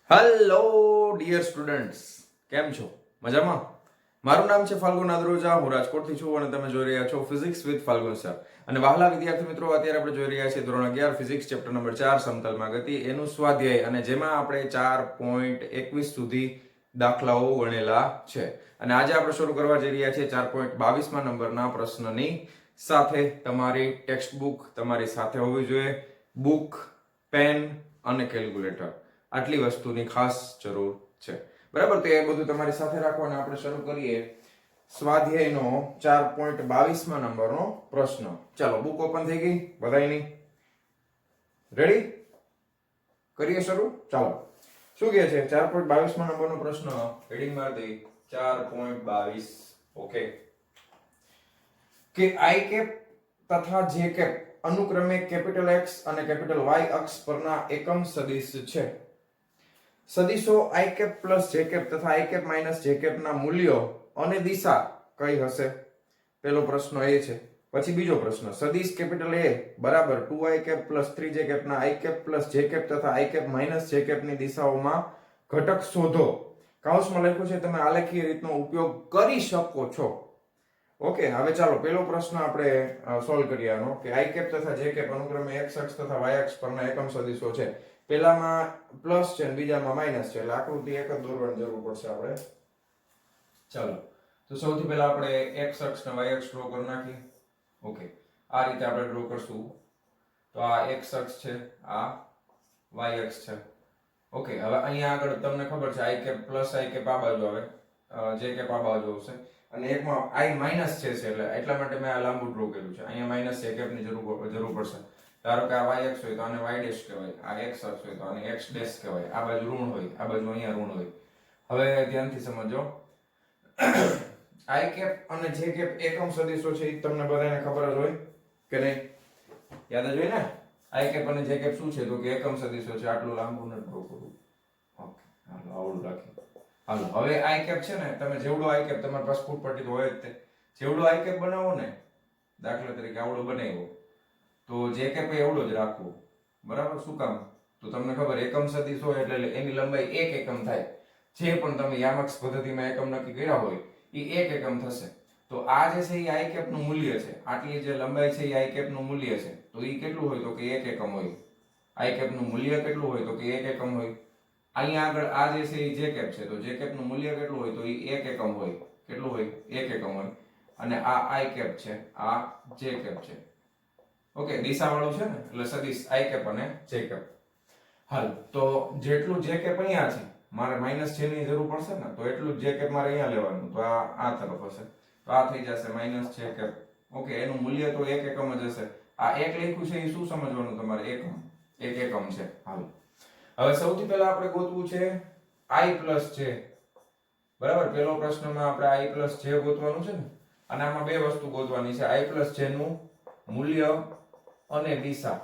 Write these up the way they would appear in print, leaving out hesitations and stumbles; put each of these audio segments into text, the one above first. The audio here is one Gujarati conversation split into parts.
હેલો ડિયર સ્ટુડન્ટ્સ, કેમ છો? મજામાં? મારું નામ છે ફાલ્ગુન નાદરોજા, હું રાજકોટથી છું અને તમે જોઈ રહ્યા છો ફિઝિક્સ વિથ ફાલ્ગુન સર. અને વહાલા વિદ્યાર્થી મિત્રો, અત્યારે આપણે જોઈ રહ્યા છીએ ધોરણ 11 ફિઝિક્સ ચેપ્ટર નંબર 4 સમતલમાં ગતિ, એનું સ્વાધ્યાય, અને જેમાં આપણે 4.21 સુધી દાખલાઓ ગણેલા છે. અને આજે આપણે શરૂ કરવા જઈ રહ્યા છીએ 4.22માં નંબરના પ્રશ્નની સાથે. તમારી ટેક્સ્ટ બુક તમારી સાથે હોવી જોઈએ, બુક, પેન અને કેલ્ક્યુલેટર, આટલી વસ્તુની ખાસ જરૂર છે. બરાબર, તો એ બધું તમારી સાથે રાખો અને આપણે શરૂ કરીએ સ્વાધ્યાયનો 4.22માં નંબરનો પ્રશ્ન. ચાલો, બુક ઓપન થઈ ગઈ બધાયની? રેડી? કરીએ શરૂ? ચાલો, શું કહે છે 4.22માં નંબરનો પ્રશ્ન? હેડિંગ માર દે 4.22. ઓકે, કે આઈ કેપ તથા જે કેપ અનુક્રમે કેપિટલ એક્સ અને કેપિટલ વાય અક્ષ પરના એકમ સદિશ છે. સદિશો I cap plus J cap તથા I cap minus J cap ના મૂલ્યો અને દિશા કઈ હશે? પહેલો પ્રશ્ન એ છે. પછી બીજો પ્રશ્ન, સદિશ કેપિટલ એ બરાબર 2i cap plus 3j cap ના I cap plus J cap તથા I cap minus J cap ની દિશાઓમાં ઘટક શોધો. કૌંસમાં લખ્યું છે, તમે આલેખીય રીતનો ઉપયોગ કરી શકો છો. ઓકે, હવે ચાલો પહેલો પ્રશ્ન આપણે સોલ્વ કરીએ આનો, કે આઈ કેપ તથા જે કેપ અનુક્રમે x અક્ષ તથા y અક્ષ પરના એકમ સદિશો છે. પહેલામાં પ્લસ છે અને બીજામાં માઈનસ છે, એટલે આકૃતિ એક જ દોરવાની જરૂર પડશે આપણે. ચાલો, તો સૌથી પહેલા આપણે x અક્ષ અને y અક્ષ ડ્રો કરી નાખીએ. ઓકે, આ રીતે આપણે ડ્રો કરશું. તો આ x અક્ષ છે, આ y અક્ષ છે. ઓકે, હવે અહીંયા આગળ તમને ખબર છે i cap plus i cap આ બાજુ આવે, j કેપ આ બાજુ આવશે, અને એકમાં i માઈનસ છે એટલે એટલા માટે મેં આ લાંબુ ડ્રો કર્યું છે. અહીંયા માઈનસ j કેપ ની જરૂર પડશે. ધારો કે આ y અક્ષ હોય તો આને y ડેશ કહેવાય, આ x અક્ષ હોય તો આને x ડેશ કહેવાય, આ બાજુ ઋણ હોય, આ બાજુ અહીંયા ઋણ હોય. હવે ધ્યાનથી સમજો, i કેપ અને j કેપ એકમ સદિશો છે, એ તમને બધાને ખબર જ હોય કે નહીં? યાદ જ હોય ને? i કેપ અને j કેપ શું છે? તો કે એકમ સદિશો છે. આટલું લાંબુ ન ડ્રો કરું. ઓકે, હાલો આવડું રાખી. હાલો, હવે i કેપ છે ને, તમે જેવડો i કેપ તમારી પાસે ફૂટપટ્ટી તો હોય જ તે, જેવડો i કેપ બનાવો ને, દાખલા તરીકે આવડો બનાવ્યો, તો જે કેપ એવડો જ રાખવો. બરાબર? શું કામ? તો તમને ખબર, એકમ સદિશ હોય એટલે એની લંબાઈ 1 એકમ થાય. જે પણ તમે યામક્ષ પદ્ધતિમાં એકમ નક્કી કર્યા હોય એ 1 એકમ થશે. તો આ જે છે એ i કેપ નું મૂલ્ય છે. આટલી જે લંબાઈ છે એ i કેપ નું મૂલ્ય છે. તો એ કેટલું હોય? તો કે 1 એકમ હોય. i કેપ નું મૂલ્ય કેટલું હોય? તો કે 1 એકમ હોય. અહીંયા આગળ આ જે છે એ જે કેપ છે, તો જે કેપ નું મૂલ્ય કેટલું હોય? તો એ 1 એકમ હોય. કેટલું હોય? 1 એકમ હોય. અને આ i કેપ છે, આ j કેપ છે. ઓકે, દિશા વાળું છે ને, એટલે સદિશ i કેપ અને j કેપ. હાલ, તો જેટલું j કેપ અહીંયા છે, મારે માઈનસ j ની જરૂર પડશે ને, તો એટલું j કેપ મારે અહીંયા લેવાનું. તો આ તરફ હશે, તો આ થઈ જશે માઈનસ j કેપ. ઓકે, એનું મૂલ્ય તો 1 એકમ જ હશે. આ એક લખ્યું છે એ શું સમજવાનું તમારે? એકમ, 1 એકમ છે. હાલ, હવે સૌથી પહેલા આપણે ગોતવું છે i પ્લસ j. બરાબર, પહેલો પ્રશ્નમાં આપણે i પ્લસ j ગોતવાનું છે ને, અને આમાં બે વસ્તુ ગોતવાની છે, i પ્લસ j નું મૂલ્ય અને દિશા.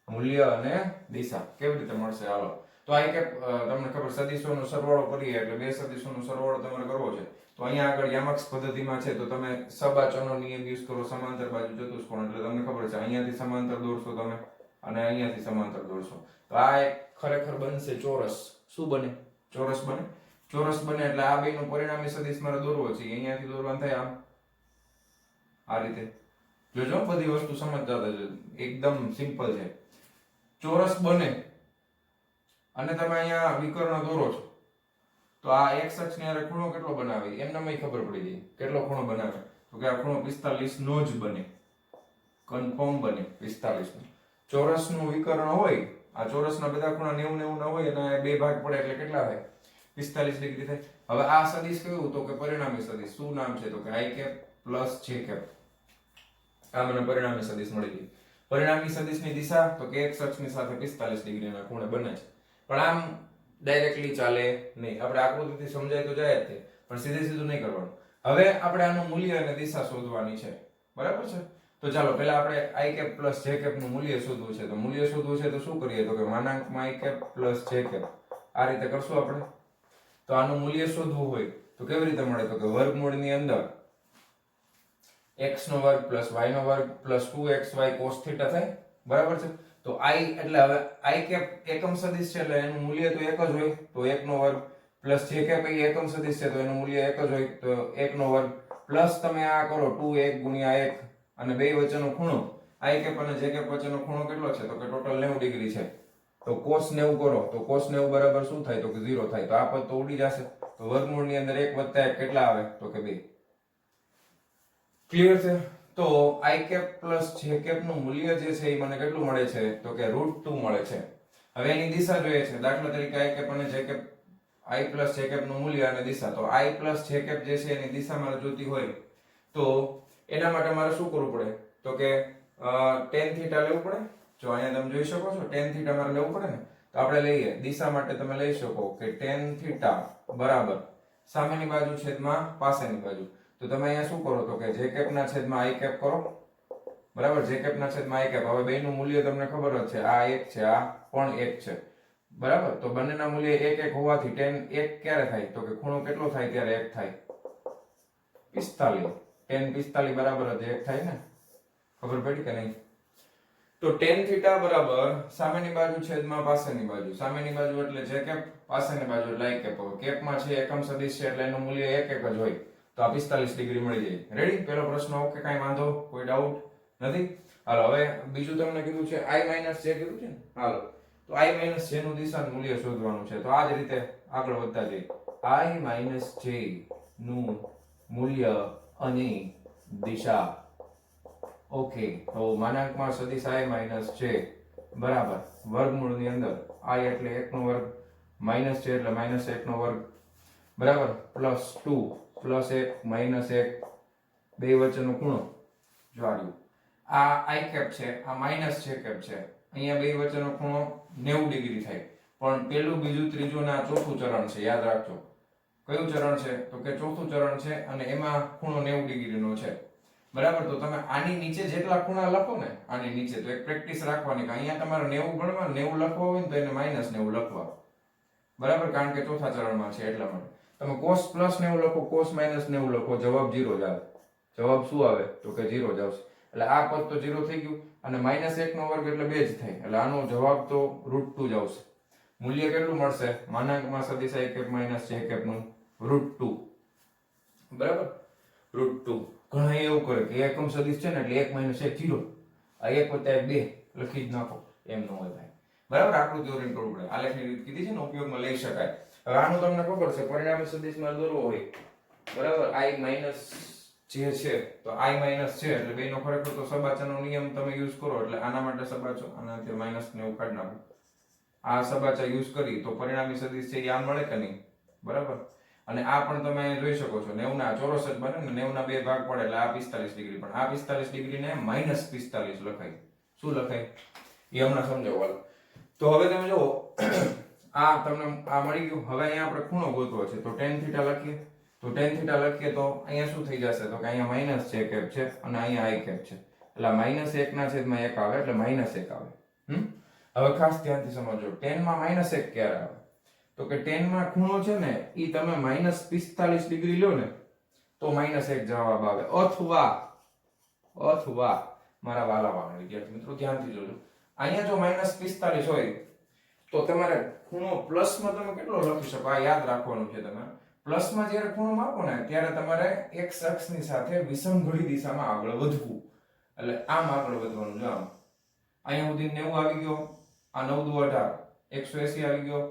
મૂલ્ય અને દિશા કેવી રીતે મળશે? હાલો, તો i કેપ તમને ખબર, સદિશોનો સરવાળો કરીએ એટલે બે સદિશોનો સરવાળો તમારે કરવો છે. તો અહીંયા આગળ યામક્ષ પદ્ધતિમાં છે, તો તમે સબાચોનો નિયમ યુઝ કરો, સમાંતર બાજુ ચતુષ્કોણ, એટલે તમને ખબર છે અહીંયાથી સમાંતર દોરશો તમે અને અહીંયાથી સમાંતર દોરશો, તો આ એક ખરેખર બનશે ચોરસ. શું બને? ચોરસ બને. ચોરસ બને એટલે આ બેનું પરિણામી સદિશ મારે દોરવો છે, અહીંયાથી દોરવાનું થાય આમ, આ રીતે. જોજો, બધી વસ્તુ સમજતા જજો, એકદમ સિમ્પલ છે. ચોરસ બને અને તમે અહીંયા વિકર્ણ દોરો છો, તો આ x અક્ષ ની હારે ખૂણો કેટલો બનાવે? એમનામાં ખબર પડી જાય કેટલો ખૂણો બનાવે. તો કે આ ખૂણો 45 નો જ બને, કન્ફર્મ બને 45 નો. ચોરસ નું વિકર્ણ હોય, આ ચોરસના બધા ખૂણા 90 90 ના હોય, અને બે ભાગ પડે એટલે કેટલા થાય? 45 ડિગ્રી થાય. હવે આ સદિશ કેવું? તો કે પરિણામી સદિશ. શું નામ છે? તો કે i cap plus j cap. આ મને પરિણામી સદિશ મળી ગઈ. પરિણામી સદિશની દિશા તો કે x અક્ષની સાથે 45 ડિગ્રીના ખૂણે બને છે. પણ આમ ડાયરેક્ટલી ચાલે નહીં, આપણે આકૃતિથી સમજાય તો જાય જ તે, પણ સીધે સીધું નહીં કરવાનું. હવે આપણે આનું મૂલ્ય અને દિશા શોધવાની છે. બરાબર છે? તો ચાલો પહેલા આપણે i cap plus j cap નું મૂલ્ય શોધવું છે. તો મૂલ્ય શોધવું છે તો શું કરીએ? તો કે માનાંકમાં i cap plus j cap, આ રીતે કરશું આપણે. તો આનું મૂલ્ય શોધવું હોય તો કેવી રીતે મળે? તો કે વર્ગમૂળની અંદર x નો વર્ગ પ્લસ y નો વર્ગ પ્લસ 2xy cos θ થાય. બરાબર છે? તો i એટલે હવે i કેપ એકમ સદિશ છે એટલે એનું મૂલ્ય તો એક જ હોય, તો 1 નો વર્ગ પ્લસ જે કેપ એ એકમ સદિશ છે તો એનું મૂલ્ય એક જ હોય, તો 1 નો વર્ગ પ્લસ તમે આ કરો 2 1 ગુણ્યા 1 અને બે વચ્ચેનો ખૂણો i કેપ અને j કેપ વચ્ચેનો ખૂણો કેટલો છે? તો કે ટોટલ 90 ડિગ્રી છે. તો cos 90 કરો તો cos 90 બરાબર શું થાય? તો કે 0 થાય. તો આ પદ તો ઉડી જશે. તો વર્ગમૂળ ની અંદર 1 વત્તા 1 કેટલા આવે? તો કે 2. ક્લિયર છે? તો i cap plus j cap નું મૂલ્ય જે છે એ મને કેટલું મળે છે? તો કે √2 મળે છે. હવે એની દિશા જોઈએ છે. દાખલા તરીકે i કેપ અને j cap i plus j cap નું મૂલ્ય અને દિશા. તો i પ્લસ j કેપ જે છે એની દિશા મારે જોતી હોય તો એના માટે મારે શું કરવું પડે? તો કે tan થીટા લેવું પડે. જો અહીંયા તમે જોઈ શકો છો tan થીટા મારે લેવું પડે ને, તો આપણે લઈએ. દિશા માટે તમે લઈ શકો કે tan થીટા બરાબર સામેની બાજુ છેદમાં પાસેની બાજુ. તો તમે અહીંયા શું કરો? તો કે j કેપ ના છેદમાં i કેપ કરો. બરાબર, j કેપ ના છેદમાં i કેપ. હવે બેયનું મૂલ્ય તમને ખબર જ છે, આ 1 છે, આ પણ 1 છે. બરાબર, તો બંનેના મૂલ્ય 1 1 હોવાથી tan 1 ક્યારે થાય? તો કે ખૂણો કેટલો થાય ત્યારે 1 થાય? 45. tan 45 બરાબર જ 1 થાય ને? ખબર પડી કે નહીં? તો tan થીટા બરાબર સામેની બાજુ છેદમાં પાસેની બાજુ. સામેની બાજુ એટલે j કેપ, પાસેની બાજુ એટલે i કેપ. હવે કેપમાં છે એકમ સદિશ છે એટલે એનું મૂલ્ય 1 1 જ હોય. તો આ 45 ડિગ્રી મળી જાય. રેડી? પહેલો પ્રશ્ન ઓકે, કાઈ વાંધો, કોઈ ડાઉટ નથી? હાલો, હવે બીજું તમને કીધું છે i j કીધું છે ને. હાલો, તો i j નું દિશાનું મૂલ્ય શોધવાનું છે. તો આ જ રીતે આગળ વધતા જઈએ. i j નું મૂલ્ય અને દિશા. ઓકે, તો માનાંકમાં સદિશ i j બરાબર વર્ગમૂળ ની અંદર i એટલે 1 નો વર્ગ, j એટલે -1 નો વર્ગ બરાબર, +2 +1 -1 બે વચ્ચેનો ખૂણો. જો આ i કેપ છે, આ j કેપ છે. અહીંયા બે વચ્ચેનો ખૂણો 90 ડિગ્રી થાય. પણ પેલું, બીજું, ત્રીજું ને આ ચોથું ચરણ છે. યાદ રાખજો કયું ચરણ છે? તો કે ચોથું ચરણ છે અને એમાં ખૂણો 90 ડિગ્રીનો છે. બરાબર, તો તમે આની નીચે જેટલા ખૂણા લખો ને, આની નીચે, તો એક પ્રેક્ટિસ રાખવાની કે અહીંયા તમારે 90 ગણવા, 90 લખવા હોય ને તો એને -90 લખવા. બરાબર, કારણ કે ચોથા ચરણમાં છે એટલા માટે. તમે cos +90 લખો, cos -90 લખો, જવાબ 0 જ આવે. જવાબ શું આવે? તો કે 0 જ આવશે. એટલે આ પદ તો 0 થઈ ગયું અને -1 નો વર્ગ એટલે 2 જ થાય. એટલે આનો જવાબ તો √2 જ આવશે. મૂલ્ય કેટલું મળશે? માનાંકમાં સદિશ i કેપ j કેપ નું √2. બરાબર, √2. ઘણા એવું કરે કે એકમ સદિશ છે ને એટલે 1 - 1 0, આ 1 + 1 2 લખી જ નાખો. એમ ન હોય ભાઈ. બરાબર, આકૃતિ દોરીને કરવું પડે. આલેખની રીત કીધી છે ને, ઉપયોગમાં લઈ શકાય. હવે આનું તમને ખબર છે, પરિણામી સદિશમાં દોરવો હોય બરાબર, i જે છે તો i છે એટલે બેનો ખરેખર તો સબાચાનો નિયમ તમે યુઝ કરો એટલે આના માટે સબાચો, આનાથી -90 કાઢી નાખો. આ સબાચા યુઝ કરી તો પરિણામી સદિશ છે એ આ મળે કે નહીં? બરાબર, અને આ પણ તમે અહીંયા જોઈ શકો છો 90 ના ચોરસ જ બને ને, 90 ના બે ભાગ પડે એટલે આ 45 ડિગ્રી. પણ આ 45 ડિગ્રી ને -45 લખાય. શું લખાય એ હમણાં સમજાવવા. તો હવે તમે જુઓ, આ તમને આ મળી ગયું. હવે અહીંયા આપણે ખૂણો ગોતવો છે તો tan થીટા લખીએ. તો tan થીટા લખીએ તો અહીંયા શું થઈ જશે? તો કે અહીંયા j કેપ છે અને અહીંયા i કેપ છે. એટલે -1 ના છેદમાં 1 આવે એટલે -1 આવે. હવે ખાસ ધ્યાનથી સમજો, tan માં -1 ક્યારે આવે? તો કે tan માં ખૂણો છે ને ઈ તમે -45 ડિગ્રી લો ને તો -1 જવાબ આવે. અથવા મારા વાલા વિદ્યાર્થી મિત્રો ધ્યાનથી જોજો, અહીંયા જો -45 હોય તો તમારે ખૂણો પ્લસમાં તમે કેટલો લખી શકો? આ યાદ રાખવાનું છે. તમે પ્લસમાં જ્યારે ખૂણો માપો ને ત્યારે તમારે x અક્ષની સાથે વિષમઘડી દિશામાં આગળ વધવું. એટલે આમ આગળ વધવાનું. જો આમ અહીંયા સુધી 90 આવી ગયો, આ 9 દુ 18, 180 આવી ગયો,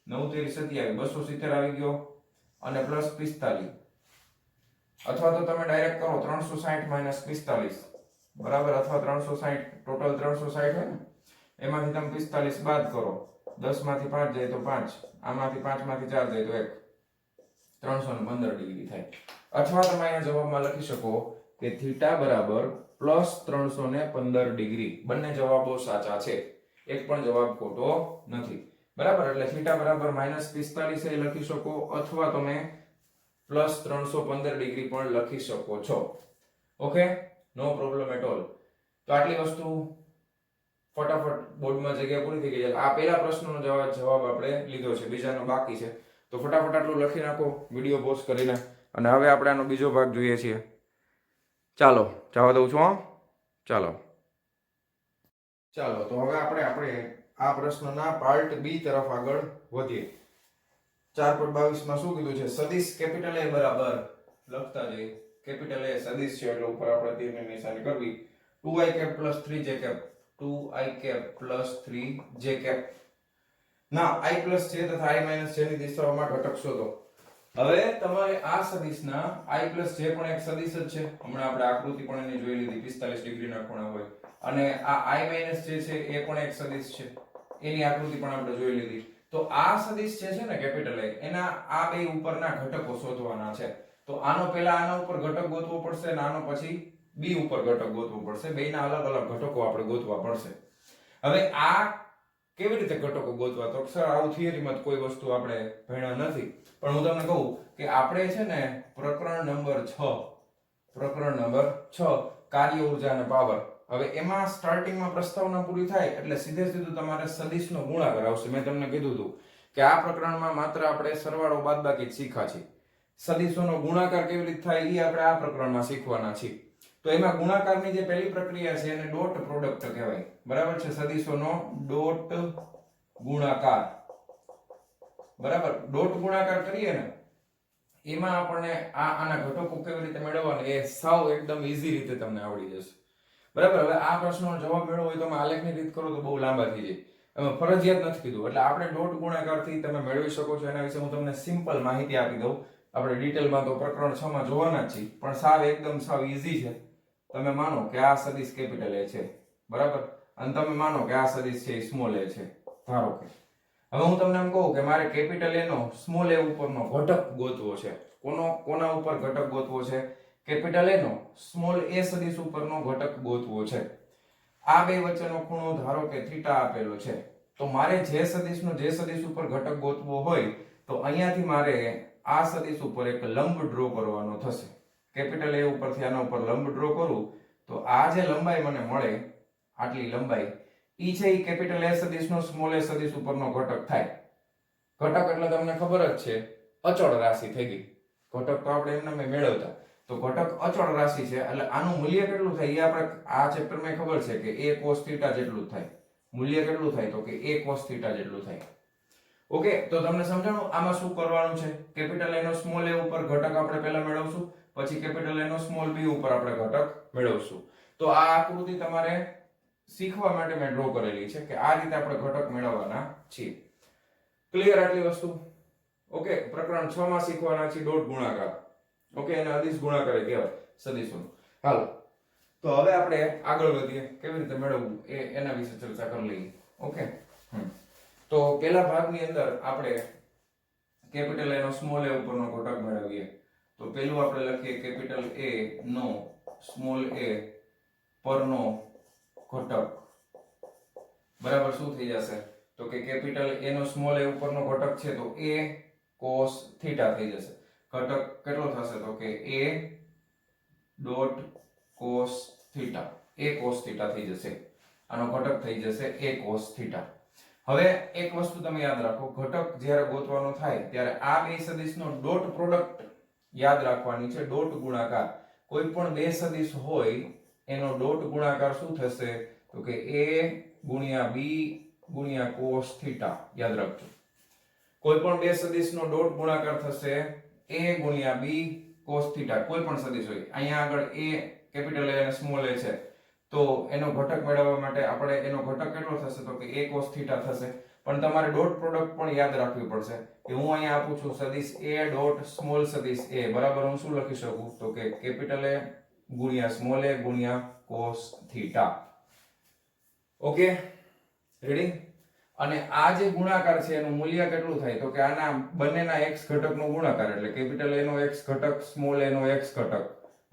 9 તેરી 27, 270 આવી ગયો અને +45. અથવા તો તમે ડાયરેક્ટ કરો 360 - 45 બરાબર, અથવા 360, ટોટલ 360 હોય ને એમાંથી તમે 45 બાદ કરો, 10 માંથી 5 જાય તો 5, આમાંથી 5 માંથી 4 જાય તો 1, 315 ડિગ્રી થાય. અથવા તમે અહીંયા જવાબમાં લખી શકો કે થીટા બરાબર +315 ડિગ્રી. બંને જવાબો સાચા છે, એક પણ જવાબ ખોટો નથી. બરાબર, એટલે થીટા બરાબર -45 એ લખી શકો અથવા તમે +315 ડિગ્રી પણ લખી શકો છો. Okay, no problem at all. તો આટલી વસ્તુ ફટાફટ બોર્ડમાં જગ્યા પૂરી થઈ ગઈ છે. આ પહેલા પ્રશ્નનો જવાબ આપણે લીધો છે, બીજાનો બાકી છે. તો ફટાફટ આટલું લખી નાખો વિડીયો પોઝ કરીને. અને હવે આપણે આનો બીજો ભાગ જોઈએ છીએ. ચાલો જવા દઉં છું. ચાલો. ચાલો તો હવે આપણે આ પ્રશ્નના પાર્ટ બી તરફ આગળ વધીએ. 4.22 માં શું કીધું છે? સદિશ કેપિટલ A બરાબર લખતા જઈએ. કેપિટલ A સદિશ છે એટલે ઉપર આપણે તીરની નિશાની કરવી. 2i cap plus 3j cap 2i cap plus 3j cap ના i plus j તથા i minus j ની દિશાઓમાં ઘટક શોધો. હવે તમારે આ સદિશના i plus j પણ એક સદિશ જ છે. હમણાં આપણે આકૃતિ પણ એની જોઈ લીધી 45 ડિગ્રીના ખૂણા હોય. અને આ i minus j છે એ પણ એક સદિશ છે. એની આકૃતિ પણ આપણે જોઈ લીધી. તો આ સદિશ જે છે ને કેપિટલ A એના આ બે ઉપરના ઘટકો શોધવાના છે. તો આનો પહેલા આના ઉપર ઘટક ગોતવો પડશે અને આનો પછી b ઉપર ઘટક ગોતવો પડશે. બેયના અલગ અલગ ઘટકો આપણે ગોતવા પડશે. હવે આ કેવી રીતે ઘટકો ગોતવા? તો સર આવું થિયરીમાં કોઈ વસ્તુ આપણે ભણ્યા નથી, પણ હું તમને કહું કે આપણે છે ને પ્રકરણ નંબર 6 કાર્ય ઊર્જા અને પાવર, હવે એમાં સ્ટાર્ટિંગમાં પ્રસ્તાવના પૂરી થાય એટલે સીધે સીધું તમારે સદિશનો ગુણાકાર આવશે. મેં તમને કીધું હતું કે આ પ્રકરણમાં માત્ર આપણે સરવાળો બાદબાકી જ શીખ્યા છીએ. સદિશોનો ગુણાકાર કેવી રીતે થાય એ આપણે આ પ્રકરણમાં શીખવાના છીએ. તો એમાં ગુણાકારની જે પહેલી પ્રક્રિયા છે એને ડોટ પ્રોડક્ટ કહેવાય. બરાબર છે? સદિશોનો ડોટ ગુણાકાર. બરાબર? ડોટ ગુણાકાર કરીએ ને એમાં આપણને આના ઘટકો કેવી રીતે મેળવવાના એ સાવ એકદમ ઈઝી રીતે તમને આવડી જશે. બરાબર? હવે આ પ્રશ્નનો જવાબ મેળવવો હોય તો તમે આલેખની રીત કરો તો બહુ લાંબા થઈ જાય. એમાં ફરજિયાત નથી કીધું. એટલે આપણે ડોટ ગુણાકારથી તમે મેળવી શકો છો. એના વિશે હું તમને સિમ્પલ માહિતી આપી દઉં. આપણે ડિટેલમાં તો પ્રકરણ 6 માં જોવાના જ છીએ, પણ સાવ એકદમ સાવ ઈઝી છે. તમે માનો કે આ સદિશ કેપિટલ A છે. બરાબર? અને તમે માનો કે આ સદિશ છે એ સ્મોલ a છે. ધારો કે હવે હું તમને એમ કહું કે મારે કેપિટલ A નો સ્મોલ a ઉપરનો ઘટક ગોતવો છે. કોના ઉપર ઘટક ગોતવો છે? કેપિટલ A નો સ્મોલ a સદિશ ઉપરનો ઘટક ગોતવો છે. આ બે વચ્ચેનો ખૂણો ધારો કે થીટા આપેલો છે. તો મારે જે સદિશ ઉપર ઘટક ગોતવો હોય તો અહીંયાથી મારે આ સદિશ ઉપર એક લંબ ડ્રો કરવાનો થશે. કેપિટલ A ઉપરથી આના ઉપર લંબ ડ્રો કરું તો આ જે લંબાઈ મને મળે, આટલી લંબાઈ, ઈ છે ઈ કેપિટલ A સદિશનો સ્મોલ a સદિશ ઉપરનો ઘટક થાય. ઘટક એટલે તમને ખબર જ છે અચળ રાશિ થઈ ગઈ. ઘટક તો આપણે એમને મેળવતા. તો ઘટક અચળ રાશિ છે એટલે આનું મૂલ્ય કેટલું થાય એ આપણે આ ચેપ્ટરમાં ખબર છે કે a cos θ જેટલું જ થાય. મૂલ્ય કેટલું થાય તો કે a cos θ જેટલું થાય. ઓકે, તો તમને સમજાણું આમાં શું કરવાનું છે? કેપિટલ A નો સ્મોલ a ઉપર ઘટક આપણે પહેલા મેળવશું, પછી કેપિટલ A નો સ્મોલ b ઉપર આપણે ઘટક મેળવશું. તો આ આકૃતિ તમારે શીખવા માટે મેં ડ્રો કરેલી છે કે આ રીતે આપણે ઘટક મેળવવાના છીએ. ક્લિયર આટલી વસ્તુ? ઓકે, પ્રકરણ 6 માં શીખવાના છે ડોટ ગુણાકાર. ઓકે, એને અદિશ ગુણાકાર કહેવાય સદિશોનો. હાલો, તો હવે આપણે આગળ વધીએ. કેવી રીતે મેળવવું એના વિશે ચર્ચા કરી લઈએ. ઓકે, તો પહેલા ભાગની અંદર આપણે કેપિટલ A નો સ્મોલ a ઉપરનો ઘટક મેળવીએ. તો પહેલું આપણે લખીએ કેપિટલ A નો સ્મોલ a પરનો ઘટક બરાબર શું થઈ જશે? તો કે કેપિટલ A નો સ્મોલ a ઉપરનો ઘટક છે તો a cos θ થઈ જશે. ઘટક કેટલો થશે તો કે a dot cos θ, a cos θ થઈ જશે. આનો ઘટક થઈ જશે a cos θ. હવે એક વસ્તુ તમે યાદ રાખો, ઘટક જ્યારે ગોતવાનો થાય ત્યારે આ બે સદિશનો ડોટ પ્રોડક્ટ યાદ રાખવાની છે. ડોટ ગુણાકાર. કોઈ પણ બે સદિશ હોય એનો ડોટ ગુણાકાર શું થશે તો કે a ગુણ્યા b ગુણ્યા cos θ. યાદ રાખજો. કોઈ પણ બે સદિશનો ડોટ ગુણાકાર થશે a ગુણ્યા b cos θ. કોઈ પણ સદિશ હોય, અહીંયા આગળ a કેપિટલ A અને સ્મોલ a છે તો એનો ઘટક મેળવવા માટે આપણે એનો ઘટક કેટલો થશે તો કે a cos θ થશે. પણ તમારે ડોટ પ્રોડક્ટ પણ યાદ રાખવી પડશે કે હું અહીંયા આપું છું સદિશ a ડોટ સ્મોલ સદિશ a બરાબર હું શું લખી શકું તો કે કેપિટલ A ગુણ્યા સ્મોલ a ગુણ્યા cos θ. Okay, ready? અને આ જે ગુણાકાર છે એનું મૂલ્ય કેટલું થાય તો કે આના બંનેના x ઘટકનો ગુણાકાર એટલે કેપિટલ A નો x ઘટક સ્મોલ a નો x ઘટક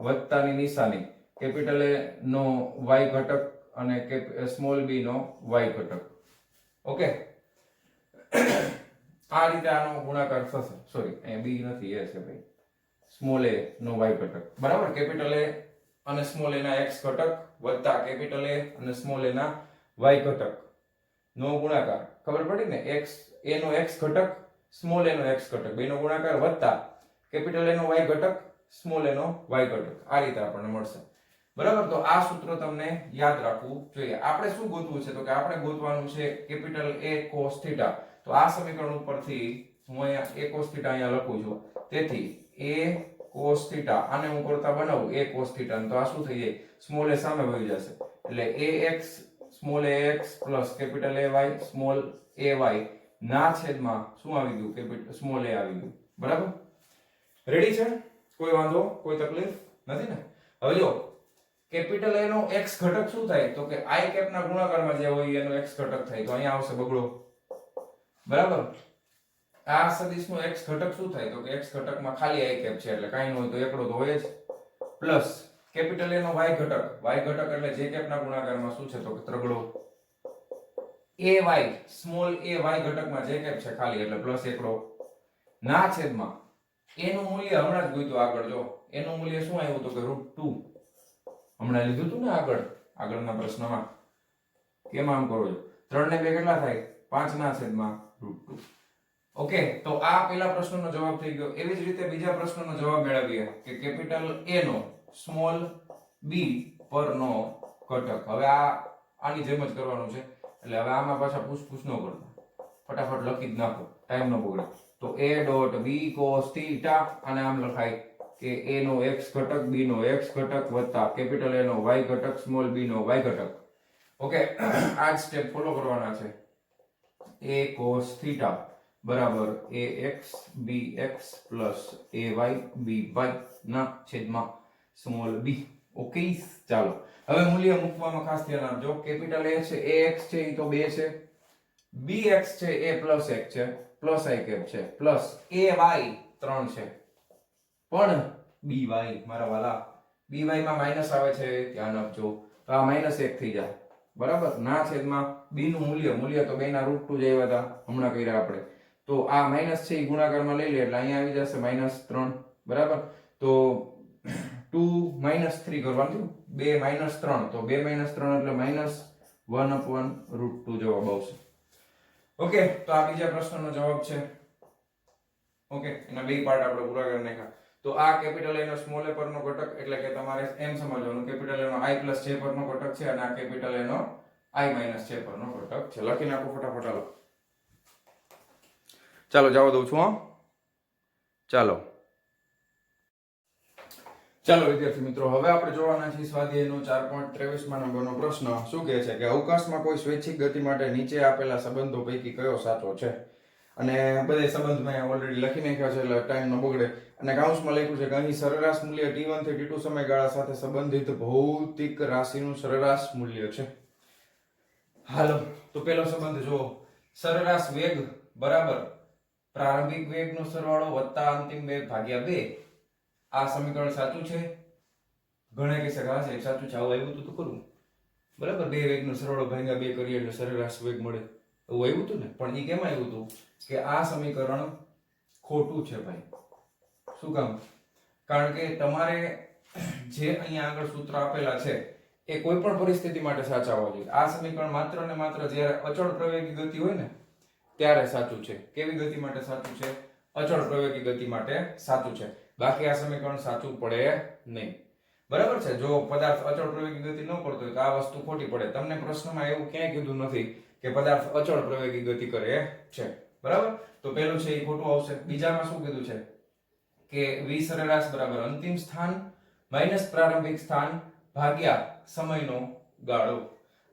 વત્તાની નિશાની, કેપિટલ A નો y ઘટક અને સ્મોલ b નો y ઘટક. ઓકે, આ રીતે આનો ગુણાકાર થશે. સોરી, અહીંયા b નથી, a છે ભાઈ. સ્મોલ a નો y ઘટક બરાબર. કેપિટલ A અને સ્મોલ a ના x ઘટક વત્તા કેપિટલ A અને સ્મોલ a ના y ઘટક નો ગુણાકાર. ખબર પડી ને? x a નો x ઘટક સ્મોલ a નો x ઘટક બેનો ગુણાકાર વત્તા કેપિટલ A નો y ઘટક સ્મોલ a નો y ઘટક. આ રીતે આપણને મળશે. બરાબર, તો આ સૂત્ર તમને યાદ રાખવું જોઈએ. આપણે શું ગોતવું છે? તો કે આપણે ગોતવાનું છે કેપિટલ A cos θ. તો આ સમીકરણ ઉપરથી હું અહીંયા A cos θ અહીંયા લખું છું. તેથી A cos θ આને હું કરતા બનાવું A cos θ, તો આ શું થઈ જાય? સ્મોલ a સામે વહી જશે. એટલે ax small ax plus capital ay small ay ના છેદમાં શું આવી ગયું? કેપિટલ સ્મોલ a આવી ગયું. બરાબર, રેડી છે? કોઈ વાંધો, કોઈ તકલીફ નથી ને? હવે જો કેપિટલ A નો x ઘટક શું થાય? તો કે i કેપ ના ગુણાકારમાં જે હોય એનો x ઘટક થાય. તો અહીંયા આવશે બગડો. બરાબર, આ સદિશનો x ઘટક શું થાય? તો કે x ઘટકમાં ખાલી i કેપ છે એટલે કાઈ ન હોય તો એકડો તો હોય જ. પ્લસ કેપિટલ A નો y ઘટક, y ઘટક એટલે j કેપ ના ગુણાકારમાં શું છે? તો કે ત્રગડો. ay સ્મોલ a y ઘટકમાં j કેપ છે ખાલી એટલે પ્લસ એકડો ના છેદમાં a નું મૂલ્ય હમણાં જ ગોત્યું આગળ. જો a નું મૂલ્ય શું આવ્યું? તો કે √2 હમણાં લીધું હતું ને આગળના પ્રશ્નમાં. કેમ આમ કરો છો? 3 ને 2 કેટલા થાય? 5 ના છેદમાં √2. ઓકે, તો આ પહેલા પ્રશ્નનો જવાબ થઈ ગયો. એવી જ રીતે બીજા પ્રશ્નનો જવાબ મેળવીએ કે કેપિટલ A નો સ્મોલ b પરનો ઘટક. હવે આની જેમ જ કરવાનું છે. એટલે હવે આમાં પાછા પૂછ ન કરતા, ફટાફટ લખી જ નાખો, ટાઈમ ન બગડે. તો a ડોટ b cos θ અને આમ લખાય કે a નો x ઘટક b નો x ઘટક વત્તા કેપિટલ A નો y ઘટક સ્મોલ b નો y ઘટક. ઓકે, આ જ સ્ટેપ ફોલો કરવાના છે. a cos θ બરાબર ax bx plus ay by ના છેદમાં સ્મોલ b. ઓકે, ચાલો હવે મૂલ્ય મૂકવામાં ખાસ ધ્યાન આપજો. કેપિટલ A છે, ax છે એ તો 2 છે, bx છે એ પ્લસ 1 છે, પ્લસ i કેપ છે, પ્લસ ay 3 છે, પણ by મારા વાલા by માં માઈનસ આવે છે, ધ્યાન આપજો. તો આ -1 થઈ જાય. બરાબર, ના છેદમાં b નું મૂલ્ય તો 2 ના √2 જ આવ્યા હતા હમણાં કર્યા આપણે. તો આ માઈનસ છે એ ગુણાકારમાં લઈ લે એટલે અહીંયા આવી જશે -3. બરાબર, તો 2 -3 કરવાનું, 2 -3 તો 2 -3 એટલે -1/√2 જવાબ આવશે. ઓકે, તો આ બીજા પ્રશ્નનો જવાબ છે. ઓકે, એના બે પાર્ટ આપણે પૂરા કરી નાખ્યા. તો આ કેપિટલ A નો સ્મોલ a પરનો ઘટક એટલે કે તમારે એમ સમજવાનું કેપિટલ A નો i + j પરનો ઘટક છે અને આ કેપિટલ A નો i - j પરનો ઘટક છે. લખી નાખો ફટાફટ. હાલો ચાલો જવા દઉં છું. ચાલો વિદ્યાર્થી મિત્રો, હવે આપણે જોવાના છીએ સ્વાધ્યાયનો 4.23 માં નંબરનો પ્રશ્ન. શું કહે છે કે અવકાશમાં કોઈ સ્વૈચ્છિક ગતિ માટે નીચે આપેલા સંબંધો પૈકી કયો સાચો છે? અને બધા સંબંધ મેં ઓલરેડી લખી નાખ્યા છે એટલે ટાઈમ ન બગડે. અને કાઉન્સમાં લખ્યું છે કે અહીં સરેરાશ મૂલ્ય t1 થી t2 સમયગાળા સાથે સંબંધિત ભૌતિક રાશિનું સરેરાશ મૂલ્ય છે. હાલો, તો પહેલો સંબંધ જુઓ. સરેરાશ વેગ બરાબર પ્રારંભિક વેગનો સરવાળો વત્તા અંતિમ વેગ ભાગ્યા 2. આ સમીકરણ સાચું છે. ઘણા કહી શકે છે સાચું છે, આવું આવ્યું હતું તો ખરું. બરાબર, બે વેગનો સરવાળો ભાગ્યા 2 કરીએ એટલે સરેરાશ વેગ મળે, એવું આવ્યું હતું ને. પણ એ કેમ આવ્યું હતું કે આ સમીકરણ ખોટું છે ભાઈ. શું કામ? કારણ કે તમારે જે અહીંયા આગળ સૂત્ર આપેલા છે એ કોઈ પણ પરિસ્થિતિ માટે સાચા હોવા જોઈએ. આ સમીકરણ માત્ર ને માત્ર જ્યારે અચળ પ્રવેગી ગતિ હોય ને ત્યારે સાચું છે. કેવી ગતિ માટે સાચું છે? અચળ પ્રવેગી ગતિ માટે સાચું છે. બાકી આ સમીકરણ સાચું પડે નહીં. બરાબર છે? જો પદાર્થ અચળ પ્રવેગી ગતિ ન કરતો હોય તો આ વસ્તુ ખોટી પડે. તમને પ્રશ્નમાં એવું ક્યાંય કીધું નથી કે પદાર્થ અચળ પ્રવેગી ગતિ કરે છે. બરાબર, તો પહેલું છે એ ખોટું આવશે. બીજામાં શું કીધું છે કે v સરેરાશ બરાબર અંતિમ સ્થાન માઈનસ પ્રારંભિક સ્થાન ભાગ્યા સમયનો ગાળો.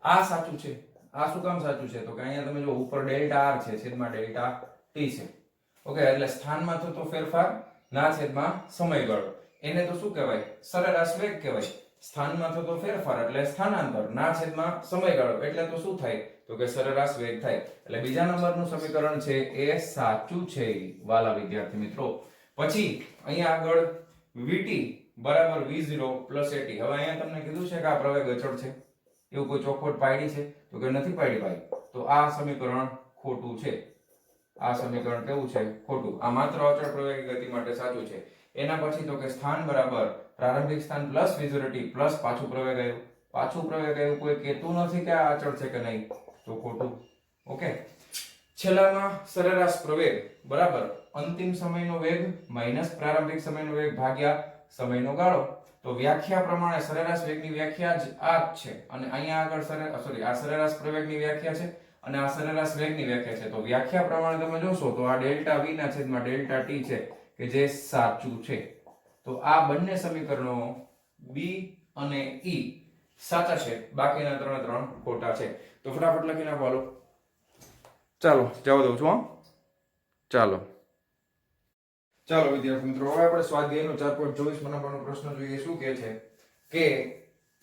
આ સાચું છે. આ શું કામ સાચું છે? તો કે અહીંયા તમે જો ઉપર ડેલ્ટા r છે છેદમાં ડેલ્ટા t છે. ઓકે, એટલે સ્થાનમાં થતો ફેરફાર ના છેદમાં સમયગાળો. એને તો શું કહેવાય? સરેરાશ વેગ કહેવાય. સ્થાનમાં થતો ફેરફાર એટલે સ્થાનાંતર, ના છેદમાં સમયગાળો એટલે તો શું થાય? તો કે સરેરાશ વેગ થાય. એટલે બીજા નંબરનું સમીકરણ છે એ સાચું છે વાલા વિદ્યાર્થી મિત્રો. પછી અહીંયા આગળ vt બરાબર v0 + at. હવે અહીંયા તમને કીધું છે કે આ પ્રવેગ અચળ છે, એવું કોઈ ચોખવટ પાડી છે? તો કે નથી પાડી ભાઈ. તો આ સમીકરણ ખોટું છે. આ સમીકરણ કેવું છે? ખોટું. આ માત્ર અચળ પ્રવેગી ગતિ માટે સાચું છે. એના પછી તો કે સ્થાન બરાબર પ્રારંભિક સ્થાન પ્લસ v0 t પ્લસ પાછું પ્રવેગ આવ્યું. પાછું પ્રવેગ આવ્યું કોઈ કહેતું નથી કે આ અચળ છે કે નહીં, તો ખોટું. ઓકે, છેલ્લામાં સરેરાશ પ્રવેગ બરાબર અંતિમ સમયનો વેગ માઈનસ પ્રારંભિક સમયનો વેગ ભાગ્યા સમયનો ગાળો. તો વ્યાખ્યા પ્રમાણે સરેરાશ વેગની વ્યાખ્યા જ આ જ છે અને અહીંયા આગળ આ સરેરાશ પ્રવેગની વ્યાખ્યા છે અને આ સરેરાશ વેગની વ્યાખ્યા છે. તો વ્યાખ્યા પ્રમાણે તમે જોશો તો આ ડેલ્ટા v ના છેદમાં ડેલ્ટા t છે કે જે સાચું છે. તો આ બંને સમીકરણો b અને e સાચા છે, બાકીના ત્રણ ખોટા છે. તો ફટાફટ લખી નાખો. હાલો ચાલો જવા દઉં છું. ચાલો વિદ્યાર્થી મિત્રો, હવે આપણે સ્વાધ્યાયનો 4.24 નંબરનો પ્રશ્ન જોઈએ. શું કહે છે કે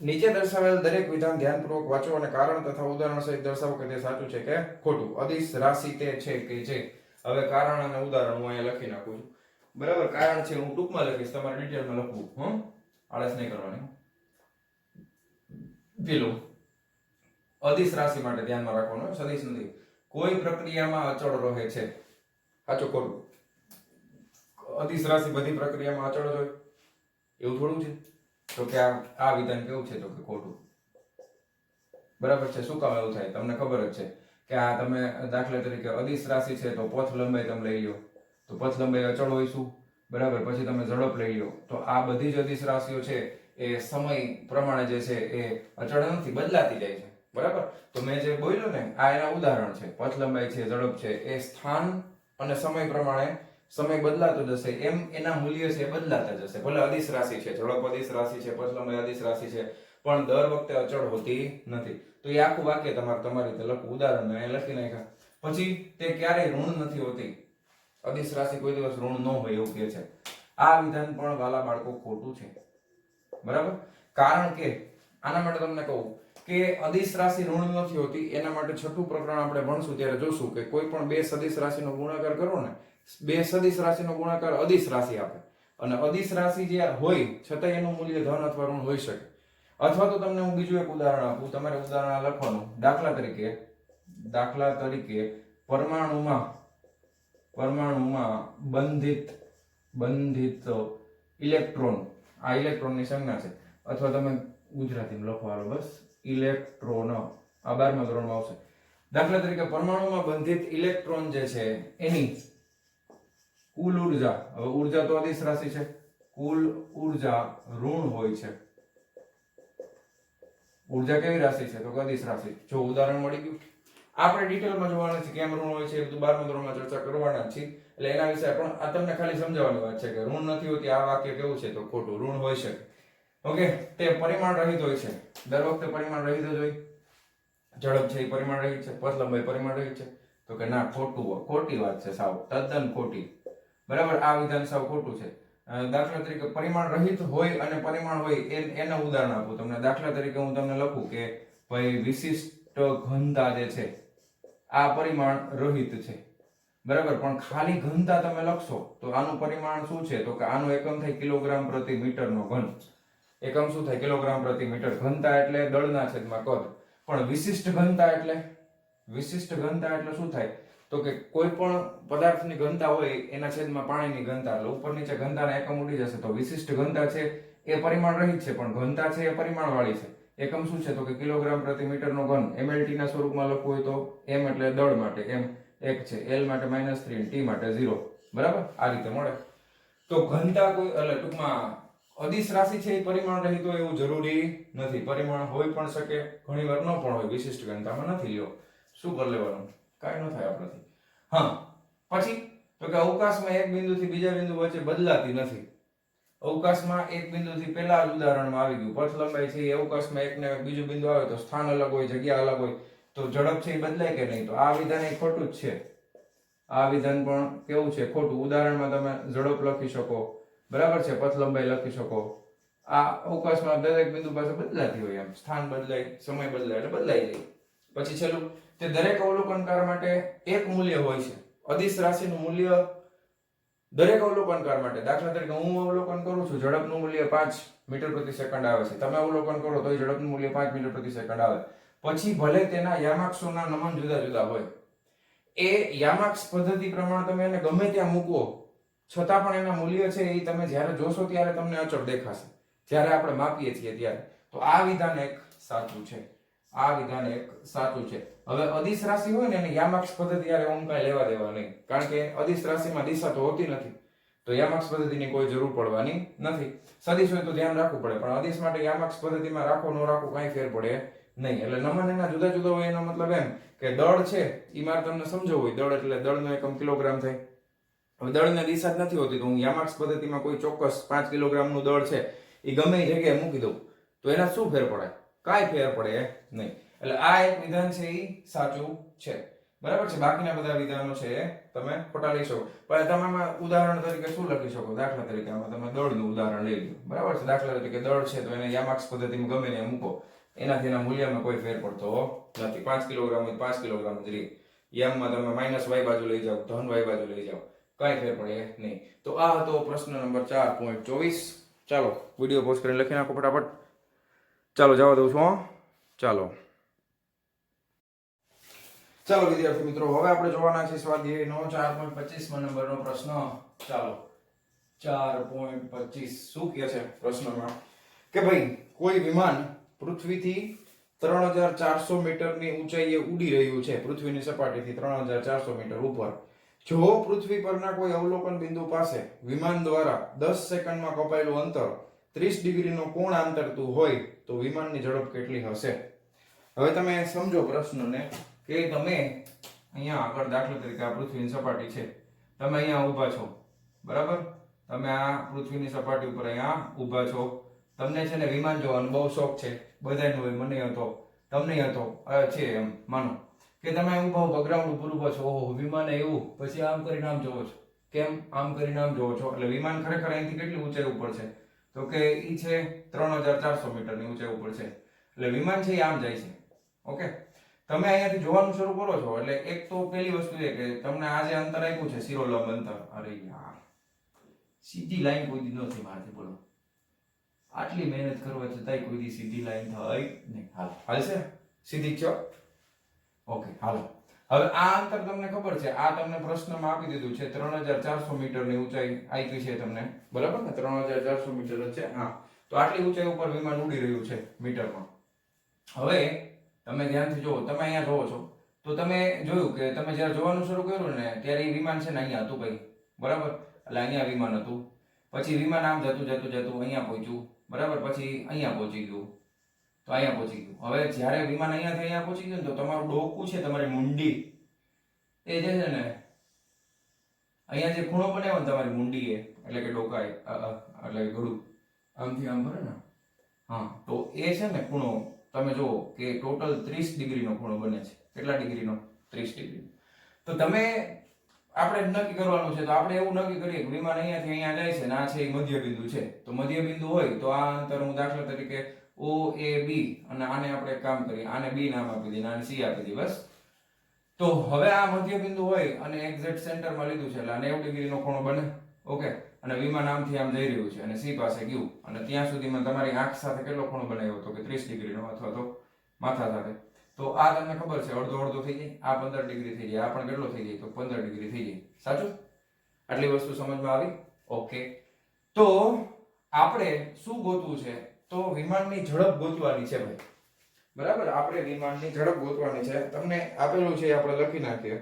નીચે દર્શાવેલ દરેક વિધાન ધ્યાનપૂર્વક વાંચો અને કારણ તથા ઉદાહરણ સહિત દર્શાવો કે તે સાચું છે કે ખોટું. અદિશ રાશિ તે છે કે જે. હવે કારણ અને ઉદાહરણ હું અહીંયા લખી નાખું છું. બરાબર, કારણ છે હું ટૂંકમાં લખીશ, તમારે ડિટેલમાં લખવું. આળસ નહીં કરવાની. પેલું અદિશ રાશિ માટે ધ્યાનમાં રાખવાનું, સદિશ નથી. કોઈ પ્રક્રિયામાં અચળ રહે છે. સાચું ખોટું? અદિશ રાશિ બધી પ્રક્રિયામાં અચળ જ હોય એવું થોડું છે? તો કે આ વિધાન કેવું છે? તો કે ખોટું. બરાબર છે. શું કામ એવું થાય? તમને ખબર જ છે કે આ તમે દાખલા તરીકે અદિશ રાશિ છે તો પથ લંબાઈ તમે લઈ લો તો પથ લંબાઈ અચળ હોઈશું. બરાબર, પછી તમે ઝડપ લઈ લો તો આ બધી જ અદિશ રાશિઓ છે એ સમય પ્રમાણે જે છે એ અચળ નથી, બદલાતી જાય છે. બરાબર, તો મેં જે બોલ્યું ને આ એના ઉદાહરણ છે. પથ લંબાઈ છે, ઝડપ છે, એ સ્થાન અને સમય પ્રમાણે સમય બદલાતો જશે એમ એના મૂલ્ય છે બદલાતા જશે. ભલે અદિશ રાશિ છે, ઝડપ અદિશ રાશિ છે, પથ લંબાઈ અદિશ રાશિ છે, પણ દર વખતે અચળ હોતી નથી. તો એ આખું વાક્ય તમારી રીતે લખવું. ઉદાહરણ મેં લખી નાખ્યા. પછી તે ક્યારેય ઋણ નથી હોતી. અદિશ રાશિ કોઈ દિવસ ઋણ ન હોય એવું કહે છે. આ વિધાન પણ વાલા બાળકો ખોટું છે. બરાબર, કારણ કે આના માટે તમને કહું કે અદિશ રાશિ ઋણ નથી હોતી એના માટે છઠ્ઠું પ્રકરણ આપણે ભણશું ત્યારે જોશું કે કોઈ પણ બે સદિશ રાશિનો ગુણાકાર કરો ને, બે સદિશ રાશિનો ગુણાકાર અદિશ રાશિ આપે અને અદિશ રાશિ જે હોય છતાં એનું મૂલ્ય ધન અથવા ઋણ હોઈ શકે. અથવા તો તમને હું બીજું એક ઉદાહરણ આપું, તમારે ઉદાહરણ લખવાનું. દાખલા તરીકે પરમાણુમાં બંધિત ઇલેક્ટ્રોન, આ ઇલેક્ટ્રોનની સંજ્ઞા છે. અથવા તમે ગુજરાતીમાં લખવાનો બસ ઇલેક્ટ્રોન, આ 12મા ધોરણમાં આવશે. દાખલા તરીકે પરમાણુમાં બંધિત ઇલેક્ટ્રોન જે છે એની કુલ ઉર્જા, હવે ઉર્જા તો અદિશ રાશિ છે, કુલ ઉર્જા ઋણ હોય છે. ઉર્જા કેવી રાશિ છે? તો અદિશ રાશિ. જો ઉદાહરણ મળી ગયું. આપણે ડિટેલમાં જોવાના છે કેમ ઋણ હોય છે, બધું 12મા ધોરણમાં ચર્ચા કરવાના છે. એટલે એના વિશે પણ આ તમને ખાલી સમજાવવાની વાત છે કે ઋણ નથી હોતી. આ વાક્ય કેવું છે? તો ખોટું. ઋણ હોય છે. ઓકે, તે પરિમાણ રહિત હોય છે. દર વખતે પરિમાણ રહિત જ હોય. ઝડપ છે એ પરિમાણ રહિત છે, પથ લંબાઈ પરિમાણ રહિત છે. તો કે ના, ખોટી વાત છે, સાવ તદ્દન ખોટી. બરાબર, આ વિધાન સાવ ખોટું છે. દાખલા તરીકે પરિમાણ રહિત હોય અને પરિમાણ હોય એના ઉદાહરણ આપું તમને. દાખલા તરીકે હું તમને લખું કે ભાઈ વિશિષ્ટ ઘનતા જે છે આ પરિમાણ રહિત છે. બરાબર, પણ ખાલી ઘનતા તમે લખશો તો આનું પરિમાણ શું છે? તો કે આનું એકમ થાય કિલોગ્રામ પ્રતિ મીટરનો ઘન. એકમ શું થાય? કિલોગ્રામ પ્રતિ મીટર. ઘનતા એટલે દળના છેદમાં કદ. પણ વિશિષ્ટ ઘનતા એટલે શું થાય? તો કે કોઈ પણ પદાર્થની ઘનતા હોય એના છેદમાં પાણીની ઘનતા, એટલે ઉપર નીચે ઘનતાના એકમ ઉડી જશે. તો વિશિષ્ટ ઘનતા છે એ પરિમાણ રહિત છે, પણ ઘનતા છે એ પરિમાણ વાળી છે. એકમ શું છે? તો કે કિલોગ્રામ પ્રતિ મીટરનો ઘન. mlt ના સ્વરૂપમાં લખવું હોય તો m એટલે દળ માટે m 1 છે, l માટે -3, t માટે 0. બરાબર, આ રીતે મળે. તો ઘનતા કોઈ એટલે ટૂંકમાં અદિશ રાશિ છે એ પરિમાણ રહિત હોય એવું જરૂરી નથી. પરિમાણ હોઈ પણ શકે, ઘણીવાર ન પણ હોય. વિશિષ્ટ ઘનતામાં નથી. લ્યો, શું કરી લેવાનું? કાંઈ ન થાય આપણાથી. પછી તો કે અવકાશમાં એક બિંદુથી બીજા બિંદુ વચ્ચે બદલાતી નથી. અવકાશમાં એક બિંદુથી પહેલા જ ઉદાહરણમાં આવી ગયું. પથ લંબાઈ છે એ અવકાશમાં એક ને બીજું બિંદુ આવે તો સ્થાન અલગ હોય, જગ્યા અલગ હોય, તો ઝડપ છે એ બદલાય કે નહીં? તો આ વિધાન એ ખોટું જ છે. આ વિધાન પણ કેવું છે? ખોટું. ઉદાહરણમાં તમે ઝડપ લખી શકો, બરાબર છે, પથ લંબાઈ લખી શકો. આ અવકાશમાં દરેક બિંદુ પાસે બદલાતી હોય, એમ સ્થાન બદલાય, સમય બદલાય એટલે બદલાઈ જાય. પછી છેલ્લું, તે દરેક અવલોકનકાર માટે એક મૂલ્ય હોય છે. અદિશ રાશિનું મૂલ્ય દરેક અવલોકનકાર માટે. દાખલા તરીકે હું અવલોકન કરું છું, ઝડપનું મૂલ્ય 5 મીટર પ્રતિ સેકન્ડ આવે છે. તમે અવલોકન કરો તો ઝડપનું મૂલ્ય 5 મીટર પ્રતિ સેકન્ડ આવે. પછી ભલે તેના યામાક્ષોના નમન જુદા જુદા હોય, એ યામાક્ષ પદ્ધતિ પ્રમાણે તમે એને ગમે ત્યાં મૂકો છતાં પણ એના મૂલ્ય છે એ તમે જ્યારે જોશો ત્યારે તમને અચળ દેખાશે, જ્યારે આપણે માપીએ છીએ ત્યારે. તો આ વિધાન એક સાચું છે. હવે અદિશ રાશિ હોય ને એને યામાક્ષ પદ્ધતિ યારે હું કાંઈ લેવા દેવા નહીં, કારણ કે અદિશ રાશિમાં દિશા તો હોતી નથી. તો તો યામાક્ષ પદ્ધતિની કોઈ જરૂર પડવાની નથી. સદિશ હોય તો ધ્યાન રાખવું પડે, પણ અદિશ માટે યામાક્ષ પદ્ધતિમાં રાખો ન રાખો કાંઈ ફેર પડે નહીં. એટલે નમન એના જુદા જુદા હોય એનો મતલબ એમ કે દળ છે એ મારે તમને સમજવું હોય. દળ એટલે દળનો એકમ કિલોગ્રામ થાય. હવે દળની દિશા જ નથી હોતી તો હું યામાક્ષ પદ્ધતિમાં કોઈ ચોક્કસ 5 કિલોગ્રામનું દળ છે એ ગમે એ જગ્યાએ મૂકી દઉં તો એના શું ફેર પડે? કાંઈ ફેર પડે નહીં. એટલે આ એક વિધાન છે એ સાચું છે, બરાબર છે. બાકીના બધા વિધાનો છે એ તમે ખોટા લઈ શકો. પણ તમે આમાં ઉદાહરણ તરીકે શું લખી શકો? દાખલા તરીકે આમાં તમે દળનું ઉદાહરણ લઈ લો, બરાબર છે. દાખલા તરીકે દળ છે તો એને યામાક્ષ પદ્ધતિમાં ગમે ને મૂકો, એનાથી એના મૂલ્યમાં કોઈ ફેર પડતો નથી. 5 કિલોગ્રામ હોય 5 કિલોગ્રામ જ રહે. યામમાં તમે માઇનસ વાય બાજુ લઈ જાઓ, ધન વાય બાજુ લઈ જાઓ, કાંઈ ફેર પડે નહીં. તો આ હતો પ્રશ્ન નંબર 4.24. ચાલો વિડીયો પોઝ કરીને લખી નાખો ફટાફટ. ચાલો જવા દઉં છું. ચાલો ચાલો વિદ્યાર્થી મિત્રો, હવે આપણે જોવાના છે સ્વાધ્યાયનો 4.25 નંબરનો પ્રશ્ન. ચાલો 4.25 શું કહે છે પ્રશ્નમાં કે ભાઈ કોઈ વિમાન પૃથ્વીથી 3400 મીટરની ઊંચાઈએ ઉડી રહ્યું છે, પૃથ્વીની સપાટીથી 3400 મીટર ઉપર. જો પૃથ્વી પરના કોઈ અવલોકન બિંદુ પાસે વિમાન દ્વારા 10 સેકન્ડમાં કપાયેલું અંતર 30 ડિગ્રીનો કોણ આંતરતું હોય તો વિમાનની ઝડપ કેટલી હશે? હવે તમે સમજો પ્રશ્નને કે તમે અહીંયા આગળ દાખલા તરીકે આ પૃથ્વીની સપાટી છે, તમે અહીંયા ઊભા છો, બરાબર? તમે આ પૃથ્વીની સપાટી ઉપર અહીંયા ઊભા છો. તમને છે ને વિમાન જોવાનો બહુ શોખ છે, બધાને હોય, મને હતો, તમને હતો, છે એમ માનો કે તમે ઊભા ઊભા ગ્રાઉન્ડ ઉપર ઊભા છો. ઓહો વિમાન એવું, પછી આમ કરીને આમ જોવો છો. કેમ આમ કરીને આમ જોવો છો? એટલે વિમાન ખરેખર અહીંથી કેટલી ઊંચાઈ ઉપર છે? તો કે ઈ છે 3400 મીટરની ઊંચાઈ ઉપર છે. એટલે વિમાન છે એ આમ જાય છે. ઓકે, તમે અહીંયાથી જોવાનું શરૂ કરો છો એટલે એક તો પહેલી વસ્તુ એ કે તમને આ જે અંતર આપ્યું છે શિરોલંબ અંતર, અરે યાર સીધી લાઈન કોઈ દી નથી મારથી, બોલો આટલી મહેનત કરવા છતાંય કોઈ દી સીધી લાઈન થઈ નહીં. હાલશે સીધી છો? ઓકે હાલો. હવે આ અંતર તમને ખબર છે, આ તમને પ્રશ્નમાં આપી દીધું છે 3400 મીટરની ઊંચાઈ આપી છે તમને, બરાબર ને? 3400 મીટર જ છે. હા, તો આટલી ઊંચાઈ ઉપર વિમાન ઉડી રહ્યું છે મીટરમાં. હવે તમે ધ્યાનથી જુઓ, તમે અહીંયા જોવો છો તો તમે જોયું કે તમે જ્યારે જોવાનું શરૂ કર્યું ને ત્યારે એ વિમાન છે ને અહીંયા હતું ભાઈ, બરાબર? એટલે અહીંયા વિમાન હતું, પછી વિમાન આમ જતું જતું જતું અહીંયા પહોંચ્યું, બરાબર? પછી અહીંયા પહોંચી ગયું, તો અહીંયા પહોંચી ગયું. હવે જ્યારે વિમાન અહીંયાથી અહીંયા પહોંચી ગયું તો તમારું ડોકું છે, તમારી મુંડી એ જે છે ને અહીંયા જે ખૂણો બનાવ્યો ને તમારી મુંડી એ એટલે કે ડોકા એટલે ગળું આમથી આમ ભરે ને, હા, તો એ છે ને ખૂણો તમે જુઓ કે ટોટલ 30 ડિગ્રીનો ખૂણો બને છે. કેટલા ડિગ્રીનો? 30 ડિગ્રી. તો તમે આપણે નક્કી કરવાનું છે, તો આપણે એવું નક્કી કરીએ કે વિમાન અહીંયાથી અહીંયા જાય છે ને આ છે એ મધ્ય બિંદુ છે. તો મધ્ય બિંદુ હોય તો આ અંતર હું દાખલા તરીકે O A B અને આને આપણે એક કામ કરીએ, આને B નામ આપી દઈએ, આને C આપી દઈએ, બસ. તો હવે આ મધ્ય બિંદુ હોય અને એક્ઝેક્ટ સેન્ટરમાં લીધું છે એટલે 90 ડિગ્રીનો ખૂણો બને. ઓકે, અને વિમાન આમથી આમ જઈ રહ્યું છે અને C પાસે ગયું અને ત્યાં સુધીમાં તમારી આંખ સાથે કેટલો ખૂણો બનાવ્યો તો કે 30 ડિગ્રીનો અથવા તો માથા સાથે. તો આ તમને ખબર છે અડધો અડધો થઈ જાય, આ 15 ડિગ્રી થઈ જાય, આ પણ કેટલો થઈ જાય તો 15 ડિગ્રી થઈ જાય. સાચું? આટલી વસ્તુ સમજમાં આવી? ઓકે, તો આપણે શું ગોતવું છે? તો વિમાનની ઝડપ ગોતવાની છે ભાઈ, બરાબર? આપણે વિમાનની ઝડપ ગોતવાની છે. તમને આપેલું છે આપણે લખી નાખીએ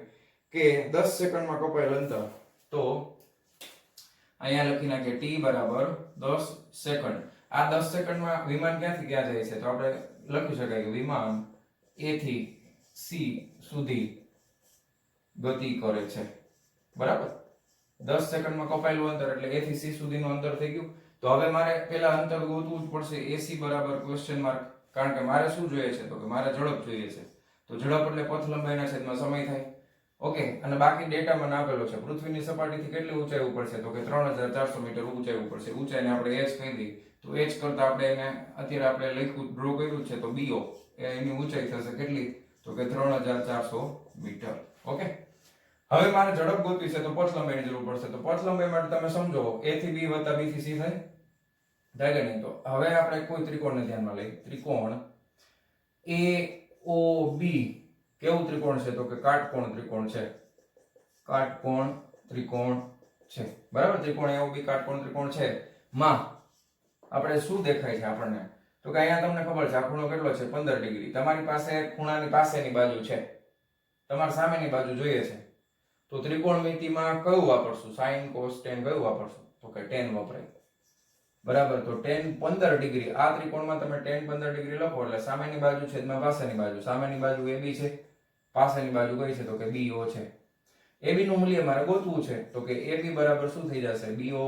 કે 10 સેકન્ડમાં કપાયેલ અંતર. તો અહીંયા લખી નાખીએ t બરાબર 10 સેકન્ડ. આ 10 સેકન્ડમાં વિમાન ક્યાંથી ક્યાં જાય છે? તો આપણે લખી શકાય કે વિમાન A થી C સુધી ગતિ કરે છે, બરાબર? 10 સેકન્ડમાં કપાયેલું અંતર એટલે A થી C સુધીનું અંતર થઈ ગયું. તો હવે મારે પેલા અંતર ગોતવું જ પડશે. AC બરાબર ક્વેશ્ચન માર્ક, કારણ કે મારે શું જોઈએ છે? તો કે મારે ઝડપ જોઈએ છે. તો ઝડપ એટલે પથ લંબાઈના છેદમાં સમય થાય. ઓકે, અને બાકી ડેટામાં આપેલો છે પૃથ્વીની સપાટીથી કેટલી ઊંચાઈ ઉપર છે? તો કે 3400 મીટર ઊંચાઈ ઉપર છે. ઊંચાઈને આપણે h કહી દઈએ તો h કરતા આપણે એને અત્યારે આપણે લખ્યું ડ્રો કર્યું છે તો BO એની ઊંચાઈ થશે કેટલી? તો કે 3400 મીટર. ઓકે, હવે મારે ઝડપ ગોતવી છે તો પથ લંબાઈની જરૂર પડશે. તો પથ લંબાઈ માટે તમે સમજો a થી b વત્તા b થી c થાય કે નહીં? તો હવે આપણે કોઈ ત્રિકોણને ધ્યાનમાં લઈએ. ત્રિકોણ AOB કેવું ત્રિકોણ છે? તો કે કાટકોણ ત્રિકોણ છે. કાટકોણ ત્રિકોણ છે, બરાબર? ત્રિકોણ AOB કાટકોણ ત્રિકોણ છે. માં આપણે શું દેખાય છે આપણને? તો કે અહીંયા તમને ખબર છે આ ખૂણો કેટલો છે? 15 ડિગ્રી. તમારી પાસે ખૂણાની પાસેની બાજુ છે, તમારી સામેની બાજુ જોઈએ છે. તો ત્રિકોણમિતિમાં કયું વાપરશું? sin cos tan કયું વાપરશું? તો કે tan વપરાય. બરાબર. તો tan 15 ડિગ્રી, આ ત્રિકોણમાં તમે tan 15 ડિગ્રી લખો એટલે સામેની બાજુ છેદમાં પાસેની બાજુ, સામેની બાજુ AB છે, પાસેની બાજુ કઈ છે? તો કે BO છે. AB નું મૂલ્ય મારે ગોતવું છે, તો કે AB બરાબર શું થઈ જશે? BO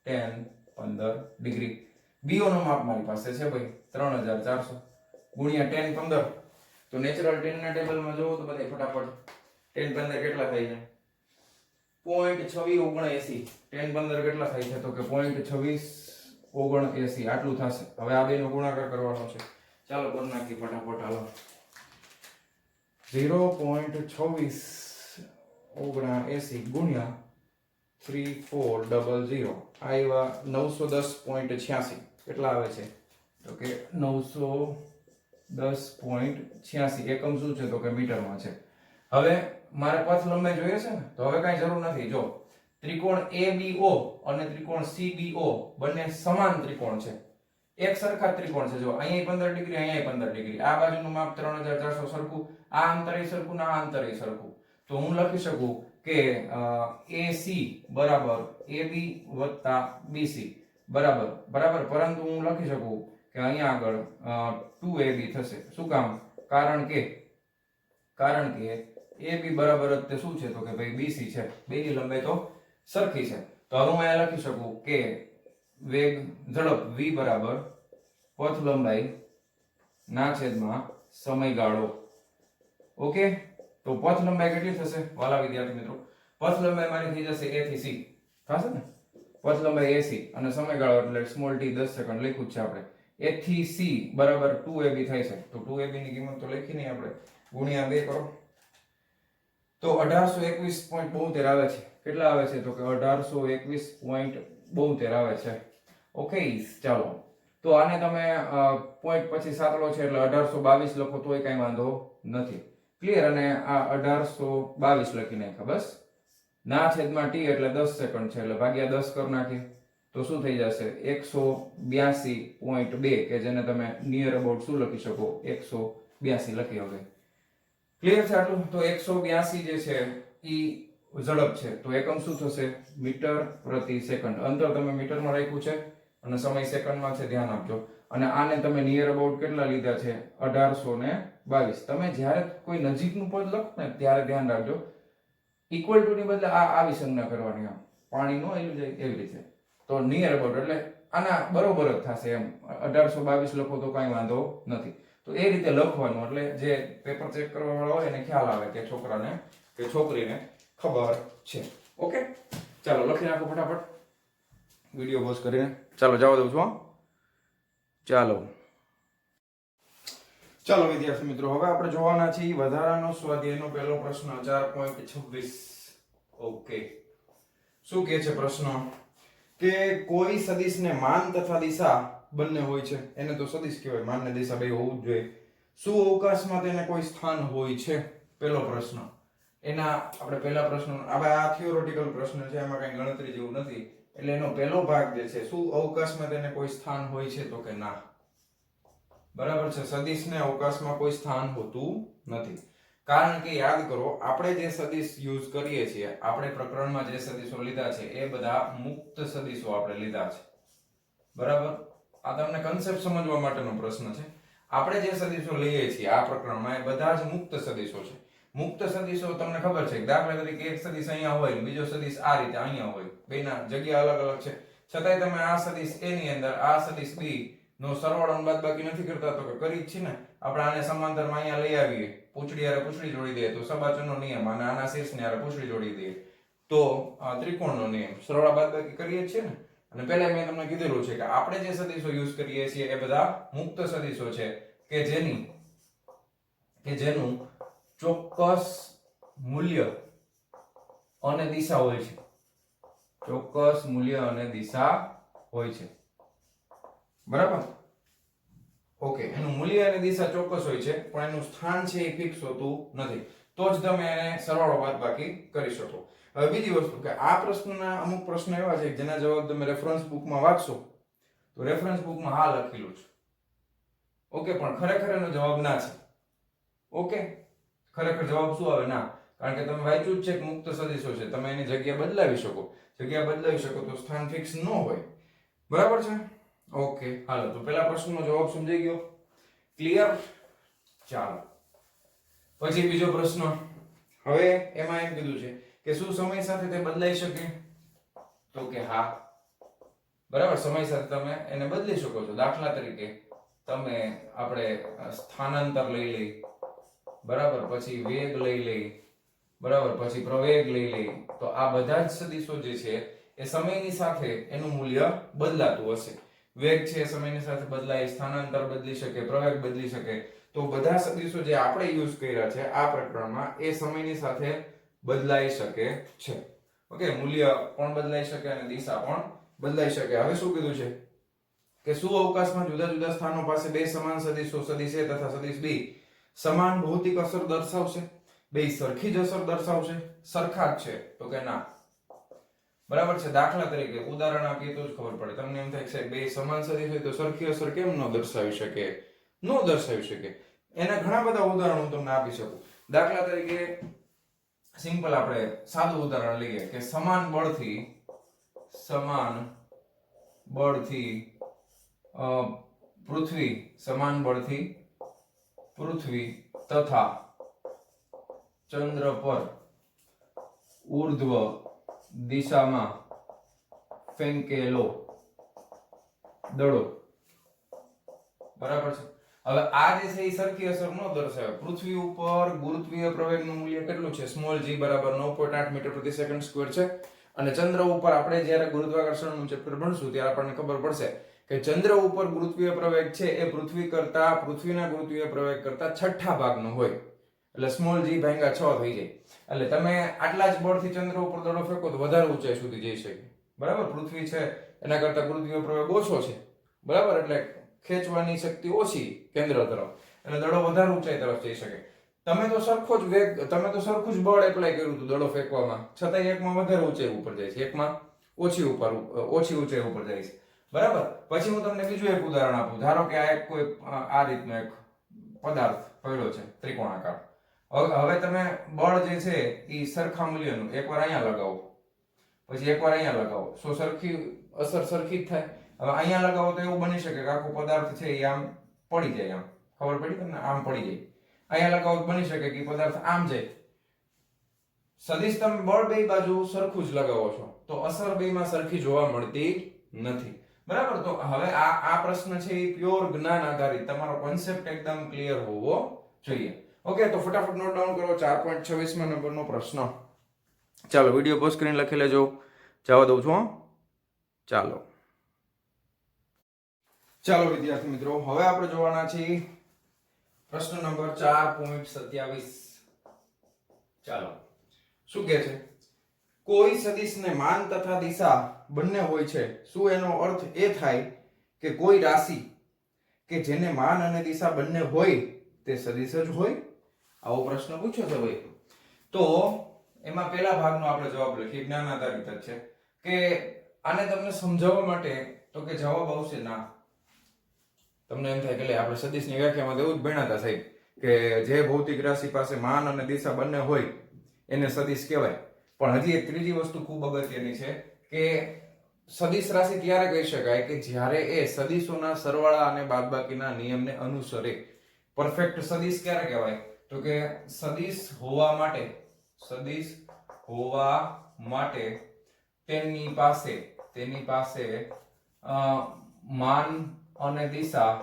tan 15 degree. BO નું માપ મારી પાસે છે ભાઈ 3400 ગુણ્યા tan 15. તો નેચરલ tan ના ટેબલમાં જોવો તો બધાય ફટાફટ tan 15 કેટલા થાય છે? 0.2679. tan 15 કેટલા થાય છે? તો કે 0.2679 આટલું થશે. હવે આ બેનો ગુણાકાર કરવાનો છે. ચાલો કરી નાખીએ ફટાફટ. હાલો 0.2679 ગુણ્યા 3400 આવ્યા 910.86. કેટલા આવે છે? તો કે 910.86. એકમ શું છે? તો કે મીટરમાં છે. હવે મારે પથ લંબાઈ જોઈએ છે ને, તો હવે કાંઈ જરૂર નથી. જો ત્રિકોણ ABO અને ત્રિકોણ CBO બંને સમાન ત્રિકોણ છે, એક સરખા ત્રિકોણ છે. જો અહીંયા 15 ડિગ્રી, અહીંયા 15 ડિગ્રી, આ બાજુનું માપ 3400 સરખું, આ અંતરે સરખું ને આ અંતરે સરખું. તો હું લખી શકું કે AC બરાબર AB વત્તા BC બરાબર બરાબર. પરંતુ હું લખી શકું કે અહીંયા આગળ 2AB થશે. શું કામ? કારણ કે AB બરાબર જ તે શું છે? તો કે ભાઈ BC છે. બેની લંબાઈ તો સરખી છે. તો હવે હું અહીંયા લખી શકું કે વેગ ઝડપ v બરાબર પથ લંબાઈ ના છેદમાં સમયગાળો. ઓકે. તો પથ લંબાઈ કેટલી થશે વાલા વિદ્યાર્થી મિત્રો? પથ લંબાઈ મારી થઈ જશે A થી C થશે ને. પથ લંબાઈ AC અને સમયગાળો એટલે સ્મોલ t 10 સેકન્ડ લખ્યું છે આપણે. A થી C બરાબર 2AB થાય છે. તો 2AB ની કિંમત તો લખી નહીં આપણે, ગુણ્યા 2 કરો તો 1821.72 આવે છે. કેટલા આવે છે? તો કે 1821.72 આવે છે. ઓકે. ચાલો તો આને તમે પોઈન્ટ પછી સાતડો છે એટલે 1822 લખો તોય કઈ વાંધો નથી. ક્લિયર? અને આ 1822 લખી નાખ્યા બસ. ના છેદમાં t એટલે 10 સેકન્ડ છે એટલે ભાગ્યા 10 કરી નાખીએ તો શું થઈ જશે? 182.2 કે જેને તમે નિયર અબાઉટ શું લખી શકો? 182 લખી હવે. ક્લિયર છે આટલું? તો 182 જે છે ઈ ઝડપ છે. તો એકમ શું થશે? મીટર પ્રતિ સેકન્ડ. અંતર તમે મીટરમાં રાખ્યું છે અને સમય સેકન્ડમાં છે, ધ્યાન આપજો. અને આને તમે નિયર અબાઉટ કેટલા લીધા છે? 1822. તમે જ્યારે કોઈ નજીકનું પદ લખો ને ત્યારે ધ્યાન રાખજો, ઇક્વલ ટુ ની બદલે આ આવી સંજ્ઞા કરવાની. આમ પાણી નો આવી જાય એવી રીતે. તો નિયર અબાઉટ એટલે આના બરોબર જ થશે એમ. 1822 લખો તો કાંઈ વાંધો નથી. તો એ રીતે લખવાનું એટલે જે પેપર ચેક કરવા વાળા હોય એને ખ્યાલ આવે કે છોકરાને કે છોકરીને ખબર છે. ઓકે. ચાલો લખી નાખો ફટાફટ વિડીયો પોઝ કરીને. ચાલો જવા દઉં છું. ચાલો વિદ્યાર્થી મિત્રો, હવે આપણે જોવાના છીએ વધારાનો સ્વાધ્યાયનો પહેલો પ્રશ્ન 4.26. ઓકે. શું કહે છે પ્રશ્ન? કે કોઈ સદિશને માન તથા દિશા બંને હોય છે, એને તો સદિશ કહેવાય, માન ને દિશા બે હોવું જ જોઈએ. શું અવકાશમાં તેને કોઈ સ્થાન હોય છે? પહેલો પ્રશ્ન. એના આપણે પહેલા પ્રશ્ન, હવે આ થિયોરેટિકલ પ્રશ્ન છે, એમાં કઈ ગણતરી જેવું નથી, એટલે એનો પહેલો ભાગ જે છે, શું અવકાશમાં તેને કોઈ સ્થાન હોય છે? તો કે ના. બરાબર છે. સદિશને અવકાશમાં કોઈ સ્થાન હોતું નથી. કારણ કે યાદ કરો, આપણે જે સદિશ યુઝ કરીએ છીએ, આપણે પ્રકરણમાં જે સદિશો લીધા છે એ બધા મુક્ત સદિશો આપણે લીધા છે. બરાબર? આ તમને કન્સેપ્ટ સમજવા માટેનો પ્રશ્ન છે. આપણે જે સદિશો લઈએ છીએ આ પ્રકરણમાં એ બધા જ મુક્ત સદિશો છે. મુક્ત સદિશો તમને ખબર છે, દાખલા તરીકે એક સદિશ અહીંયા હોય, બીજો સદિશ આ રીતે અહીંયા હોય, બેના જગ્યા અલગ અલગ છે, છતાંય તમે આ સદિશ A ની અંદર આ સદિશ B નો સરવાળો અને બાદબાકી નથી કરતા, તો કે કરી જ છે ને. આપણે આને સમાંતરમાં અહીંયા લઈ આવીએ, પૂંછડી હારે પૂંછડી જોડી દઈએ તો સબાચરનો નિયમ, અને આના શીર્ષને હારે પૂંછડી જોડી દઈએ તો ત્રિકોણનો નિયમ, સરવાળા બાદબાકી કરીએ જ છે ને. અને પહેલા મેં તમને કીધેલું છે કે આપણે જે સદિશો યુઝ કરીએ છીએ એ બધા મુક્ત સદિશો છે કે જેનું ચોક્કસ મૂલ્ય અને દિશા હોય છે. ચોક્કસ મૂલ્ય અને દિશા હોય છે. બરાબર? ઓકે. એનું મૂલ્ય અને દિશા ચોક્કસ હોય છે, પણ એનું સ્થાન છે એ ફિક્સ હોતું નથી. તો જ તમે એને સરવાળો બાદબાકી કરી શકો. હવે બીજી વસ્તુ કે આ પ્રશ્નના અમુક પ્રશ્ન એવા છે કે જેના જવાબ તમે રેફરન્સ બુકમાં વાંચશો તો રેફરન્સ બુકમાં હા લખેલું છે. ઓકે. પણ ખરેખર એનો જવાબ ના છે. ઓકે. ખરેખર જવાબ શું આવે? ના. કારણ કે તમે વાંચ્યું જ છે કે મુક્ત સદિશો છે, તમે એની જગ્યા બદલાવી શકો. જગ્યા બદલાવી શકો તો સ્થાન ફિક્સ ન હોય. બરાબર છે? ઓકે, હાલો તો પેલા પ્રશ્નનો જવાબ સમજાઈ ગયો. ક્લિયર? ચાલો પછી બીજો પ્રશ્ન. હવે એમાં એમ કીધું છે કે શું સમય સાથે તે બદલાઈ શકે? તો કે હા. બરાબર, સમય સાથે તમે એને બદલી શકો છો. દાખલા તરીકે તમે આપણે સ્થાનાંતર લઈ લઈ, બરાબર, પછી વેગ લઈ લઈ, બરાબર, પછી પ્રવેગ લઈ લઈ, તો આ બધા જ સદિશો જે છે એ સમયની સાથે એનું મૂલ્ય બદલાતું હશે. વેગ છે સમયની સાથે બદલાય, સ્થાનાંતર બદલી શકે, પ્રવેગ બદલી શકે. તો બધા સદિશો જે આપણે યુઝ કર્યા છે આ પ્રકરણમાં એ સમયની સાથે બદલાઈ શકે છે. ઓકે, મૂલ્ય પણ બદલાઈ શકે અને દિશા પણ બદલાઈ શકે. હવે શું કીધું છે કે શું અવકાશમાં જુદા જુદા સ્થાનો પાસે બે સમાન સદિશો સદિશ A તથા સદિશ B સમાન ભૌતિક અસર દર્શાવશે? બે સરખી જ અસર દર્શાવશે? સરખા જ છે? તો કે ના. બરાબર છે. દાખલા તરીકે ઉદાહરણ આપીએ તો જ ખબર પડે. તમને એમ થાય કે સાહેબ બે સમાન સદિશ હોય તો સરખી અસર કેમ ન દર્શાવી શકે? ન દર્શાવી શકે. એના ઘણા બધા ઉદાહરણો હું તમને આપી શકું. દાખલા તરીકે સિમ્પલ આપણે સાદું ઉદાહરણ લઈએ કે સમાન બળથી પૃથ્વી તથા ચંદ્ર પર ઊર્ધ્વ દિશામાં ફેંકેલો દડો. બરાબર છે. હવે આ જે છે એ સરખી અસર ન દર્શાવે. પૃથ્વી ઉપર ગુરુત્વીય પ્રવેગનું મૂલ્ય કેટલું છે? સ્મોલ g બરાબર 9.8 મીટર પ્રતિ સેકન્ડ સ્ક્વેર છે. અને ચંદ્ર ઉપર આપણે જ્યારે ગુરુત્વાકર્ષણનું ચેપ્ટર ભણશું ત્યારે આપણને ખબર પડશે કે ચંદ્ર ઉપર ગુરુત્વીય પ્રવેગ છે એ પૃથ્વીના ગુરુત્વીય પ્રવેગ કરતા છઠ્ઠા ભાગનો હોય. એટલે સ્મોલ g ભાગ્યા 6 થઈ જાય. એટલે તમે આટલા જ બળથી ચંદ્ર ઉપર દડો ફેંકો તો વધારે ઊંચાઈ સુધી જઈ શકે. બરાબર, પૃથ્વી છે એના કરતા ગુરુત્વીય પ્રવેગ ઓછો છે. બરાબર, એટલે ખેંચવાની શક્તિ ઓછી કેન્દ્ર તરફ, એટલે દડો વધારે ઊંચાઈ તરફ જઈ શકે. તમે તો સરખો જ વેગ, તમે તો સરખું જ બળ એપ્લાય કર્યું હતું દડો ફેંકવામાં, છતાંય એકમાં વધારે ઊંચાઈ ઉપર જાય છે, એકમાં ઓછી ઊંચાઈ ઉપર જાય છે. બરાબર. પછી હું તમને બીજું એક ઉદાહરણ આપું. ધારો કે આ એક કોઈ આ રીતનો એક પદાર્થ પડ્યો છે ત્રિકોણાકાર. હવે તમે બળ જે છે એ સરખા મૂલ્યનું એકવાર અહીંયા લગાવો, પછી એકવાર અહીંયા લગાવો, સો સરખી અસર સરખી જ થાય. હવે અહીંયા લગાવો તો એવું બની શકે કે આખો પદાર્થ છે એ આમ પડી જાય. આમ ખબર પડી તમને? આમ પડી જાય. અહીંયા લગાવો તો બની શકે કે પદાર્થ આમ જાય. સદિશ તમે બળ બે બાજુ સરખું જ લગાવો છો તો અસર બેમાં સરખી જોવા મળતી નથી. બરાબર. તો હવે આ પ્રશ્ન છે એ પ્યોર જ્ઞાન આધારિત, તમારો કોન્સેપ્ટ એકદમ ક્લિયર હોવો જોઈએ. ઓકે, તો ફટાફટ નોટ ડાઉન કરો 4.26 નંબરનો પ્રશ્ન. ચાલો વિડિયો પોઝ કરીને લખી લેજો. જવા દઉં છું. ચાલો વિદ્યાર્થી મિત્રો, હવે આપણે જોવાના છીએ પ્રશ્ન નંબર 4.27. ચાલો, શું કહે છે? કોઈ સદિશને માન તથા દિશા બંને હોય છે. શું એનો અર્થ એ થાય કે કોઈ રાશિ કે જેને માન અને દિશા બંને હોય તે સદિશ જ હોય? આવો પ્રશ્ન પૂછ્યો છે ભાઈ. તો એમાં પહેલા ભાગનો આપણે જવાબ લખીએ, જ્ઞાન આધારિત જ છે. કે આને તમને સમજાવવા માટે તો કે જવાબ આવશે ના. તમને એમ થાય કે આપણે સદિશની વ્યાખ્યામાં એવું જ ભણ્યા હતા સાહેબ કે જે ભૌતિક રાશિ પાસે માન અને દિશા બંને હોય એને સદિશ કહેવાય. પણ હજી એક ત્રીજી વસ્તુ ખૂબ અગત્યની છે કે સદિશ રાશિ ત્યારે કહી શકાય કે જ્યારે એ સદિશોના સરવાળા અને બાદબાકીના નિયમને અનુસરે. પરફેક્ટ સદિશ ક્યારે કહેવાય? તો કે સદિશ હોવા માટે તેની પાસે માન અને દિશા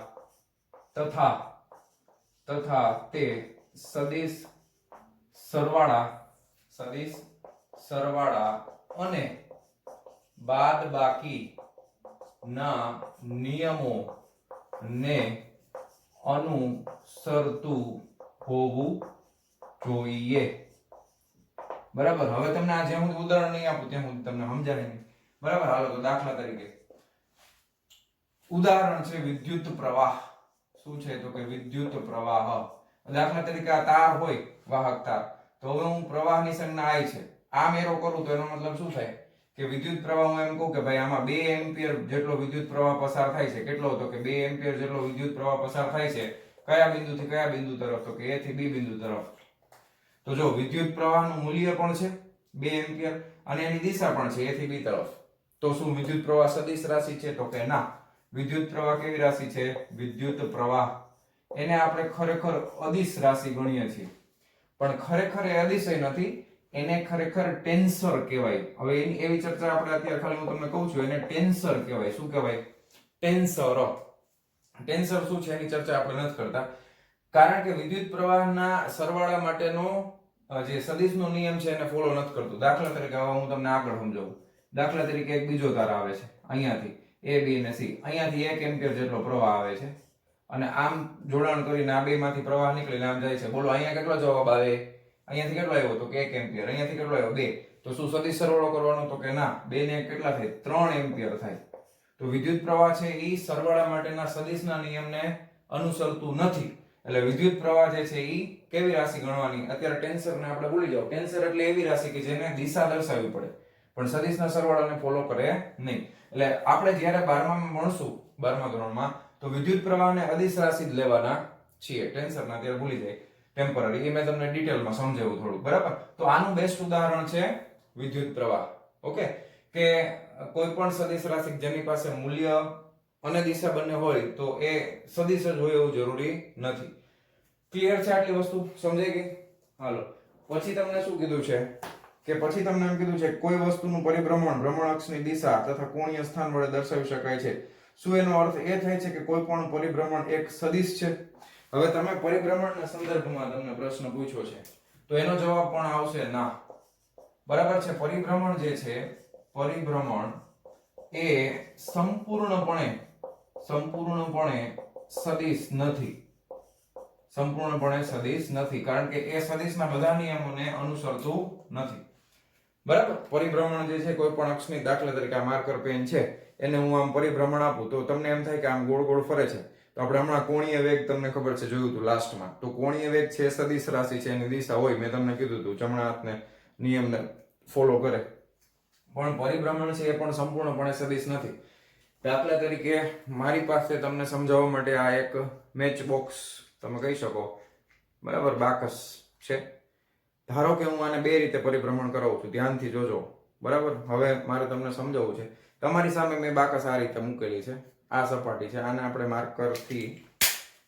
તથા તે સદિશ સરવાળા અને બાદબાકી ના નિયમોને અનુસરતું હોવું જોઈએ. બરાબર. હવે તમને આ જે હું ઉદાહરણ નહીં આપું ત્યાં હું તમને સમજાવે નહીં. બરાબર. હાલો તો દાખલા તરીકે ઉદાહરણ છે વિદ્યુત પ્રવાહ. શું છે? તો કે વિદ્યુત પ્રવાહ. દાખલા તરીકે આ તાર હોય, વાહક તાર. તો હવે હું પ્રવાહની સંજ્ઞા I છે, આમ એરો કરું તો એનો મતલબ શું થાય કે વિદ્યુત પ્રવાહ હું એમ કહું કે ભાઈ આમાં 2 એમ્પિયર જેટલો વિદ્યુત પ્રવાહ પસાર થાય છે. કેટલો? તો કે 2 એમ્પિયર જેટલો વિદ્યુત પ્રવાહ પસાર થાય છે. કયા બિંદુથી કયા બિંદુ તરફ? તો કે A થી B બિંદુ તરફ. તો જો વિદ્યુત પ્રવાહનું મૂલ્ય પણ છે 2 એમ્પિયર અને એની દિશા પણ છે a થી b તરફ. તો શું વિદ્યુત પ્રવાહ સદિશ રાશિ છે? તો કે ના. વિદ્યુત પ્રવાહ કેવી રાશિ છે? વિદ્યુત પ્રવાહ એને આપણે ખરેખર અદિશ રાશિ ગણીએ છીએ, પણ ખરેખર એ અદિશ નથી, એને ખરેખર ટેન્સર કહેવાય. હવે એની એવી ચર્ચા આપણે અત્યારે ખાલી હું તમને કહું છું, એને ટેન્સર કહેવાય. શું કહેવાય? ટેન્સર. ટેન્સર શું છે એની ચર્ચા આપણે નથી કરતા, કારણ કે વિદ્યુત પ્રવાહના સરવાળા માટેનો જે સદિશનો નિયમ છે એને ફોલો નથી કરતું. દાખલા તરીકે હવે હું તમને આગળ સમજાવું. દાખલા તરીકે એક બીજો તાર આવે છે અહીંયાથી a b અને c, અહીંયાથી 1 એમ્પિયર જેટલો પ્રવાહ આવે છે અને આમ જોડાણ કરીને આ બે માંથી પ્રવાહ નીકળીને આમ જાય છે. બોલો અહીંયા કેટલો જવાબ આવે? અહીંયાથી કેટલો આવ્યો? તો કે 1 એમ્પિયર. અહીંયાથી કેટલો આવ્યો? 2. તો શું સદિશ સરવાળો કરવાનો? તો કે ના. 2 ને કેટલા થાય? 3 એમ્પિયર થાય. તો વિદ્યુત પ્રવાહ છે એ સરવાળા માટેના સદિશના નિયમને અનુસરતું નથી. એટલે વિદ્યુત પ્રવાહ જે છે એ કેવી રાશિ ગણવાની? અત્યારે ટેન્સરને આપણે ભૂલી જાઓ. ટેન્સર એટલે એવી રાશિ કે જેને દિશા દર્શાવવી પડે, પણ સદિશના સરવાળાને ફોલો કરે નહીં. એટલે આપણે જ્યારે 12માં ભણશું, 12મા ધોરણમાં, તો વિદ્યુત પ્રવાહને અદિશ રાશિ જ લેવાના છીએ. ટેન્સરના અત્યારે ભૂલી જાય, ટેમ્પરરી. એ મેં તમને ડિટેલમાં સમજાવ્યું થોડું, બરાબર? તો આનું બેસ્ટ ઉદાહરણ છે વિદ્યુત પ્રવાહ. ઓકે, કે કોઈ પણ સદિશ રાશિ જેની પાસે મૂલ્ય અને દિશા બંને હોય તો એ સદિશ જ હોય એવું જરૂરી નથી. ક્લિયર છે આટલી વસ્તુ? સમજાઈ ગઈ? હાલો, પછી તમને શું કીધું છે કે પછી તમને એમ કીધું છે કોઈ વસ્તુનું પરિભ્રમણ ભ્રમણ અક્ષની દિશા તથા કોણીય સ્થાન વડે દર્શાવી શકાય છે. શું એનો અર્થ એ થાય છે કે કોઈ પણ પરિભ્રમણ એક સદિશ છે? હવે તમે પરિભ્રમણના સંદર્ભમાં તમને પ્રશ્ન પૂછ્યો છે, તો એનો જવાબ પણ આવશે ના. બરાબર છે? પરિભ્રમણ જે છે, પરિભ્રમણ એ સંપૂર્ણપણે સદિશ નથી. સંપૂર્ણપણે સદિશ નથી, કારણ કે એ સદિશના બધા નિયમોને અનુસરતું નથી. બરાબર? પરિભ્રમણ જે છે કોઈ પણ અક્ષની, દાખલા તરીકે આ માર્કર પેન છે, એને હું આમ પરિભ્રમણ આપું તો તમને એમ થાય કે આમ ગોળ ગોળ ફરે છે. તો આપણે હમણાં કોણીય વેગ તમને ખબર છે, જોયું હતું લાસ્ટમાં. તો કોણીય વેગ છે સદિશ રાશિ છે, એની દિશા હોય. મેં તમને કીધું હતું જમણા હાથને નિયમને ફોલો કરે. પણ પરિભ્રમણ છે એ પણ સંપૂર્ણપણે સદિશ નથી. દાખલા તરીકે મારી પાસે તમને સમજાવવા માટે આ એક મેચ બોક્સ તમે કહી શકો, બરાબર, બાકસ છે. ધારો કે હું આને બે રીતે પરિભ્રમણ કરાવું છું, ધ્યાનથી જોજો, બરાબર? હવે મારે તમને સમજાવવું છે. તમારી સામે મેં બાકસ આ રીતે મૂકેલી છે. આ સપાટી છે, આને આપણે માર્કરથી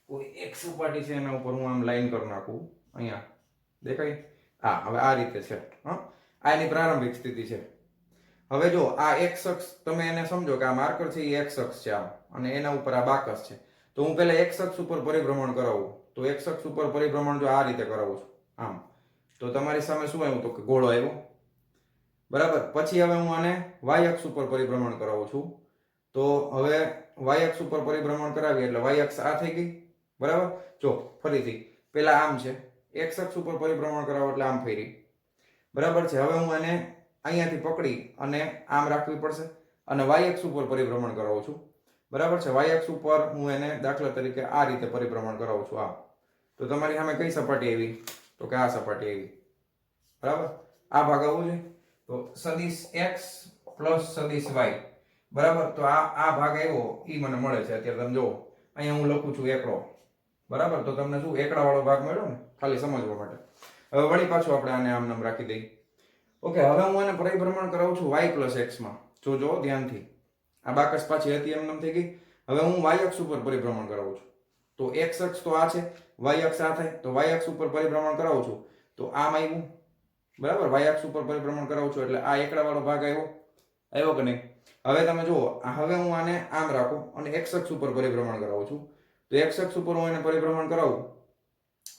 કોઈ એક સપાટી છે એના ઉપર હું આમ લાઈન કરી નાખું. અહીંયા દેખાય? હા, હવે આ રીતે છે. હા, આ એની પ્રારંભિક સ્થિતિ છે. હવે જો આ x અક્ષ, તમે એને સમજો કે આ માર્કર છે એ x અક્ષ છે આમ, અને એના ઉપર આ બાકસ છે. તો હું પહેલા x અક્ષ ઉપર પરિભ્રમણ કરાવું. તો x અક્ષ ઉપર પરિભ્રમણ જો આ રીતે કરાવું છું આમ, તો તમારી સામે શું આવ્યું? તો કે ગોળો આવ્યો. બરાબર? પછી હવે હું આને y અક્ષ ઉપર પરિભ્રમણ કરાવું છું. તો હવે y અક્ષ ઉપર પરિભ્રમણ કરાવીએ એટલે y અક્ષ આ થઈ ગઈ. બરાબર? જો ફરીથી પેલા આમ છે, x અક્ષ ઉપર પરિભ્રમણ કરાવો એટલે આમ ફેરી. બરાબર છે? હવે હું આને અહીંયાથી પકડી અને આમ રાખવી પડશે અને y અક્ષ ઉપર પરિભ્રમણ કરાવું છું. બરાબર છે? y અક્ષ ઉપર હું એને દાખલા તરીકે આ રીતે પરિભ્રમણ કરાવું છું આ. તો તમારી સામે કઈ સપાટી આવી? તો કે આ સપાટી આવી. બરાબર? આ ભાગ આવવો જોઈએ. તો સદિશ x પ્લસ સદિશ y. બરાબર? તો આ ભાગ આવ્યો ઈ મને મળે છે. અત્યારે તમે જુઓ, અહીંયા હું લખું છું એકડો. બરાબર? તો તમને શું એકડા વાળો ભાગ મળ્યો ને, ખાલી સમજવા માટે. હવે વળી પાછું આપણે આને આમ નામ રાખી દઈએ. ઓકે, હવે હું આને પરિભ્રમણ કરાવું છું y પ્લસ x માં. જોજો ધ્યાનથી. આ બાકસ પાછી હતી એમ નામ થઈ ગઈ. હવે હું y અક્ષ ઉપર પરિભ્રમણ કરાવું છું. તો x અક્ષ તો આ છે, y અક્ષ આ થાય. તો y અક્ષ ઉપર પરિભ્રમણ કરાવું છું તો આમ આવ્યું. બરાબર? y અક્ષ ઉપર પરિભ્રમણ કરાવું છું એટલે આ એકડા વાળો ભાગ આવ્યો કે નહીં? હવે તમે જુઓ, હવે હું આને આમ રાખું અને x અક્ષ ઉપર પરિભ્રમણ કરાવું છું. તો x અક્ષ ઉપર હું એને પરિભ્રમણ કરાવું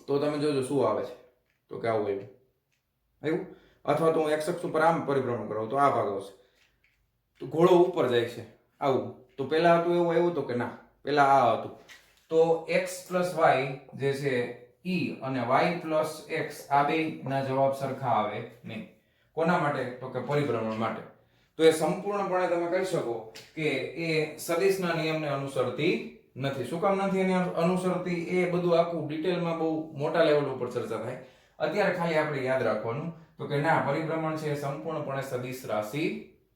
તો તમે જોજો શું આવે છે. તો કે આવું આવ્યું. અથવા તો હું x અક્ષ ઉપર આમ પરિભ્રમણ કરાવું તો આ ભાગ આવશે. તો ઘોડો ઉપર જાય છે આવું. તો પેલા હતું એવું આવ્યું તો કે ના, પેલા આ હતું. તો x પ્લસ y જે છે ઈ અને y પ્લસ x આ બે ના જવાબ સરખા આવે નહીં. કોના માટે? તો કે પરિભ્રમણ માટે. તો એ સંપૂર્ણપણે તમે કહી શકો કે એ સદિશના નિયમને અનુસરતી નથી. શું કામ નથી એને અનુસરતી? એ બધું આખું ડિટેલમાં બહુ મોટા લેવલ ઉપર ચર્ચા થાય. અત્યારે ખાલી આપણે યાદ રાખવાનું તો કે ના, પરિભ્રમણ છે સંપૂર્ણપણે સદિશ રાશિ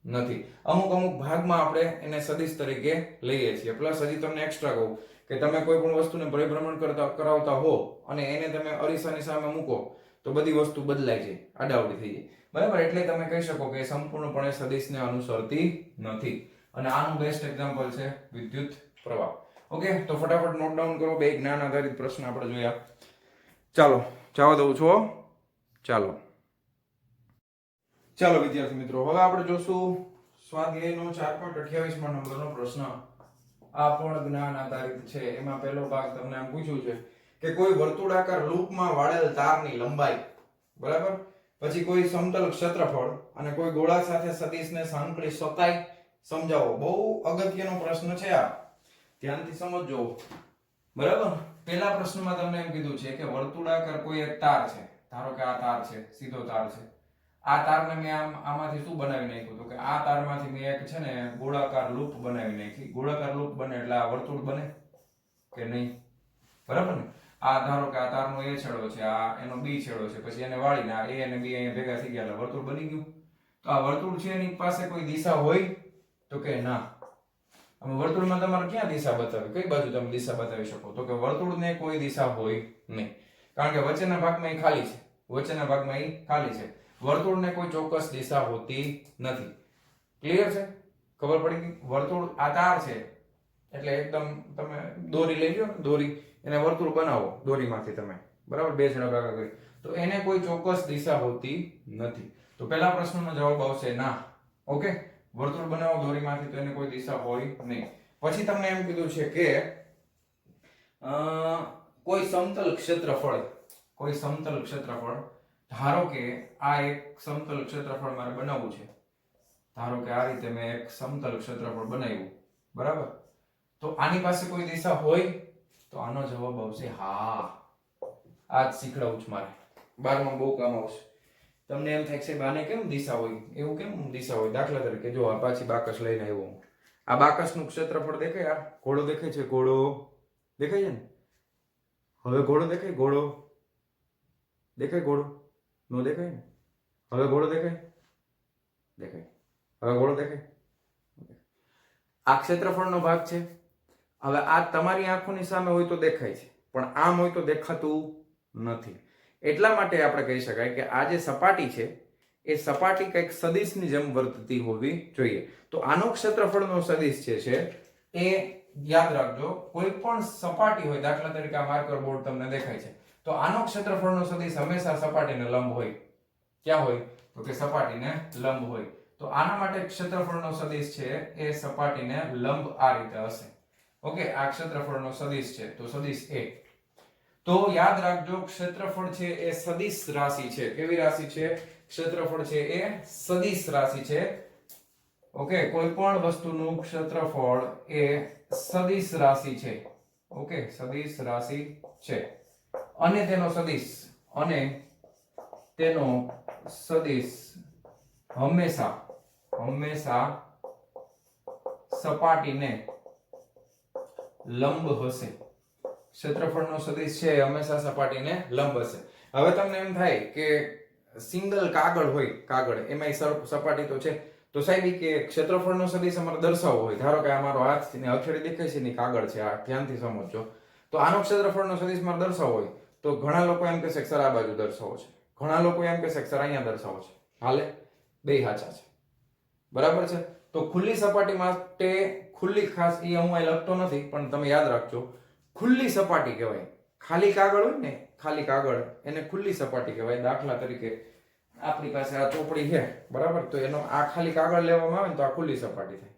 નથી. અમુક ભાગમાં આપણે એને સદિશ તરીકે લઈએ છીએ. પ્લસ હજી તમને એક્સ્ટ્રા કહું કે તમે કોઈ પણ વસ્તુને પરિભ્રમણ કરાવતા હો અને એને તમે અરીસાની સામે મૂકો તો બધી વસ્તુ બદલાય છે, આડાવડી થઈ જાય, બરાબર. એટલે તમે કહી શકો કે સંપૂર્ણપણે સદિશને અનુસરતી નથી. અને આનું બેસ્ટ એક્ઝામ્પલ છે વિદ્યુત પ્રવાહ. ઓકે, તો ફટાફટ નોટ ડાઉન કરો. બે જ્ઞાન આધારિત પ્રશ્ન આપણે જોયા. ચાલો જવા દઉં છો. ચાલો વિદ્યાર્થી મિત્રો, હવે આપણે જોશું સ્વાધ્યાયનો 4.28 નંબરનો પ્રશ્ન. આ પણ જ્ઞાન આધારિત છે. એમાં પહેલો ભાગ તમને આમ પૂછ્યું છે કે કોઈ વર્તુળાકાર લૂપમાં વાળેલ તારની લંબાઈ, બરાબર, પછી કોઈ સમતલ ક્ષેત્રફળ અને કોઈ ગોળા સાથે સદિશને સાંકળી શકાય, સમજાવો. બહુ અગત્યનો પ્રશ્ન છે આ, ધ્યાનથી સમજજો, બરાબર. પહેલા પ્રશ્નમાં તમને એમ કીધું છે કે વર્તુળાકાર કોઈ એક તાર છે, ધારો કે આ તાર છે, સીધો તાર છે. આ તારને મેં આમાંથી શું બનાવી નાખ્યું? તો કે આ તારમાંથી મેં એક છે ને ગોળાકાર લૂપ બનાવી નાખી. ગોળાકાર લૂપ બને એટલે આ વર્તુળ બને કે નહીં? બરાબર ને? આ ધારો કે આ તારનો એ છેડો છે, આ એનો બી છેડો છે, પછી એને વાળીને આ એ અને બી અહીંયા ભેગા થઈ ગયા એટલે વર્તુળ બની ગયું. તો આ વર્તુળ છે એની પાસે કોઈ દિશા હોય? તો કે ના. હવે વર્તુળમાં તમારે ક્યાં દિશા બતાવી? કઈ બાજુ તમે દિશા બતાવી શકો? તો કે વર્તુળને કોઈ દિશા હોય નહીં, કારણ કે વચ્ચેના ભાગમાં એ ખાલી છે. વચ્ચેના ભાગમાં એ ખાલી છે. વર્તુળને કોઈ ચોક્કસ દિશા હોતી નથી. ક્લિયર છે? ખબર પડી ગઈ? વર્તુળ આ તાર છે એટલે એકદમ તમે દોરી લઈ લો, દોરી એને વર્તુળ બનાવો દોરીમાંથી તમે, બરાબર, બે છેડા ભાગા કરી, તો એને કોઈ ચોક્કસ દિશા હોતી નથી. તો પહેલા પ્રશ્નનો જવાબ આવશે ના. ઓકે, વર્તુળ બનાવો દોરીમાંથી તો એને કોઈ દિશા હોય નહીં. પછી તમને એમ કીધું છે કે કોઈ સમતલ ક્ષેત્રફળ, ધારો કે આ એક સમતલ ક્ષેત્રફળ મારે બનાવવું છે. ધારો કે આ રીતે મેં એક સમતલ ક્ષેત્રફળ બનાવ્યું, બરાબર. તો આની પાસે કોઈ દિશા હોય? તો આનો જવાબ આવશે હા. આ જ શીખડાવું છું મારે, 12માં બહુ કામ આવશે. તમને એમ થાય છે બાને કેમ દિશા હોય? એવું કેમ દિશા હોય? દાખલા તરીકે જો આ પાછી બાકસ લઈને આવ્યો હું. આ બાકસનું ક્ષેત્રફળ દેખાય? આ ઘોડો દેખાય છે? ઘોડો દેખાય છે ને? હવે ઘોડો દેખાય? ઘોડો દેખાય? ઘોડો નો દેખાય ને? હવે ઘોડો દેખાય? દેખાય. હવે ઘોડો દેખાય? આ ક્ષેત્રફળનો ભાગ છે. હવે આ તમારી આંખોની સામે હોય તો દેખાય છે, પણ આમ હોય તો દેખાતું નથી. એટલા માટે આપણે કહી શકાય કે આ જે સપાટી છે એ સપાટી કંઈક સદિશની જેમ વર્તતી હોવી જોઈએ. તો આનો ક્ષેત્રફળનો સદિશ છે એ યાદ રાખજો. કોઈ પણ સપાટી હોય, દાખલા તરીકે આ માર્કર બોર્ડ તમને દેખાય છે, તો આનો ક્ષેત્રફળનો સદિશ હંમેશા સપાટીને લંબ હોય. ક્યાં હોય? તો કે સપાટીને લંબ હોય. તો આના માટે ક્ષેત્રફળનો સદિશ છે એ સપાટીને લંબ આ રીતે હશે. ઓકે, આ ક્ષેત્રફળનો સદિશ છે, તો સદિશ A. તો યાદ રાખજો, ક્ષેત્રફળ છે એ સદિશ રાશિ છે. કેવી રાશિ છે? ક્ષેત્રફળ છે એ સદિશ રાશિ છે. ઓકે, કોઈ પણ વસ્તુનું ક્ષેત્રફળ એ સદિશ રાશિ છે. ઓકે, સદિશ રાશિ છે અને તેનો સદિશ હંમેશા સપાટીને લંબ હશે. ક્ષેત્રફળનો સદિશ છે હંમેશા સપાટીને લંબ હશે. હવે તમને એમ થાય કે સિંગલ કાગળ હોય, કાગળ એમાં સપાટી તો છે, તો સાહેબ કે ક્ષેત્રફળનો સદિશ અમારે દર્શાવવો હોય. ધારો કે આ મારો હાથ ને હથેળી દેખાય છે ને કાગળ છે, આ ધ્યાનથી સમજજો. તો આનો ક્ષેત્રફળનો સદિશ મારે દર્શાવવો હોય તો ઘણા લોકો એમ કહેશે કે સર આ બાજુ દર્શાવો છે, ઘણા લોકો એમ કહેશે કે સર અહીંયા દર્શાવો છે. હાલે, બે સાચા છે, બરાબર છે. તો ખુલ્લી સપાટી માટે ખુલ્લી, ખાસ એ હું અહીં લખતો નથી પણ તમે યાદ રાખજો, ખુલ્લી સપાટી કહેવાય. ખાલી કાગળ હોય ને, ખાલી કાગળ, એને ખુલ્લી સપાટી કહેવાય. દાખલા તરીકે આપણી પાસે આ ચોપડી છે, બરાબર, તો એનો આ ખાલી કાગળ લેવામાં આવે ને તો આ ખુલ્લી સપાટી થાય,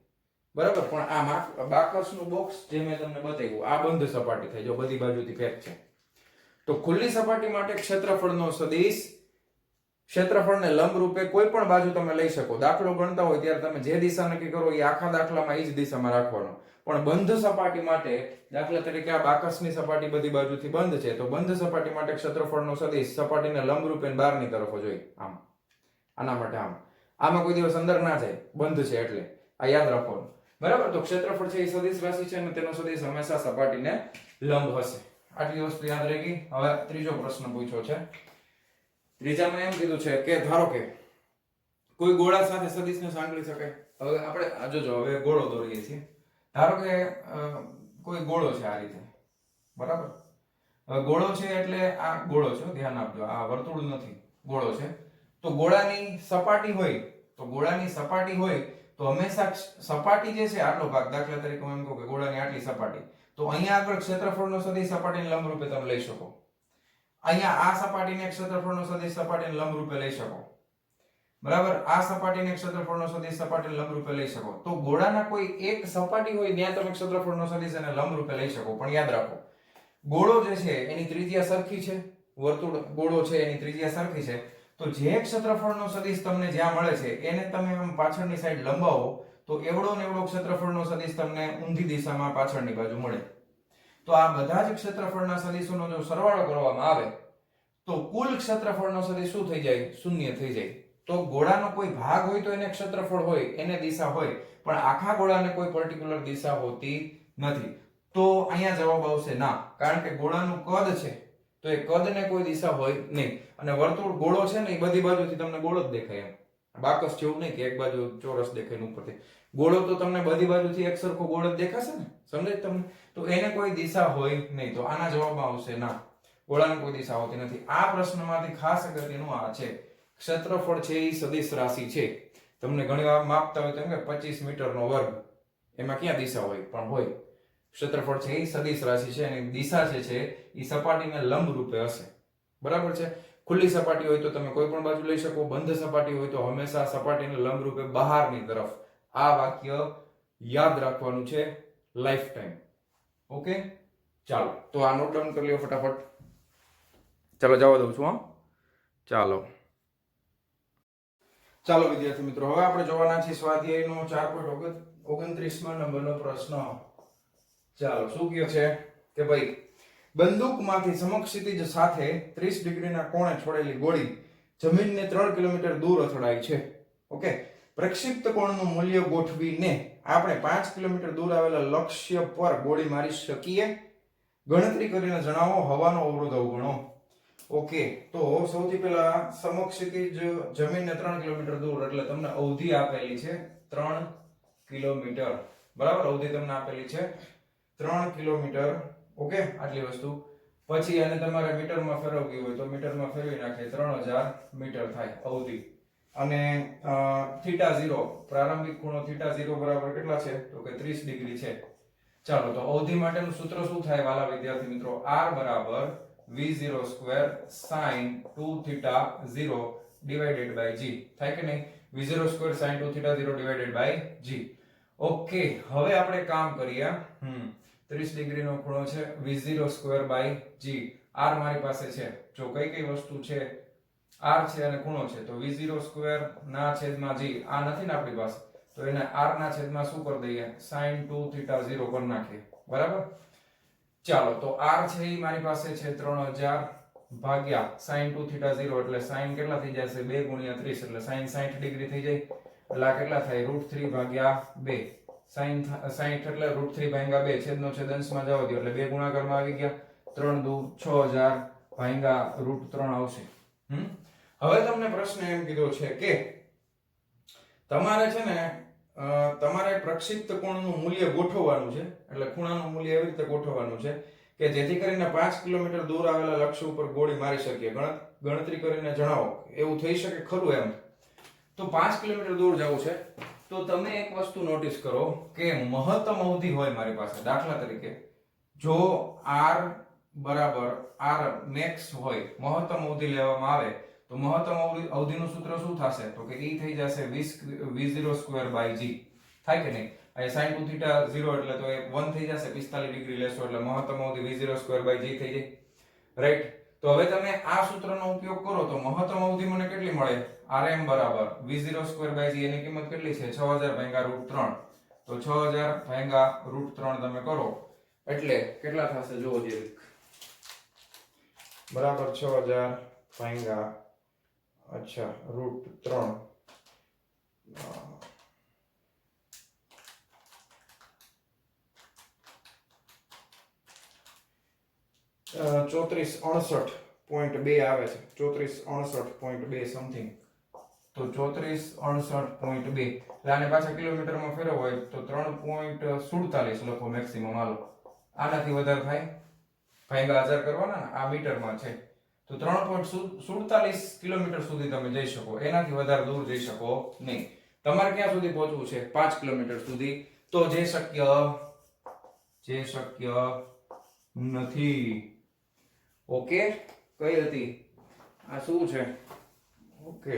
બરાબર. પણ આ બાકસનું બોક્સ જે મેં તમને બતાવ્યું, આ બંધ સપાટી થાય, જો બધી બાજુથી પેક છે. તો ખુલ્લી સપાટી માટે ક્ષેત્રફળનો સદિશ ક્ષેત્રફળને લંબ રૂપે કોઈ પણ બાજુ તમે લઈ શકો. દાખલો ગણતા હોય ત્યારે તમે જે દિશા નક્કી કરો એ આખા દાખલામાં એ જ દિશામાં રાખવાનો. પણ બંધ સપાટી માટે, દાખલા તરીકે આ બાકસની સપાટી બધી બાજુથી બંધ છે, તો બંધ સપાટી માટે ક્ષેત્રફળનો સદિશ સપાટીને લંબ રૂપે બહારની તરફ જોઈએ, આમ, આના માટે આમ. આમાં કોઈ દિવસ અંદર ના જાય, બંધ છે એટલે. આ યાદ રાખવાનું, બરાબર. તો ક્ષેત્રફળ છે એ સદિશ રાશિ છે અને તેનો સદિશ હંમેશા સપાટીને લંબ હશે. આટલી વસ્તુ યાદ રહી ગઈ. હવે ત્રીજો પ્રશ્ન પૂછ્યો છે. ત્રીજામાં એમ કીધું છે કે ધારો કે કોઈ ગોળા સાથે સદિશને સાંકળી શકાય. હવે આપણે જોજો, હવે ગોળો દોરીએ છીએ. ધારો કે કોઈ ગોળો છે આ રીતે, બરાબર. હવે ગોળો છે એટલે આ ગોળો છે, ધ્યાન આપજો, આ વર્તુળ નથી, ગોળો છે. તો ગોળાની સપાટી હોય, તો ગોળાની સપાટી હોય તો હંમેશા સપાટી જે છે આટલો ભાગ, દાખલા તરીકે હું એમ કહું કે ગોળાની આટલી સપાટી, તો અહીંયા આગળ ક્ષેત્રફળનો સદિશ સપાટીને લંબરૂપે તમે લઈ શકો. અહીંયા આ સપાટીને ક્ષેત્રફળનો સદિશ સપાટીને લંબરૂપે લઈ શકો. બરાબર, આ સપાટીને ક્ષેત્રફળનો સદિશ સપાટીને લંબરૂપે લઈ શકો. તો ગોળાના કોઈ એક સપાટી હોય ત્યાં તમે ક્ષેત્રફળનો સદિશ એને લંબરૂપે લઈ શકો. પણ યાદ રાખો, ગોળો જે છે એની ત્રિજ્યા સરખી છે, વર્તુળ ગોળો છે એની ત્રિજ્યા સરખી છે, તો જે ક્ષેત્રફળનો સદિશ તમને જ્યાં મળે છે એને તમે આમ પાછળની સાઈડ લંબાવો તો એવડો ને એવડો ક્ષેત્રફળનો સદિશ તમને ઊંધી દિશામાં પાછળની બાજુ મળે. તો આ બધા જ ક્ષેત્રફળના સદિશોનો જો સરવાળો કરવામાં આવે તો કુલ ક્ષેત્રફળનો સદિશ શું થઈ જાય? શૂન્ય થઈ જાય. તો ગોળાનો કોઈ ભાગ હોય તો એને ક્ષેત્રફળ હોય, એને દિશા હોય, પણ આખા ગોળાને કોઈ પર્ટિક્યુલર દિશા હોતી નથી. તો અહીંયા જવાબ આવશે ના, કારણ કે ગોળાનું કદ છે તો એ કદને કોઈ દિશા હોય નહીં. અને વર્તુળ ગોળો છે ને એ બધી બાજુથી તમને ગોળો જ દેખાય, એમ બાકસ જેવું નહીં કે એક બાજુ ચોરસ દેખાય ને ઉપરથી. ગોળો તો તમને બધી બાજુથી એક સરખો ગોળ જ દેખાશે ને, સમજાય તમને? તો એને કોઈ દિશા હોય નહીં. તો આના જવાબમાં આવશે ના, ગોળાને કોઈ દિશા હોતી નથી. આ પ્રશ્નમાંથી ખાસ અગત્યનું આ છે, ક્ષેત્રફળ છે એ સદિશ રાશિ છે. તમને ઘણી વાર માપતા હોય તેમ કે 25 મીટરનો વર્ગ, એમાં ક્યાં દિશા હોય? પણ હોય. ક્ષેત્રફળ છે એ સદિશ રાશિ છે અને દિશા છે એ સપાટીને લંબ રૂપે હશે. બરાબર છે? ખુલ્લી સપાટી હોય તો તમે કોઈ પણ બાજુ લઈ શકો, બંધ સપાટી હોય તો હંમેશા સપાટીને લંબ રૂપે બહારની તરફ. આ વાક્ય યાદ રાખવાનું છે લાઈફ ટાઈમ. ઓકે, ચાલો તો આ નોટ ડાઉન કરી લ્યો ફટાફટ. ચાલો જવા દઉં છું. ચાલો વિદ્યાર્થી મિત્રો, હવે આપણે જોવાના છીએ સ્વાધ્યાયનો 4.29 નંબરનો પ્રશ્ન. ચાલો, શું કહે છે કે ભાઈ, બંદૂકમાંથી સમક્ષિતિજ સાથે 30 ડિગ્રીના કોણે છોડેલી ગોળી જમીનને 3 કિલોમીટર દૂર અથડાય છે. ઓકે, પ્રક્ષિપ્ત કોણનું મૂલ્ય ગોઠવીને આપણે 5 કિલોમીટર દૂર આવેલા લક્ષ્ય પર ગોળી મારી શકીએ. ગણતરી કરીને જણાવો હવાનો અવરોધ અવગણો. ઓકે, તો સૌથી પહેલા સમક્ષિતિજ જમીનને 3 કિલોમીટર દૂર, એટલે તમને અવધિ આપેલી છે 3 કિલોમીટર. બરાબર, અવધિ તમને આપેલી છે 3 કિલોમીટર. ઓકે, આટલી વસ્તુ. પછી આને તમારે મીટરમાં ફેરવવી હોય તો મીટરમાં ફેરવી નાખીએ, 3000 મીટર થાય અવધિ. અને θ0, પ્રારંભિક ખૂણો θ0 બરાબર કેટલા છે? તો કે 30 ડિગ્રી છે. ચાલો, તો અવધિ માટેનું સૂત્ર શું થાય વાલા વિદ્યાર્થી મિત્રો? R બરાબર v0² sin 2θ0 divided by g. થાય કે નહીં? v0² sin 2θ0 divided by g. Okay, હવે આપણે કામ કરીએ. 30 ડિગ્રીનો ખૂણો છે, v0² by g. r મારી પાસે છે. જો કઈ કઈ વસ્તુ છે, r છે અને ખૂણો છે, તો v0² ના છેદમાં g. આ નથી ને આપણી પાસે, તો એને r ના છેદમાં શું કરી દઈએ? sin 2θ0 કરી નાખીએ. બરાબર, ચાલો, તો r છે એ મારી પાસે છે 3000 ભાગ્યા sin 2θ0, એટલે sin કેટલા થઈ જશે? 2 ગુણ્યા 30, એટલે sin 60 ડિગ્રી થઈ જાય. એટલે આ કેટલા થાય? √3 ભાગ્યા 2. sin 60 એટલે √3 ભાગ્યા 2, છેદનો છેદ અંશમાં જવા દો, એટલે 2 ગુણાકારમાં આવી ગયા. 3 દુ 6000 ભાગ્યા √3 આવશે. હવે તમને પ્રશ્ન એમ કીધો છે કે તમારે છે ને તમારે પ્રક્ષિપ્ત કોણનું મૂલ્ય ગોઠવવાનું છે. એટલે ખૂણાનું મૂલ્ય એવી રીતે ગોઠવવાનું છે કે જેથી કરીને 5 કિલોમીટર દૂર આવેલા લક્ષ્ય ઉપર ગોળી મારી શકીએ. ગણતરી કરીને જણાવો. એવું થઈ શકે ખરું એમ? તો 5 કિલોમીટર દૂર જવું છે તો તમે એક વસ્તુ નોટિસ કરો કે મહત્તમ અવધિ હોય મારી પાસે. દાખલા તરીકે જો r બરાબર r મેક્સ હોય, મહત્તમ અવધિ લેવામાં આવે તો મહત્તમ અવધિનું સૂત્ર શું થશે? તો કે e થઈ જશે v0² by g. થાય કે નહીં? અહીં sin 2θ0 એટલે તો એ 1 થઈ જશે, 45 ડિગ્રી લેશો એટલે મહત્તમ અવધિ v0² by g થઈ જાય. રાઈટ? તો હવે તમે આ સૂત્રનો ઉપયોગ કરો તો મહત્તમ અવધિ મને કેટલી મળે? rm બરાબર v0² by g. એની કિંમત કેટલી છે? 6000 ભાગ્યા √3. તો 6000 ભાગ્યા √3 તમે કરો એટલે કેટલા થશે? જોવો જરીક. બરાબર, 6000 ભાગ્યા અચ્છા √3 3468.2 આવે છે. 3468.2 સમથિંગ. તો 3468.2 એટલે આને પાછા કિલોમીટરમાં ફેરવો હોય તો 3.47 લખો મેક્સિમમ. હાલો, આનાથી વધારે થાય ભાગ્યા 1000 કરવાના ને આ મીટરમાં છે તો 3.47 કિલોમીટર સુધી તમે જઈ શકો, એનાથી વધારે દૂર જઈ શકો નહીં. તમારે ક્યાં સુધી પહોંચવું છે? 5 કિલોમીટર સુધી. તો જે શક્ય નથી. ઓકે, કઈ હતી આ? શું છે? ઓકે,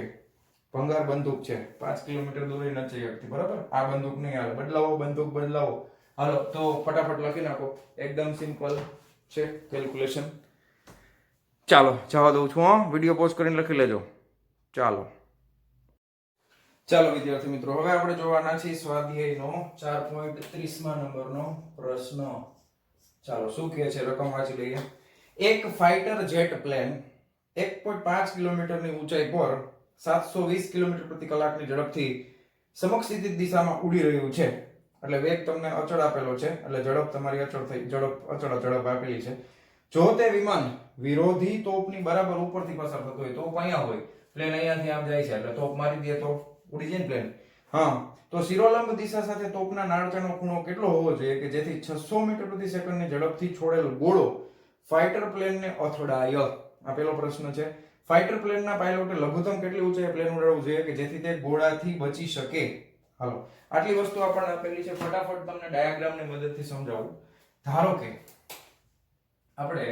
ભંગાર બંદૂક છે, 5 કિલોમીટર દૂર નથી જઈ શકતી. બરાબર, આ બંદૂક નહીં હાલે. બદલાવો બંદૂક, બદલાવો. હાલો તો ફટાફટ લખી નાખો. એકદમ સિમ્પલ છે કેલ્ક્યુલેશન. ચાલો જવા દઉં છું. હા, વિડીયો પોઝ કરીને લખી લેજો. ચાલો વિદ્યાર્થી મિત્રો, હવે આપણે જોવાના છીએ સ્વાધ્યાયનો 4.30 નંબરનો પ્રશ્ન. ચાલો શું કહે છે, રકમ વાંચી લઈએ. એક ફાઇટર જેટ પ્લેન 1.5 કિલોમીટરની ઊંચાઈ પર 720 કિલોમીટર પ્રતિ કલાકની ઝડપથી સમક્ષિતિજ દિશામાં ઉડી રહ્યું છે. એટલે વેગ તમને અચળ આપેલો છે, એટલે ઝડપ તમારી અચળ ઝડપ આપેલી છે. જો તે વિમાન વિરોધી તોપની બરાબર ઉપરથી પસાર થતું હોય, તોપ અહીંયા હોય, પ્લેન અહીંયાથી આમ જાય છે, એટલે તોપ મારી દે તો ઉડી જાય ને પ્લેન. હા, તો શિરોલંબ દિશા સાથે તોપના નાળચાનો ખૂણો કેટલો હોવો જોઈએ કે જેથી 600 મીટર પ્રતિ સેકન્ડની ઝડપથી છોડેલ ગોળો ફાઇટર પ્લેનને અથડાય? આ પેલો પ્રશ્ન છે. ફાઇટર પ્લેનના પાયલોટે લઘુત્તમ કેટલી ઊંચાઈએ પ્લેન ઉડાડવું જોઈએ કે જેથી તે ગોળાથી બચી શકે? હાલો, આટલી વસ્તુ આપણને આપેલી છે. ફટાફટ તમને ડાયાગ્રામની મદદથી સમજાવું. ધારો કે આપણે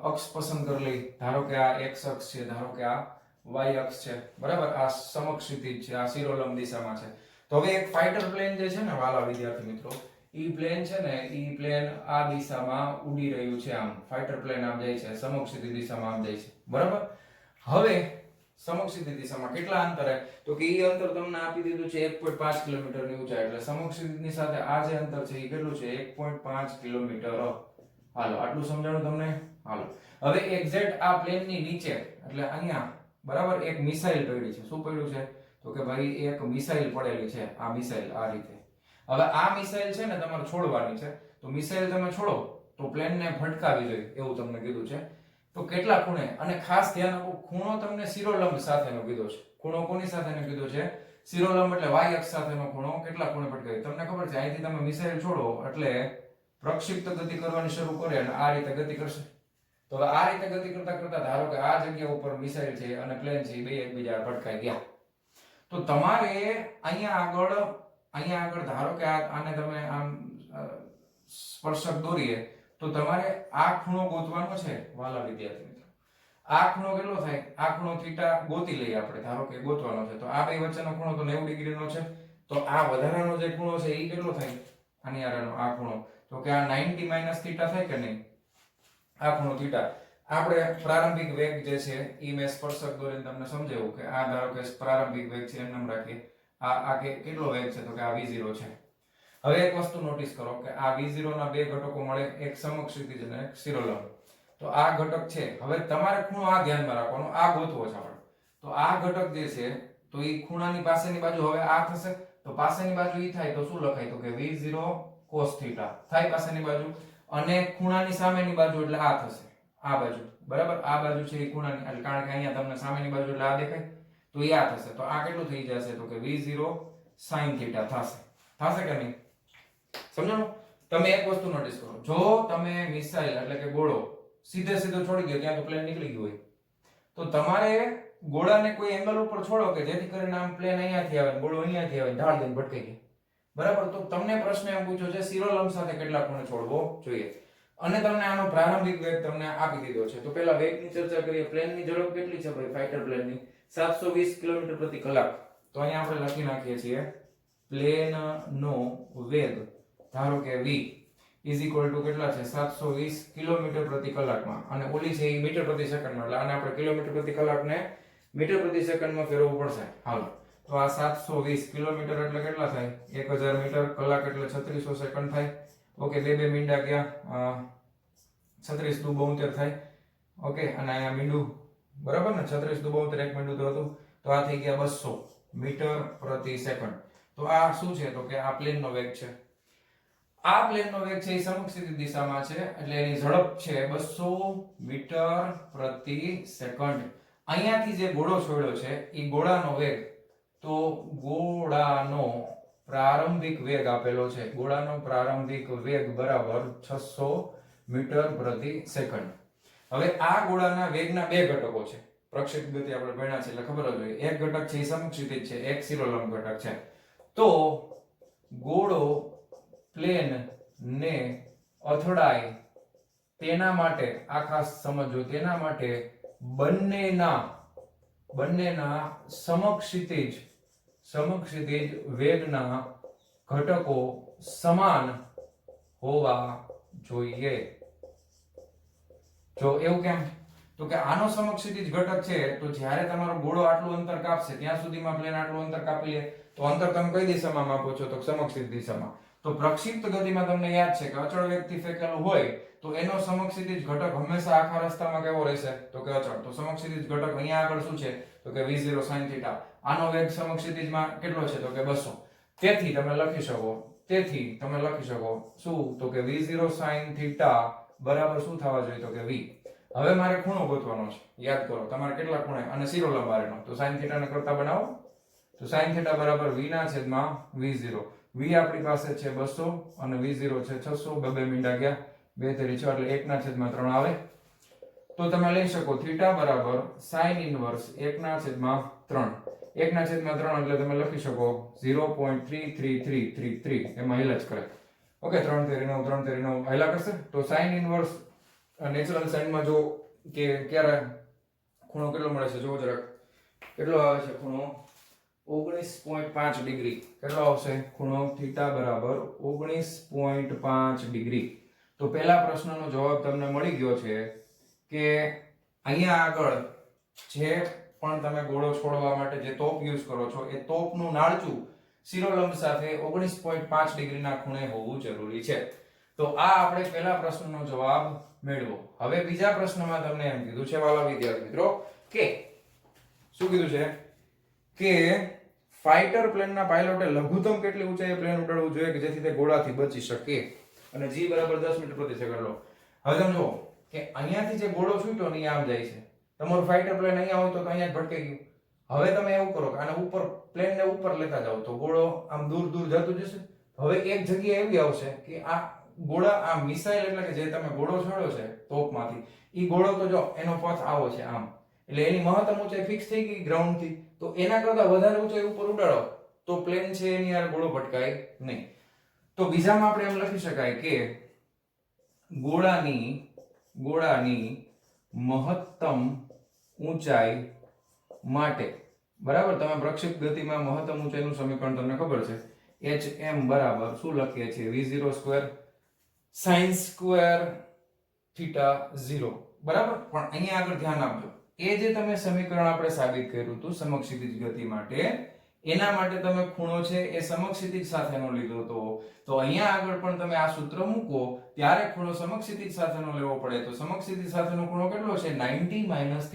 અક્ષ પસંદ કરી લઈ. ધારો કે આ x અક્ષ છે, ધારો કે આ y અક્ષ છે. બરાબર, આ સમક્ષિતિજ છે, આ શિરોલંબ દિશામાં છે. તો હવે એક ફાઇટર પ્લેન જે છે ને વાલા વિદ્યાર્થી મિત્રો, ઈ પ્લેન છે ને, ઈ પ્લેન આ દિશામાં ઉડી રહ્યું છે. આમ ફાઇટર પ્લેન આમ જાય છે, સમક્ષિતિજ દિશામાં આમ જાય છે. બરાબર, હવે સમક્ષિતિજ દિશામાં કેટલા અંતરે? તો કે ઈ અંતર તમને આપી દીધું છે 1.5 કિલોમીટરની ઊંચાઈ. એટલે સમક્ષિતિજની સાથે આ જે અંતર છે ઈ કેટલું છે? 1.5 કિલોમીટર. હાલો, આટલું સમજાણું તમને? હાલો, હવે એક્ઝેક્ટ આ પ્લેનની નીચે એટલે અહીંયા બરાબર એક મિસાઇલ પડી છે. શું પડ્યું છે? તો કે ભાઈ એક મિસાઇલ પડેલી છે. આ મિસાઇલ આ રીતે. હવે આ મિસાઇલ છે ને તમારે છોડવાની છે. તો મિસાઇલ તમે છોડો તો પ્લેનને ફટકાવી જોઈએ એવું તમને કીધું છે. તો કેટલા ખૂણે? અને ખાસ ધ્યાન આપો, ખૂણો તમને શિરોલંબ સાથેનો કીધો છે. ખૂણો કોની સાથેનો કીધો છે? શિરોલંબ એટલે y અક્ષ સાથેનો ખૂણો. કેટલા ખૂણે ફટકાવી? તમને ખબર છે અહીંથી તમે મિસાઇલ છોડો એટલે પ્રક્ષિપ્ત ગતિ કરવાની શરૂ કરે અને આ રીતે ગતિ કરશે. તો આ રીતે ગતિ કરતા કરતા ધારો કે આ જગ્યા ઉપર મિસાઇલ છે અને પ્લેન છે, બે એકબીજા ભટકાઈ ગયા. તો તમારે અહીંયા આગળ ધારો કે આને તમે આમ સ્પર્શક દોરીએ તો તમારે આ ખૂણો ગોતવાનો છે વાલા વિદ્યાર્થી મિત્રો. આ ખૂણો કેટલો થાય? આ ખૂણો થીટા ગોતી લઈએ આપણે. ધારો કે ગોતવાનો છે તો આ બે વચ્ચેનો ખૂણો તો 90 ડિગ્રીનો છે. તો આ વધારાનો જે ખૂણો છે એ કેટલો થાય? આની આરનો આ ખૂણો, તો કે આ 90 માઈનસ થીટા થાય કે નહીં? આ ખૂણો થીટા. આપણે પ્રારંભિક વેગ જે છે ઈ મેં સ્પર્શક દોરીને તમને સમજાવ્યું કે આ ધારો કે પ્રારંભિક વેગ છે એમ નામ રાખીએ. આ કેટલો વેગ છે? તો કે આ v0 છે. હવે એક વસ્તુ નોટિસ કરો કે આ v0 ના બે ઘટકો મળે, એક સમક્ષિતિજ અને એક શિરોલંબ. તો આ ઘટક છે. હવે તમારે ખૂણો આ ધ્યાનમાં રાખવાનો, આ ગોતવો છે આપણે. તો આ ઘટક જે છે તો ઈ ખૂણાની પાસેની બાજુ હવે આ થશે. તો પાસેની બાજુ ઈ થાય તો શું લખાય? તો કે v0 cos થીટા થાય પાસેની બાજુ. અને ખૂણાની સામેની બાજુ એટલે આ થશે, આ બાજુ. બરાબર, આ બાજુ છે એ ખૂણાની, એટલે કારણ કે અહીંયા તમને સામેની બાજુ એટલે આ દેખાય તો એ આ થશે. તો આ કેટલું થઈ જશે? તો કે v0 sin થીટા થશે. થશે કે નહીં? સમજાણું? તમે એક વસ્તુ નોટિસ કરો, જો તમે મિસાઇલ એટલે કે ગોળો સીધો છોડી દો, ત્યાં તો પ્લેન નીકળી ગયું હોય, તો તમારે ગોળાને કોઈ એંગલ ઉપર છોડો કે જેથી કરીને આમ પ્લેન અહીંયાથી આવે, ગોળો અહીંયાથી આવે, ઢાળ દઈને ભટકાઈ જાય. બરાબર, તો તમને પ્રશ્ન એમ પૂછ્યો છે શિરોલંબ સાથે કેટલા ખૂણે છોડવો જોઈએ, અને તમને આનો પ્રારંભિક વેગ તમને આપી દીધો છે. તો પહેલા વેગની ચર્ચા કરીએ. પ્લેનની ઝડપ કેટલી છે ભાઈ? ફાઇટર પ્લેનની 720 કિલોમીટર પ્રતિ કલાક. તો અહીંયા આપણે લખી નાખીએ છીએ પ્લેનનો વેગ ધારો કે v ઇઝ ઇક્વલ ટુ કેટલા છે? 720 કિલોમીટર પ્રતિ કલાકમાં. અને ઓલી છે એ મીટર પ્રતિ સેકન્ડમાં. એટલે આને આપણે કિલોમીટર પ્રતિ કલાકને મીટર પ્રતિ સેકન્ડમાં ફેરવવું પડશે. હાલો, તો આ 720 કિલોમીટર એટલે કેટલા થાય? 1000 મીટર. કલાક એટલે 3600 સેકન્ડ થાય. ઓકે, બે મીંડા ગયા, 36 દુ 72 થાય. ઓકે, અને અહીંયા મીંડું બરાબર ને, 36 દુ 72 એક મીંડું તો હતું. તો આ થઈ ગયા 200 મીટર પ્રતિ સેકન્ડ. તો આ શું છે? તો કે આ પ્લેનનો વેગ છે. આ પ્લેનનો વેગ છે એ સમક્ષિતિજ દિશામાં છે એટલે એની ઝડપ છે 200 મીટર પ્રતિ સેકન્ડ. અહીંયાથી જે ગોળો છોડ્યો છે એ ગોળાનો વેગ, તો ગોળાનો પ્રારંભિક વેગ આપેલો છે. ગોળાનો પ્રારંભિક વેગ બરાબર 600 મીટર પ્રતિ સેકન્ડ. હવે આ ગોળાના વેગના બે ઘટકો છે. પ્રક્ષેપ ગતિ આપણે ભણ્યા છે એટલે ખબર જ હોય. એક ઘટક છે એ સમક્ષિતિજ છે, એક શિરોલંબ ઘટક છે. તો ગોળો પ્લેન ને અથડાય તેના માટે આ ખાસ સમજો, તેના માટે બંનેના સમક્ષિતિજ વેગના ઘટકો સમાન હોવા જોઈએ. જો એવું કેમ? તો કે આનો સમક્ષિતિજ ઘટક છે તો જ્યારે તમારો ગોળો આટલું અંતર કાપશે ત્યાં સુધીમાં પ્લેન આટલું અંતર કાપી લે તો અંતર તમે કઈ દિશામાં માપો છો? તો સમક્ષિતિજ દિશામાં. તો પ્રક્ષિપ્ત ગતિમાં તમને યાદ છે કે અચળ વેગથી ફેંકેલું હોય તો એનો સમક્ષિતિજ ઘટક હંમેશા આખા રસ્તામાં કેવો રહેશે? તો કે અચળ. તો સમક્ષિતિજ ઘટક અહીંયા આગળ શું છે? તો કે v0 sin θ. આનો વેગ સમક્ષિતિજમાં કેટલો છે? તો કે 200. તેથી તમે લખી શકો શું? તો કે v0 sin θ બરાબર શું થવા જોઈએ? તો કે v. હવે મારે ખૂણો ગોતવાનો છે. યાદ કરો તમારે કેટલા ખૂણે અને શિરોલંબ આરેનો. તો sin θ ને કરતા બનાવો. તો sin θ બરાબર v ના છેદમાં v0. v આપણી પાસે છે 200 અને v0 છે 600. બે મીંડા ગયા, 2 તેરી 6 એટલે 1 ના છેદમાં 3 આવે. તો તમે લઈ શકો θ બરાબર sin ઇન્વર્સ 1 ના છેદમાં 3. 1 ના છેદમાં 3 એટલે તમે લખી શકો 0.33333 એમાં હિલ જ કરે. ઓકે, 3 તેરી 9 3 તેરી 9 હિલા કરશે. તો sin ઇન્વર્સ નેચરલ સાઈનમાં જો કે ક્યારે ખૂણો કેટલો મળે છે? જો જરાક કેટલો આવે છે ખૂણો? 19.5 ડિગ્રી. કેટલો આવશે ખૂણો? θ બરાબર 19.5 ડિગ્રી. તો પહેલા પ્રશ્નનો જવાબ તમને મળી ગયો છે કે અહીંયા આગળ જે પણ તમે ગોળો છોડવા માટે જે તોપ યુઝ કરો છો એ તોપનું નાળચું શિરોલંબ સાથે 19.5 ડિગ્રીના ખૂણે હોવું જરૂરી છે. તો આ આપણે પહેલા પ્રશ્નનો જવાબ મેળવો. હવે બીજા પ્રશ્નમાં તમને એમ કીધું છે વાલા વિદ્યાર્થી મિત્રો કે શું કીધું છે કે ફાઇટર પ્લેનના પાયલોટે લઘુત્તમ કેટલી ઊંચાઈએ પ્લેન ઉડાડવું જોઈએ કે જેથી તે ગોળાથી બચી શકે અને g બરાબર 10 મીટર પ્રતિ સેકન્ડ લો. હવે તમે જુઓ કે અહીંયાથી જે ગોળો છૂટ્યો ને આમ જાય છે. તમારું ફાઇટર પ્લેન અહીંયા હોય તો અહીંયા જ ભટકાઈ ગયું. હવે તમે એવું કરો કે આને ઉપર પ્લેનને ઉપર લેતા જાઓ તો ગોળો આમ દૂર જતું જશે. હવે એક જગ્યા એવી આવશે કે આ ગોળા આ મિસાઇલ એટલે કે જે તમે ગોળો છોડ્યો છે તોપમાંથી ઈ ગોળો તો જો એનો પથ આવો છે આમ એટલે એની મહત્તમ ઊંચાઈ ફિક્સ થઈ ગઈ ગ્રાઉન્ડ થી. તો એના કરતા વધારે ઊંચાઈ ઉપર ઉડાડો તો પ્લેન છે એની યાર ગોળો ભટકાય નહીં. તો બીજામાં આપણે એમ લખી શકાય કે ગોળાની મહત્તમ ઊંચાઈ માટે બરાબર તમે પ્રક્ષેપ ગતિમાં મહત્તમ ઊંચાઈનું સમીકરણ તમને ખબર છે hm બરાબર શું લખીએ છીએ v0 square sin square theta 0 બરાબર. પણ અહીંયા આગળ ધ્યાન આપજો એ જે તમે સમીકરણ આપણે સાબિત કર્યું હતું સમક્ષિતિજ ગતિ માટે એના માટે તમે ખૂણો છે એ સમક્ષિતિજ સાથેનો લીધો હતો. તો અહીંયા આગળ પણ તમે આ સૂત્ર મૂકો ત્યારે ખૂણો સમક્ષિતિજ સાથેનો લેવો પડે. તો સમક્ષિતિજ સાથેનો ખૂણો કેટલો છે? 90 - θ.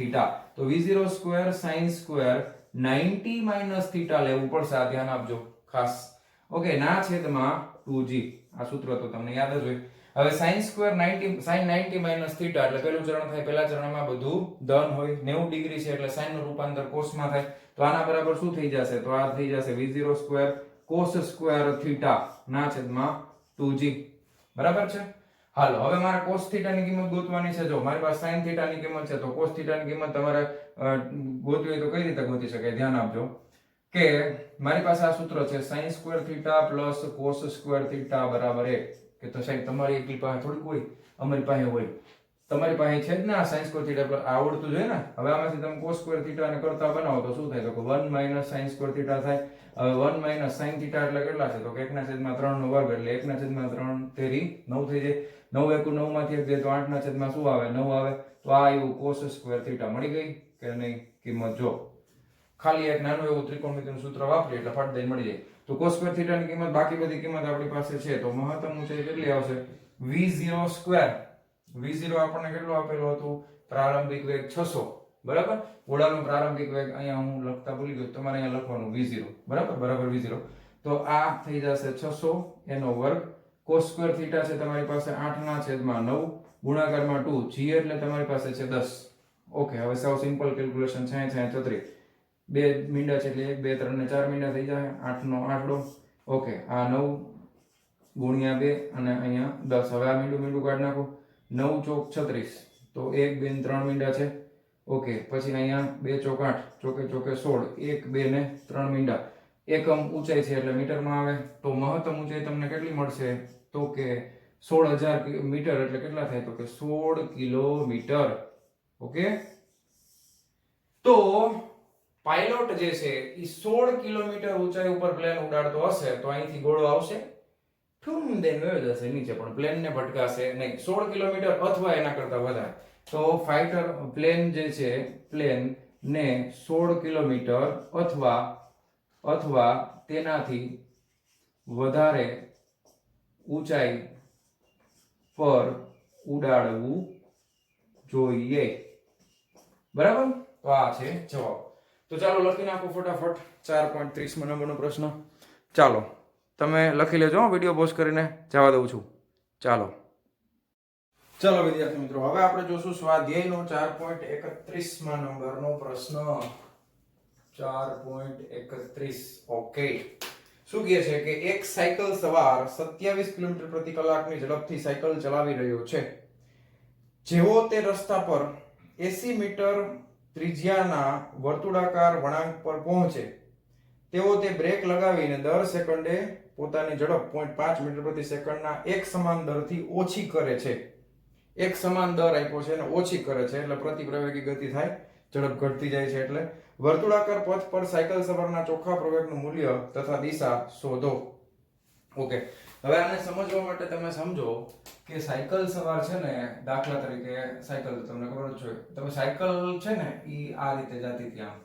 તો v0 સ્ક્વેર sin સ્ક્વેર 90 - θ લેવું પડશે. આ ધ્યાન આપજો ખાસ. ઓકે, ના છેદમાં 2g. આ સૂત્ર તો તમને યાદ જ હોય. હવે sin સ્ક્વેર 90 sin 90 - θ એટલે પહેલું ચરણ થાય. પહેલા ચરણમાં બધું ધન હોય. 90 ડિગ્રી છે એટલે sin નું રૂપાંતર cos માં થાય. તો આના બરાબર શું થઈ જશે? તો આ થઈ જશે v0 સ્ક્વેર cos સ્ક્વેર θ ના છેદમાં 2g. બરાબર છે. હાલો હવે મારે cos θ ની કિંમત ગોતવાની છે. જો મારી પાસે sin θ ની કિંમત છે તો cos θ ની કિંમત તમારે ગોતવી હોય તો કઈ રીતે ગોતી શકાય? ધ્યાન આપજો કે મારી પાસે આ સૂત્ર છે sin square θ plus cos square θ બરાબર 1. કે તો સાહેબ તમારી એકલી પાસે થોડીક હોય, અમારી પાસે હોય. તમારી પાસે છે જ ને આ sin સ્ક્વેર θ આવડતું જોઈએ ને. હવે આમાંથી તમે cos સ્ક્વેર θ ને કરતા બનાવો તો શું થાય? તો કે 1 - sin સ્ક્વેર θ થાય. હવે 1 - sin θ એટલે કેટલા છે? તો કે 1/3 નો વર્ગ એટલે 1/3 તેરી 9 થઈ જાય. 9 * 9 માંથી 1 જાય તો 8 ના છેદમાં શું આવે? 9 આવે. તો આ આવ્યું cos સ્ક્વેર θ. મળી ગઈ કે નહીં કિંમત? જો ખાલી એક નાનું એવું ત્રિકોણમિતિનું સૂત્ર વાપરીએ એટલે ફટ દઈને મળી જાય. તો cos સ્ક્વેર θ ની કિંમત બાકી બધી કિંમત આપણી પાસે છે. તો મહત્તમ ઊંચાઈ કેટલી આવશે? v0 square. v0 આપણને કેટલું આપેલું હતું? પ્રારંભિક વેગ 600 બરાબર. ગોળાનો પ્રારંભિક વેગ અહીંયા હું લખતા ભૂલી ગયો, તમારે અહીંયા લખવાનું v0 બરાબર v0. તો આ થઈ જશે 600 એનો વર્ગ. cos સ્ક્વેર θ છે તમારી પાસે 8/9 ગુણાકારમાં 2 g એટલે તમારી પાસે છે 10. ઓકે, હવે સાવ સિમ્પલ કેલ્ક્યુલેશન છે. 34 બે મીંડા છે એટલે 1 2 3 ને 4 મીંડા થઈ જાય. 8 નો આંકડો. ઓકે, આ 9 ગુણ્યા 2 અને અહીંયા 10. હવે આ મીંડું કાઢી નાખો. 9 ચોક 36, તો 1 2 ને 3 મીંડા છે. ઓકે, પછી અહીંયા 2 ચોક 8, ચોકે ચોકે 16, 1 2 ને 3 મીંડા. એકમ ઊંચાઈ છે એટલે મીટરમાં આવે, તો મહત્તમ ઊંચાઈ તમને કેટલી મળશે? તો કે 16,000 મીટર એટલે કેટલા થાય? તો કે 16 કિલોમીટર. ઓકે, તો પાયલોટ જે છે એ 16 કિલોમીટર ઊંચાઈ ઉપર પ્લેન ઉડાડતો હશે તો અહીંથી ગોળો આવશે, ઠુમ દઈને વયો જશે નીચે, પણ પ્લેનને ભટકાશે નહીં. 16 કિલોમીટર અથવા એના કરતા વધારે. તો ફાઇટર પ્લેન જે છે, પ્લેન ને 16 કિલોમીટર અથવા તેનાથી વધારે ઊંચાઈ પર ઉડાડવું જોઈએ. બરાબર? તો આ છે જવાબ. તો ચાલો લખી નાખો ફટાફટ 4.30 નંબરનો પ્રશ્ન. ચાલો તમે લખી લેજો, વિડીયો પોઝ કરીને જવા દઉં છું. ચાલો વિદ્યાર્થી મિત્રો, હવે આપણે જોશું સ્વાધ્યાયનો 4.31 નંબરનો પ્રશ્ન. 4.31. ઓકે, શું કહે છે કે એક સાયકલ સવાર 27 કિલોમીટર પ્રતિ કલાકની ઝડપથી સાયકલ ચલાવી રહ્યો છે. જેવો તે રસ્તા પર 80 મીટર ત્રિજ્યાના વર્તુળાકાર વળાંક પર પહોંચે તેવો તે બ્રેક લગાવીને દર સેકન્ડે પોતાની ઝડપ 0.5 મીટર પ્રતિ સેકન્ડના એક સમાન દરથી ઓછી કરે છે. એક સમાન દર આપ્યો છે અને ઓછી કરે છે એટલે પ્રતિ પ્રવેગી ગતિ થાય, ઝડપ ઘટતી જાય છે. એટલે વર્તુળાકાર પથ પર સાયકલ સવારના ચોખ્ખા પ્રવેગનું મૂલ્ય તથા દિશા શોધો. ઓકે, હવે આને સમજવા માટે તમે સમજો કે સાયકલ સવાર છે ને, દાખલા તરીકે સાયકલ તમને ખબર જ છે, તમે સાયકલ છે ને ઈ આ રીતે જતી હતી આમ,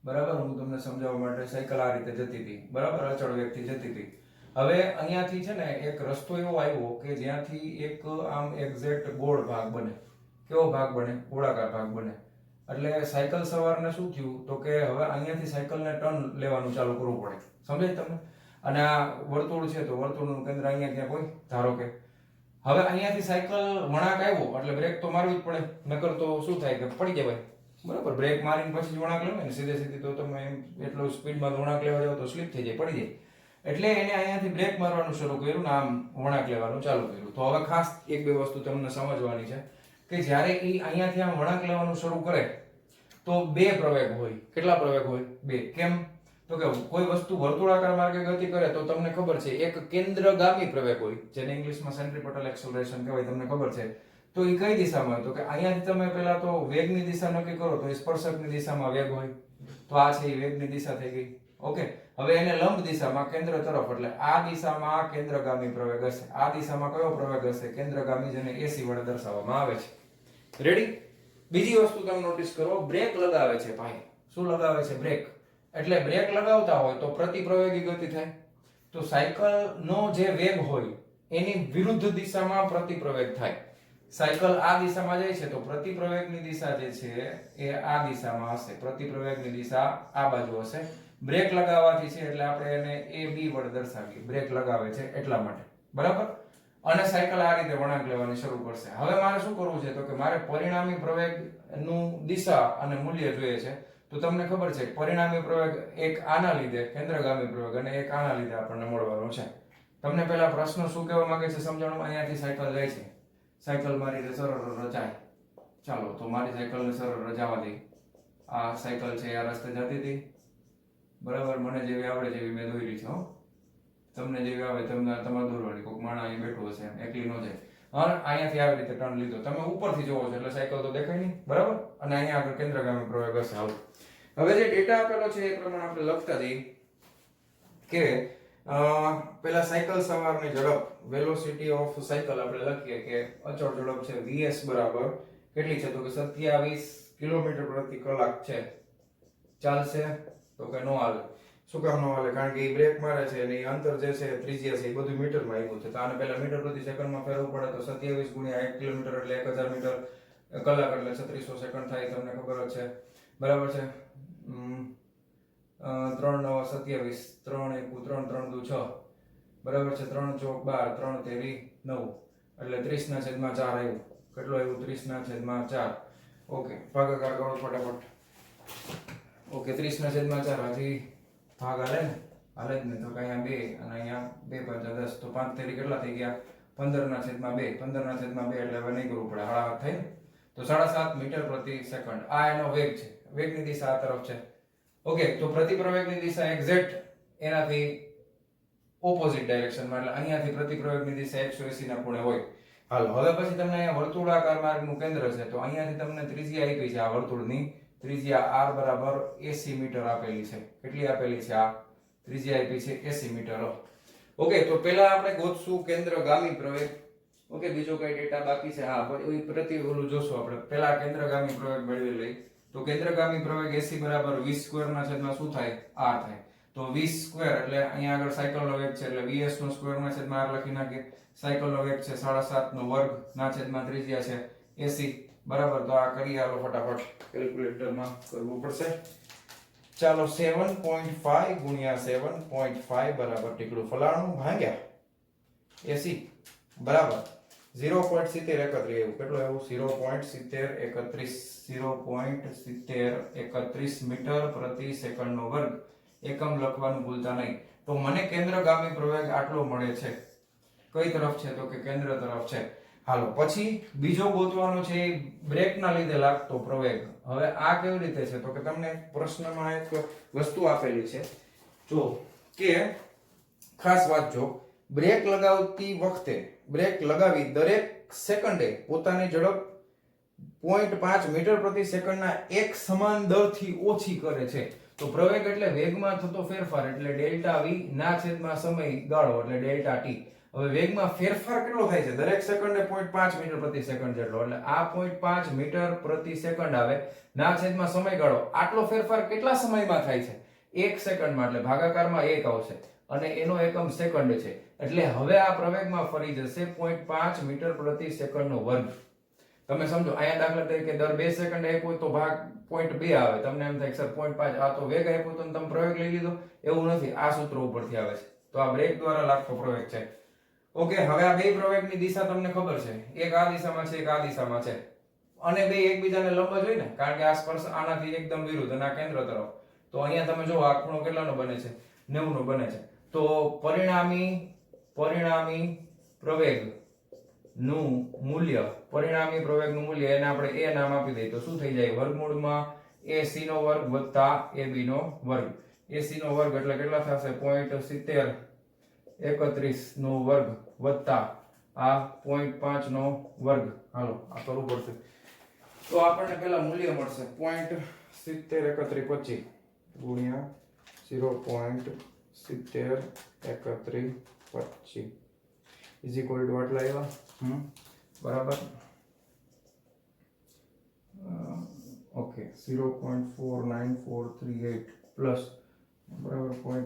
બરાબર? હું તમને સમજાવવા માટે, સાયકલ આ રીતે જતી હતી, બરાબર? અચળ વેગથી જતી હતી. હવે અહીંયાથી છે ને એક રસ્તો એવો આવ્યો કે જ્યાંથી એક આમ એક્ઝેક્ટ ગોળ ભાગ બને. કેવો ભાગ બને? ગોળાકાર ભાગ બને. એટલે સાયકલ સવારને શું થયું તો કે હવે અહીંયાથી સાયકલને ટર્ન લેવાનું ચાલુ કરવું પડે. સમજાય તમને? અને આ વર્તુળ છે તો વર્તુળનું કેન્દ્ર અહીંયા ક્યાંક હોય, ધારો કે. હવે અહીંયાથી સાયકલ વળાંક આવ્યો એટલે બ્રેક તો મારવી જ પડે, નકર તો શું થાય કે પડી જવાય. બરાબર? બ્રેક મારીને પછી જ વળાંક લેવાય ને, સીધી તો તમે એટલો સ્પીડમાં વળાંક લેવા જાવ તો સ્લીપ થઈ જાય, પડી જાય. એટલે એને અહીંયાથી બ્રેક મારવાનું શરૂ કર્યું ને આમ વળાંક લેવાનું ચાલુ કર્યું. તો હવે ખાસ એક બે વસ્તુ તમને સમજવાની છે કે જ્યારે એ અહીંયાથી આમ વળાંક લેવાનું શરૂ કરે તો બે પ્રવેગ હોય. કેટલા પ્રવેગ હોય? બે. કેમ? તો કે કોઈ વસ્તુ વર્તુળાકાર માર્ગે ગતિ કરે તો તમને ખબર છે એક કેન્દ્રગામી પ્રવેગ હોય, જેને ઇંગ્લિશમાં સેન્ટ્રીપેટલ એક્સેલરેશન કહેવાય, તમને ખબર છે. તો એ કઈ દિશામાં હોય? તો કે અહીંયાથી તમે પહેલા તો વેગની દિશા નક્કી કરો તો એ સ્પર્શકની દિશામાં વેગ હોય. તો આ છે એ વેગની દિશા થઈ ગઈ. ઓકે, હવે એને લંબ દિશામાં કેન્દ્ર તરફ, એટલે આ દિશામાં કેન્દ્રગામી પ્રવેગ હશે. આ દિશામાં કયો પ્રવેગ હશે? કેન્દ્રગામી, જેને AC વડે દર્શાવવામાં આવે છે. રેડી? બીજી વસ્તુ તમે નોટિસ કરો, બ્રેક લગાવે છે ભાઈ. શું લગાવે છે? બ્રેક. એટલે બ્રેક લગાવતા હોય તો પ્રતિ પ્રવેગી ગતિ થાય. તો સાયકલનો જે વેગ હોય એની વિરુદ્ધ દિશામાં પ્રતિ પ્રવેગ થાય. સાયકલ આ દિશામાં જાય છે તો પ્રતિ પ્રવેગની દિશા જે છે એ આ દિશામાં હશે. પ્રતિ પ્રવેગની દિશા આ બાજુ હશે. બ્રેક લગાવવાથી છે એટલે આપણે એને AB વડે દર્શાવીએ. બ્રેક લગાવે છે એટલા માટે, બરાબર? અને સાયકલ આ રીતે વળાંક લેવાની શરૂ કરશે. હવે મારે શું કરવું છે? તો કે મારે પરિણામી પ્રવેગનું દિશા અને મૂલ્ય જોઈએ છે. તો તમને ખબર છે પરિણામી પ્રવેગ એક આના લીધે કેન્દ્રગામી પ્રવેગ અને એક આના લીધે આપણને મળવાનો છે. તમને પહેલા પ્રશ્ન શું કહેવા માંગે છે સમજાણું. અહીંયાથી સાયકલ જાય છે, સાયકલ મારી રીતે સરળ રચાય. ચાલો તો મારી સાયકલને સરળ રચાવા દઈ. આ સાયકલ છે આ રસ્તે જતી હતી, બરાબર? મને જેવી આવડે જેવી મેં દોરી છે. તમને જેવી આવે તમારે દોરવાની. કોઈક માણસ અહીં બેઠો હશે, એકલી ન જાય. અને અહીંયાથી આવી રીતે ટર્ન લીધો, તમે ઉપરથી જોવો છો એટલે સાયકલ તો દેખાય નહીં, બરાબર? અને અહીંયા આગળ કેન્દ્રગામી પ્રવેગ હશે. હવે જે ડેટા આપેલો છે એ પ્રમાણે આપણે લખતા જઈએ કે પેલા સાયકલ સવારની ઝડપ, વેલોસિટી ઓફ સાયકલ આપણે લખીએ કે અચળ ઝડપ છે vs બરાબર કેટલી છે? તો કે 27 કિલોમીટર પ્રતિ કલાક છે. ચાલશે? તો કે નો હાલે. શું કામ નો હાલે? કારણ કે એ બ્રેક મારે છે અને એ અંતર જે છે ત્રિજ્યા છે એ બધું મીટરમાં આવ્યું છે. તો આને પહેલા મીટર પ્રતિ સેકન્ડમાં ફેરવવું પડે. તો 27 ગુણ્યા 1 કિલોમીટર એટલે 1000 મીટર, કલાક એટલે 3600 સેકન્ડ થાય, તમને ખબર જ છે, બરાબર છે? 3 9 27, 3 1 3 3 2 6, બરાબર છે? 3 ચોક 12, 3 તેરી 9 એટલે 30/4 આવ્યું. કેટલું આવ્યું? 30/4. ઓકે, ભાગાકાર કરો ફટાફટ. ઓકે, 30/4 આથી ભાગ હાલે ને? હાલે જ ને. તો કે અહીંયા 2 અને અહીંયા 2 5 10, તો 5 તેરી કેટલા થઈ ગયા? 15/2 15/2 એટલે હવે નહીં કરવું પડે, હળાહળ થઈ ને. તો 7.5 મીટર પ્રતિ સેકન્ડ આ એનો વેગ છે, વેગની દિશા આ તરફ છે. ઓકે, તો પ્રતિપ્રવેગની દિશા એક્ઝેક્ટ એનાથી ઓપોઝિટ ડાયરેક્શનમાં, એટલે અહીંયાથી પ્રતિપ્રવેગની દિશા 180 ના ખૂણે હોય. હાલો, હવે પછી તમને અહીંયા વર્તુળાકાર માર્ગનું કેન્દ્ર છે, તો અહીંયાથી તમને ત્રિજ્યા આપી છે આ વર્તુળની ત્રિજ્યા r બરાબર 80 મીટર આપેલી છે. કેટલી આપેલી છે? આ ત્રિજ્યા આપી છે 80 મીટર. ઓકે, તો પહેલા આપણે ગોતશું કેન્દ્રગામી પ્રવેગ. ઓકે, બીજો કઈ ડેટા બાકી છે? હા, પ્રતિ ઓલું જોશું આપણે. પહેલા કેન્દ્રગામી પ્રવેગ મેળવી લઈ. તો કેન્દ્રગામી પ્રવેગ 80 બરાબર 20 સ્ક્વેર ના છેદમાં શું થાય? r થાય. તો 20 સ્ક્વેર એટલે અહીંયા આગળ સાયકલનો વેગ છે એટલે 20 નો સ્ક્વેર ના છેદમાં r લખી નાખીએ. સાયકલનો વેગ છે 7.5 નો વર્ગ ના છેદમાં ત્રિજ્યા છે 80 બરાબર. તો આ કરી આલો ફટાફટ, કેલ્ક્યુલેટરમાં કરવું પડશે. ચાલો, 7.5 ગુણ્યા 7.5 બરાબર ટીકડું ફલાણું ભાગ્યા 80 બરાબર 0.7031 એવું. કેટલું એવું? 0.7031 મીટર પ્રતિ સેકન્ડ નો વર્ગ. એકમ લખવાનું ભૂલતા નહીં. તો મને કેન્દ્રગામી પ્રવેગ આટલો મળે છે. કઈ તરફ છે? તો કે કેન્દ્ર તરફ છે. હાલો, પછી બીજો ગોતવાનો છે બ્રેકના લીધે લાગતો પ્રવેગ. હવે આ કેવી રીતે છે? તો કે તમને પ્રશ્નમાં એક વસ્તુ આપેલી છે, જો કે ખાસ વાંચજો. બ્રેક લગાવતી વખતે બ્રેક લગાવી દરેક સેકન્ડે પોતાની ઝડપ 0.5 મીટર પ્રતિ સેકન્ડના એક સમાન દરથી ઓછી કરે છે. તો પ્રવેગ એટલે વેગમાં થતો ફેરફાર, એટલે ડેલ્ટા v ના છેદમાં સમયગાળો એટલે ડેલ્ટા t. હવે વેગમાં ફેરફાર કેટલો થાય છે? દરેક સેકન્ડે 0.5 મીટર પ્રતિ સેકન્ડ જેટલો, એટલે આ 0.5 મીટર પ્રતિ સેકન્ડ આવે ના છેદમાં સમયગાળો. આટલો ફેરફાર કેટલા સમયમાં થાય છે? 1 સેકન્ડમાં, એટલે ભાગાકારમાં 1 આવશે અને એનો એકમ સેકન્ડ છે. એટલે હવે આ પ્રવેગમાં ફરી જશે 0.5 મીટર પ્રતિ સેકન્ડ નો વર્ગ. તમે સમજો, અહીંયા દાખલા તરીકે દર 2 સેકન્ડ આપ્યો તો ભાગ 0.2 આવે. તમને એમ થાય સર 0.5 આ તો વેગ આપ્યો તો તમે પ્રવેગ લઈ લીધો, એવું નથી. આ સૂત્ર ઉપરથી આવે છે. તો આ બ્રેક દ્વારા લાગતો પ્રવેગ છે. ઓકે, હવે આ બે પ્રવેગની દિશા તમને ખબર છે, એક આ દિશામાં છે, એક આ દિશામાં છે, અને બે એકબીજાને લંબ જ હોય ને, કારણ કે આ સ્પર્શ આનાથી એકદમ વિરુદ્ધ અને આ કેન્દ્ર તરફ. તો અહીંયા તમે જો આ ખૂણો કેટલાનો બને છે? 90 નો બને છે. તો પરિણામી પ્રવેગ નું મૂલ્ય, પરિણામી પ્રવેગનું મૂલ્ય એને આપણે a નામ આપી દઈએ તો શું થઈ જાય? વર્ગમૂળમાં ac નો વર્ગ વત્તા ab નો વર્ગ. ac નો વર્ગ એટલે કેટલા થશે? 0.7031 નો વર્ગ વત્તા આ 0.5 નો વર્ગ. હાલો, આ કરવું પડશે. તો આપણને પેલા મૂલ્ય મળશે 0.703125 ગુણ્યા 0.703125 ઇઝ ઇક્વલ ટુ આટલા આવ્યા. બરાબર. ઓકે, 0.49438 પ્લસ બરાબર 0.5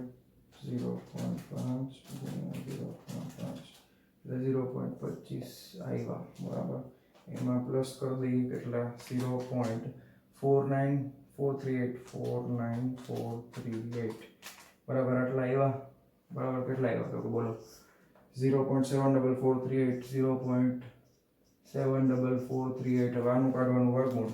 એટલે 0.25 આવ્યા. બરાબર, એમાં પ્લસ કરી દઈએ કેટલા? 0.49438 બરાબર આટલા આવ્યા. બરાબર, કેટલા આવ્યા તો બોલો? 0.7438 0.7438. હવે આનું કાઢવાનું વર્ગમૂળ.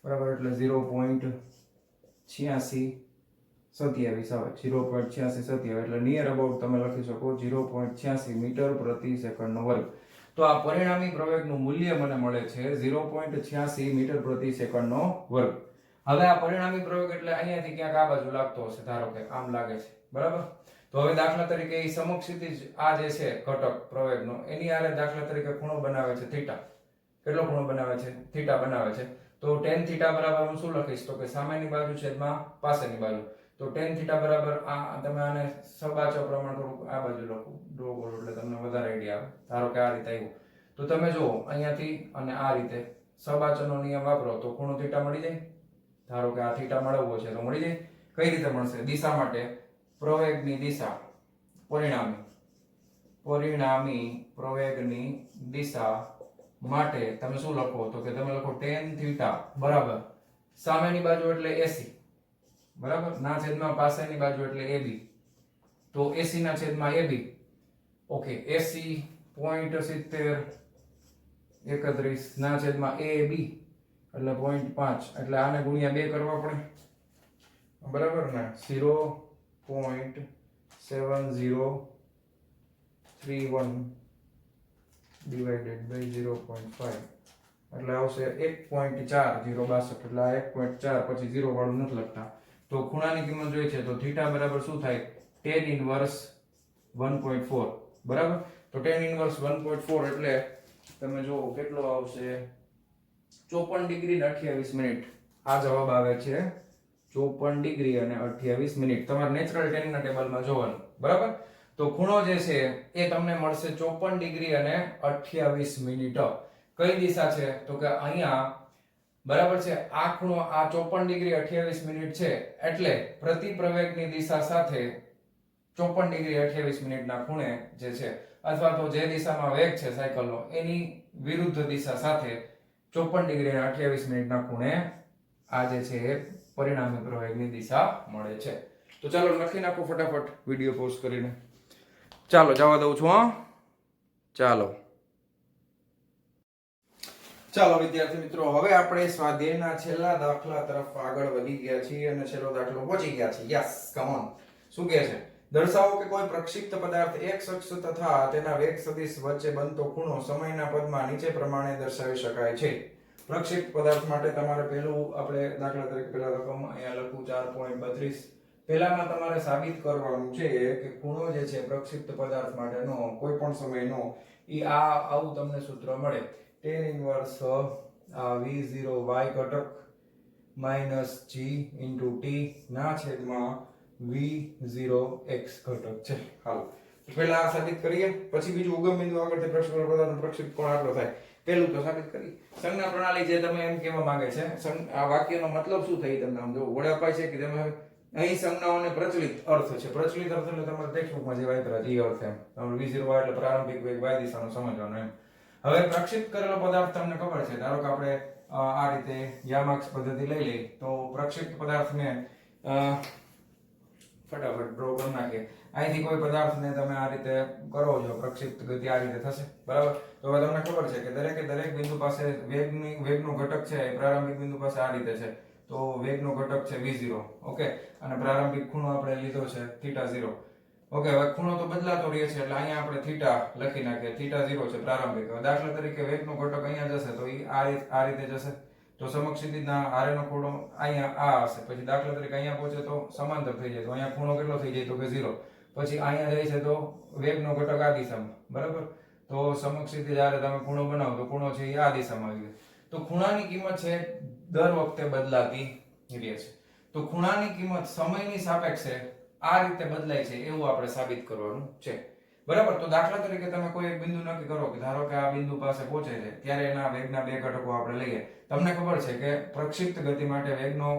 બરાબર, એટલે 0.8627 આવે. 0.8627 એટલે નિયર અબાઉટ તમે લખી શકો 0.86 મીટર પ્રતિ સેકન્ડ નો વર્ગ. તો આ પરિણામી પ્રવેગનું મૂલ્ય મને મળે છે 0.86 મીટર પ્રતિ સેકન્ડ નો વર્ગ. હવે આ પરિણામી પ્રવેગ એટલે અહીંયાથી ક્યાંક આ બાજુ લાગતો હશે, ધારો કે આમ લાગે છે. બરાબર, તો હવે દાખલા તરીકે એ સમક્ષિતિજ આ જે છે ઘટક પ્રવેગનો, એની આરે દાખલા તરીકે ખૂણો બનાવે છે થીટા. કેટલો ખૂણો બનાવે છે? થીટા બનાવે છે. તો tan થીટા બરાબર હું શું લખીશ? તો કે સામેની બાજુ છેદમાં પાસેની બાજુ. તો tan થીટા બરાબર આ, તમે આને સબાચો પ્રમાણ થોડુંક આ બાજુ લખો, ડ્રો કરો એટલે તમને વધારે આઈડિયા આવે. ધારો કે આ રીતે આવ્યું તો તમે જુઓ અહીંયાથી અને આ રીતે સબાચોનો નિયમ વાપરો તો ખૂણો થીટા મળી જાય. ધારો કે આ થીટા મેળવવો છે તો મળી જાય. કઈ રીતે મળશે? દિશા માટે પ્રવેગની દિશા, પરિણામી પ્રવેગની દિશા માટે તમે શું લખો? તો કે તમે લખો tan થીટા બરાબર સામેની બાજુ એટલે AC બરાબર ના છેદમાં પાસેની બાજુ એટલે AB. તો AC ના છેદમાં AB. ઓકે, AC 0.7031 ના છેદમાં AB એટલે 0.5 એટલે આને ગુણ્યા 2 કરવા પડે. બરાબર ને? 0.7031 ડિવાઇડેડ બાય 0.5 એટલે આવશે 1.4062 એટલે આ 1.4 પછી 0 વાળું નથી લખતા. તો ખૂણાની કિંમત જોઈએ છે તો થીટા બરાબર શું થાય tan ઇન્વર્સ 1.4 બરાબર. તો tan ઇન્વર્સ 1.4 એટલે તમે જો કેટલો આવશે 54 ડિગ્રી ને 28 મિનિટ. આ જવાબ આવે છે 54 ડિગ્રી અને 28 મિનિટ. તમારે નેચરલ tan ના ટેબલમાં જોવાનું બરાબર. તો ખૂણો જે છે એ તમને મળશે 54 ડિગ્રી અને 28 મિનિટ. કઈ દિશા છે તો કે અહીંયા બરાબર છે. આ ખૂણો આ 54 ડિગ્રી 28 મિનિટ છે એટલે પ્રતિ પ્રવેગની દિશા સાથે 54 ડિગ્રી 28 મિનિટના ખૂણે જે છે અથવા તો જે દિશામાં વેગ છે સાયકલનો એની વિરુદ્ધ દિશા સાથે 54 ડિગ્રી અને 28 મિનિટના ખૂણે આ જે છે એ પરિણામી પ્રવેગની દિશા મળે છે. તો ચાલો લખી નાખો ફટાફટ વિડિયો પોઝ કરીને. ચાલો જવા દઉં છું. ચાલો વિદ્યાર્થી મિત્રો, હવે આપણે સ્વાધ્યાયના છેલ્લા દાખલા તરફ આગળ વધી ગયા છીએ અને છેલ્લો દાખલો પહોંચી ગયા છીએ. Yes, come on. શું કહે છે? દર્શાવો કે કોઈ પ્રક્ષિપ્ત પદાર્થ x અક્ષ તથા તેના વેગ સદિશ વચ્ચે બનતો ખૂણો સમયના પદમાં નીચે પ્રમાણે દર્શાવી શકાય છે. પ્રક્ષિપ્ત પદાર્થ માટે તમારે પહેલું આપણે દાખલા તરીકે પહેલા રકમ અહીંયા લખું 4.32. પહેલામાં તમારે સાબિત કરવાનું છે કે ખૂણો જે છે પ્રક્ષિપ્ત પદાર્થ માટેનો કોઈ પણ સમયનો ઈ આવું તમને સૂત્ર મળે. tan ઇન્વર્સ v0 y ઘટક g t ના છેદમાં v0 x ઘટક છે. હાલો પહેલા આ સાબિત કરીએ, પછી બીજું ઉગમ બિંદુ આગળથી પ્રક્ષેપણ પદાર્થનો પ્રક્ષેપ કોણ આટલો થાય. પહેલું તો સાબિત કરી. સંજ્ઞા પ્રણાલી જે તમે એમ કહેવા માંગે છે, આ વાક્યનો મતલબ શું થઈ તમને આમ જો વડે અપાય છે કે તમે અહીં સંજ્ઞાઓને પ્રચલિત અર્થ છે. પ્રચલિત અર્થ એટલે તમારે ટેક્સ્ટબુકમાં જે વાપર્યા છે એ અર્થ એમ. તમારે v0 એટલે પ્રારંભિક વેગ y દિશાનો સમજવાનો એમ. હવે પ્રક્ષેપ કરેલો પદાર્થ તમને ખબર છે, ધારો કે આપણે આ રીતે યામાક્સ પદ્ધતિ લઈ લઈએ તો પ્રક્ષેપ પદાર્થને ફટાફટ ડ્રો કરી નાખીએ. અહીંથી કોઈ પદાર્થને તમે આ રીતે કરો છો, પ્રક્ષિપ્ત ગતિ આ રીતે થશે બરાબર. તો હવે તમને ખબર છે કે દરેક બિંદુ પાસે વેગનો ઘટક છે એ પ્રારંભિક બિંદુ પાસે આ રીતે છે. તો વેગનો ઘટક છે v0. ઓકે, અને પ્રારંભિક ખૂણો આપણે લીધો છે θ0. ઓકે, હવે ખૂણો તો બદલાતો રહે છે એટલે અહીંયા આપણે થીટા લખી નાખીએ. θ0 છે પ્રારંભિક. હવે દાખલા તરીકે વેગનો ઘટક અહીંયા જશે તો ઈ આ રીતે જશે. તો સમક્ષિતિજના આરેનો ખૂણો અહીંયા આ હશે. પછી દાખલા તરીકે અહીંયા પહોંચે તો સમાંતર થઈ જાય તો અહીંયા ખૂણો કેટલો થઈ જાય તો કે 0. પછી અહીંયા જાય છે તો વેગનો ઘટક આ દિશામાં બરાબર. તો સમક્ષિતિજ જ્યારે તમે ખૂણો બનાવો તો ખૂણો છે એ આ દિશામાં આવી જાય. તો ખૂણાની કિંમત છે દર વખતે બદલાતી રહે છે. તો ખૂણાની કિંમત સમયની સાપેક્ષે આ રીતે બદલાય છે એવું આપણે સાબિત કરવાનું છે બરાબર. તો દાખલા તરીકે તમે કોઈ એક બિંદુ નક્કી કરો કે ધારો કે આ બિંદુ પાસે પહોંચે છે ત્યારે એના વેગના બે ઘટકો આપણે લઈએ. તમને ખબર છે કે પ્રક્ષિપ્ત ગતિ માટે વેગનો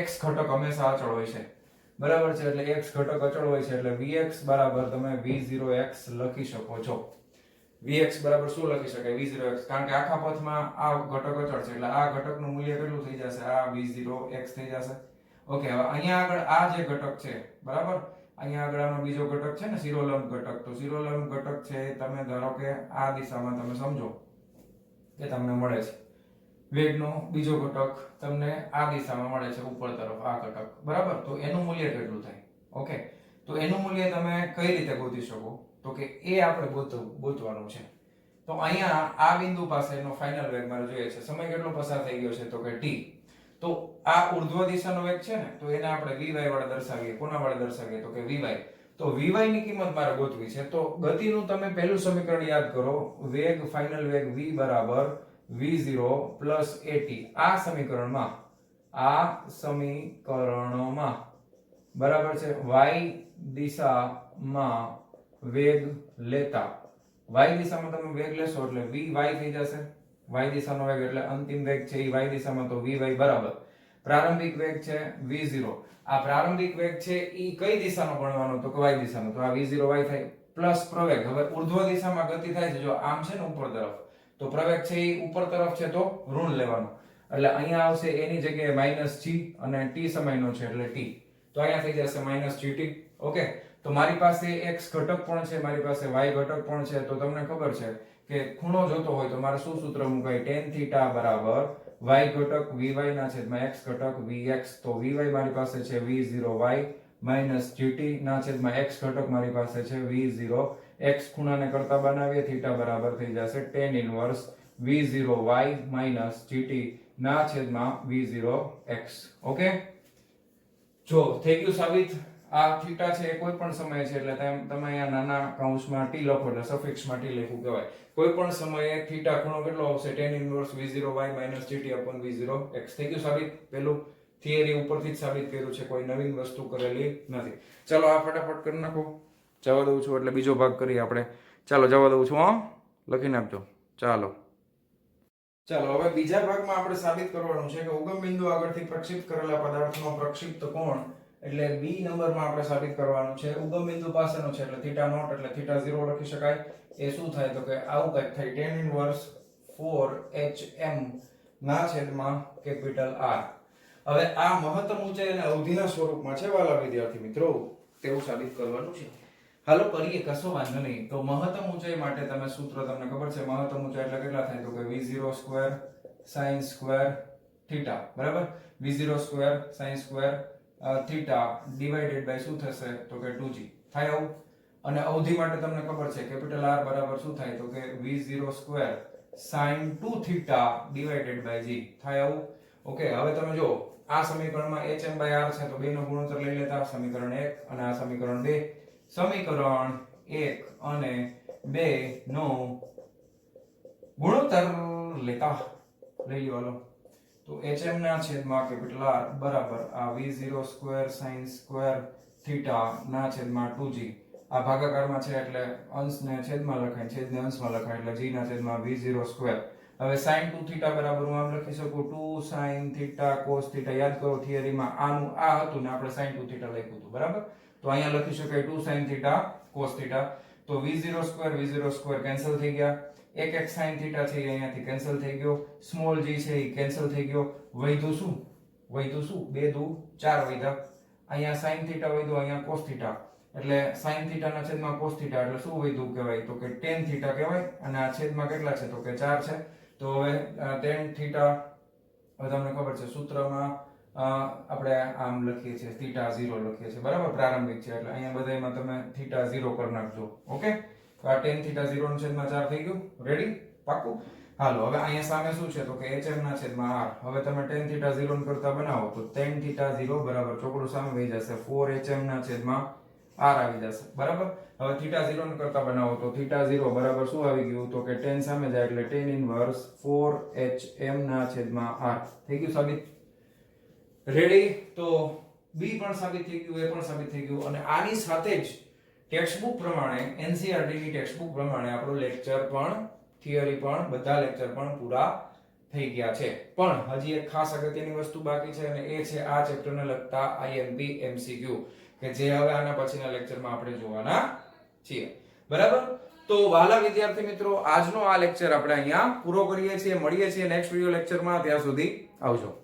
x ઘટક હંમેશા અચળ હોય છે બરાબર છે. એટલે x ઘટક અચળ હોય છે એટલે vx બરાબર તમે v0x લખી શકો છો. vx બરાબર શું લખી શકાય v0x, કારણ કે આખા પથમાં આ ઘટક અચળ છે એટલે આ ઘટકનું મૂલ્ય કેટલું થઈ જશે આ v0x થઈ જશે. ઓકે, હવે અહીંયા આગળ આ જે ઘટક છે બરાબર, અહીંયા આગળ આનો બીજો ઘટક છે ને શિરોલંબ ઘટક. તો શિરોલંબ ઘટક છે તમે ધારો કે આ દિશામાં તમે સમજો કે તમને મળે છે વેગનો બીજો ઘટક તમને આ દિશામાં મળે છે ઉપર તરફ આ ઘટક બરાબર. તો એનું મૂલ્ય કેટલું થાય? ઓકે, તો એનું મૂલ્ય તમે કઈ રીતે ગોતી શકો તો કે એ આપણે ગોતવાનું છે. તો અહીંયા આ બિંદુ પાસેનો ફાઇનલ વેગ મારે જોઈએ છે. સમય કેટલો પસાર થઈ ગયો છે તો કે t. તો આ ઉર્ધ્વ દિશાનો વેગ છે ને તો એને આપણે vy વડે દર્શાવીએ. કોના વડે દર્શાવીએ તો કે vy. તો vy ની કિંમત મારે ગોતવી છે. તો ગતિનું તમે પહેલું સમીકરણ યાદ કરો, વેગ ફાઇનલ વેગ v બરાબર v0 પ્લસ at. આ સમીકરણમાં બરાબર છે y દિશામાં વેગ લેતા, y દિશામાં તમે વેગ લેશો એટલે vy થઈ જશે. y દિશાનો વેગ એટલે અંતિમ વેગ છે એ y દિશામાં, તો vy બરાબર પ્રારંભિક વેગ છે v0. આ પ્રારંભિક વેગ છે એ કઈ દિશાનો ગણવાનો તો કે y દિશાનો. તો આ v0y થાય પ્લસ પ્રવેગ. હવે ઉર્ધ્વ દિશામાં ગતિ થાય છે જો આમ છે ને ઉપર તરફ, તો પ્રવેગ છે એ ઉપર તરફ છે તો ઋણ લેવાનો એટલે અહીંયા આવશે એની જગ્યાએ માઈનસ g અને t સમયનો છે એટલે t. તો અહીંયા થઈ જશે માઈનસ gt. ઓકે, તો મારી પાસે x ઘટક પણ છે, મારી પાસે y ઘટક પણ છે. તો તમને ખબર છે કે ખૂણો જોતો હોય તો મારે શું સૂત્ર મુકાય? tan θ બરાબર y ઘટક vy ના છેદમાં x ઘટક vx. તો vy મારી પાસે છે v0y માઈનસ gt ના છેદમાં x ઘટક મારી પાસે છે v0 x ખૂણાને કરતા બનાવીએ થીટા બરાબર થઈ જશે tan inverse v0y minus gt ના છેદમાં v0x. ઓકે, જો થઈ ગયું સાબિત. આ થીટા છે એ કોઈ પણ સમયે છે એટલે તમે અહીંયા નાના કૌંસમાં t લખો એટલે સફિક્સમાં t લખ્યું કહેવાય. કોઈ પણ સમયે થીટા ખૂણો કેટલો આવશે tan inverse v0y minus gt upon v0x. થઈ ગયું સાબિત. પેલું થિયરી ઉપરથી જ સાબિત કર્યું છે, કોઈ નવીન વસ્તુ કરેલી નથી. ચાલો આ ફટાફટ કરી નાખો. જવા દઉં છું એટલે બીજો ભાગ કરીએ આપણે. ચાલો જવા દઉં છું. હા, લખી નાખજો. ચાલો હવે બીજા ભાગમાં આપણે સાબિત કરવાનું છે કે ઉગમ બિંદુ આગળથી પ્રક્ષેપ કરેલા પદાર્થનો પ્રક્ષિપ્ત કોણ એટલે b નંબરમાં આપણે સાબિત કરવાનું છે. ઉગમ બિંદુ પાસેનો છે એટલે થીટા નોટ એટલે થીટા 0 લખી શકાય. એ શું થાય તો કે આવું કંઈક થાય tan ઇન્વર્સ 4hm ના છેદમાં કેપિટલ R. હવે આ મહત્તમ ઊંચાઈ અને અવધિના સ્વરૂપમાં છે વાલા વિદ્યાર્થી મિત્રો, તેવું સાબિત કરવાનું છે. હાલો કરીએ, કશો વાંધો નહીં. તો મહત્તમ ઊંચાઈ માટે તમે સૂત્ર તમને ખબર છે, મહત્તમ ઊંચાઈ એટલે કેટલા થાય તો કે v0 square sin square theta બરાબર. v0 square sin square theta divided by શું થશે તો કે 2g થાય આવું. અને અવધિ માટે તમને ખબર છે કેપિટલ R બરાબર શું થાય તો કે v0 square sin 2 theta divided by g થાય આવું. ઓકે, હવે તમે જો આ સમીકરણમાં hm/r છે તો બેનો ગુણોત્તર લઈ લેતા, સમીકરણ 1 અને આ સમીકરણ 2. સમીકરણ 1 અને 2 નો ગુણોત્તર લેતા લઈ લો. હાલો તો hm ના છેદમાં કેપિટલ R બરાબર આ v0 square sin square theta ના છેદમાં 2g. આ ભાગાકારમાં છે એટલે અંશને છેદમાં લખાય, છેદને અંશમાં લખાય એટલે g ના છેદમાં v0 સ્ક્વેર. હવે sin 2 થીટા બરાબર હું આમ લખી શકું 2 sin થીટા cos થીટા. યાદ કરો થિયરીમાં આનું આ હતું ને આપણે sin 2 થીટા લખ્યું હતું બરાબર. તો અહીંયા લખી શકાય 2 sin થીટા cos થીટા. તો v0 સ્ક્વેર કેન્સલ થઈ ગયા. એક sin થીટા છે એ અહીંયાથી કેન્સલ થઈ ગયો. સ્મોલ g છે એ કેન્સલ થઈ ગયો. વધ્યું શું? 2 દુ 4 વધ્યા. અહીંયા sin થીટા વધ્યો, અહીંયા cos થીટા એટલે sin થીટા ના છેદમાં cos થીટા એટલે શું વધ્યું કહેવાય તો કે tan થીટા કહેવાય. અને આ છેદમાં કેટલા છે તો કે 4 છે. તો હવે tan થીટા હવે તમને ખબર છે સૂત્રમાં આપણે આમ લખીએ છીએ થીટા 0 લખીએ છીએ બરાબર, પ્રારંભિક છે એટલે અહીંયા બધાયમાં તમે થીટા 0 કરી નાખજો. ઓકે, તો આ tan થીટા 0 ના છેદમાં 4 થઈ ગયું. રેડી? પાક્કું? હાલો હવે અહીંયા સામે શું છે તો કે hm ના છેદમાં r. હવે તમે tan થીટા 0 કરતા બનાવો તો tan થીટા 0 બરાબર ચોકડું સામે વહી જશે 4hm ના છેદમાં r આવી જશે બરાબર. હવે થીટા 0 કરતા બનાવો તો થીટા 0 બરાબર શું આવી ગયું તો કે tan સામે જાય એટલે tan ઇન્વર્સ 4hm ના છેદમાં r. થઈ ગયું સાબિત. રેડી? તો b પણ સાબિત થઈ ગયું, એ પણ સાબિત થઈ ગયું. અને આની સાથે જ ટેક્સ્ટબુક પ્રમાણે NCERT ની ટેક્સ્ટબુક પ્રમાણે આપણો લેક્ચર પણ થિયરી પણ બધા લેક્ચર પણ પૂરા થઈ ગયા છે. પણ હજી એક ખાસ અગત્યની વસ્તુ બાકી છે અને એ છે આ ચેપ્ટરને લગતા IMP MCQ કે જે હવે આના પછીના લેક્ચરમાં આપણે જોવાના છીએ બરાબર. તો વાલા વિદ્યાર્થી મિત્રો આજનો આ લેક્ચર આપણે અહીંયા પૂરો કરીએ છીએ. મળીએ છીએ નેક્સ્ટ વિડિયો લેક્ચરમાં. ત્યાં સુધી આવજો.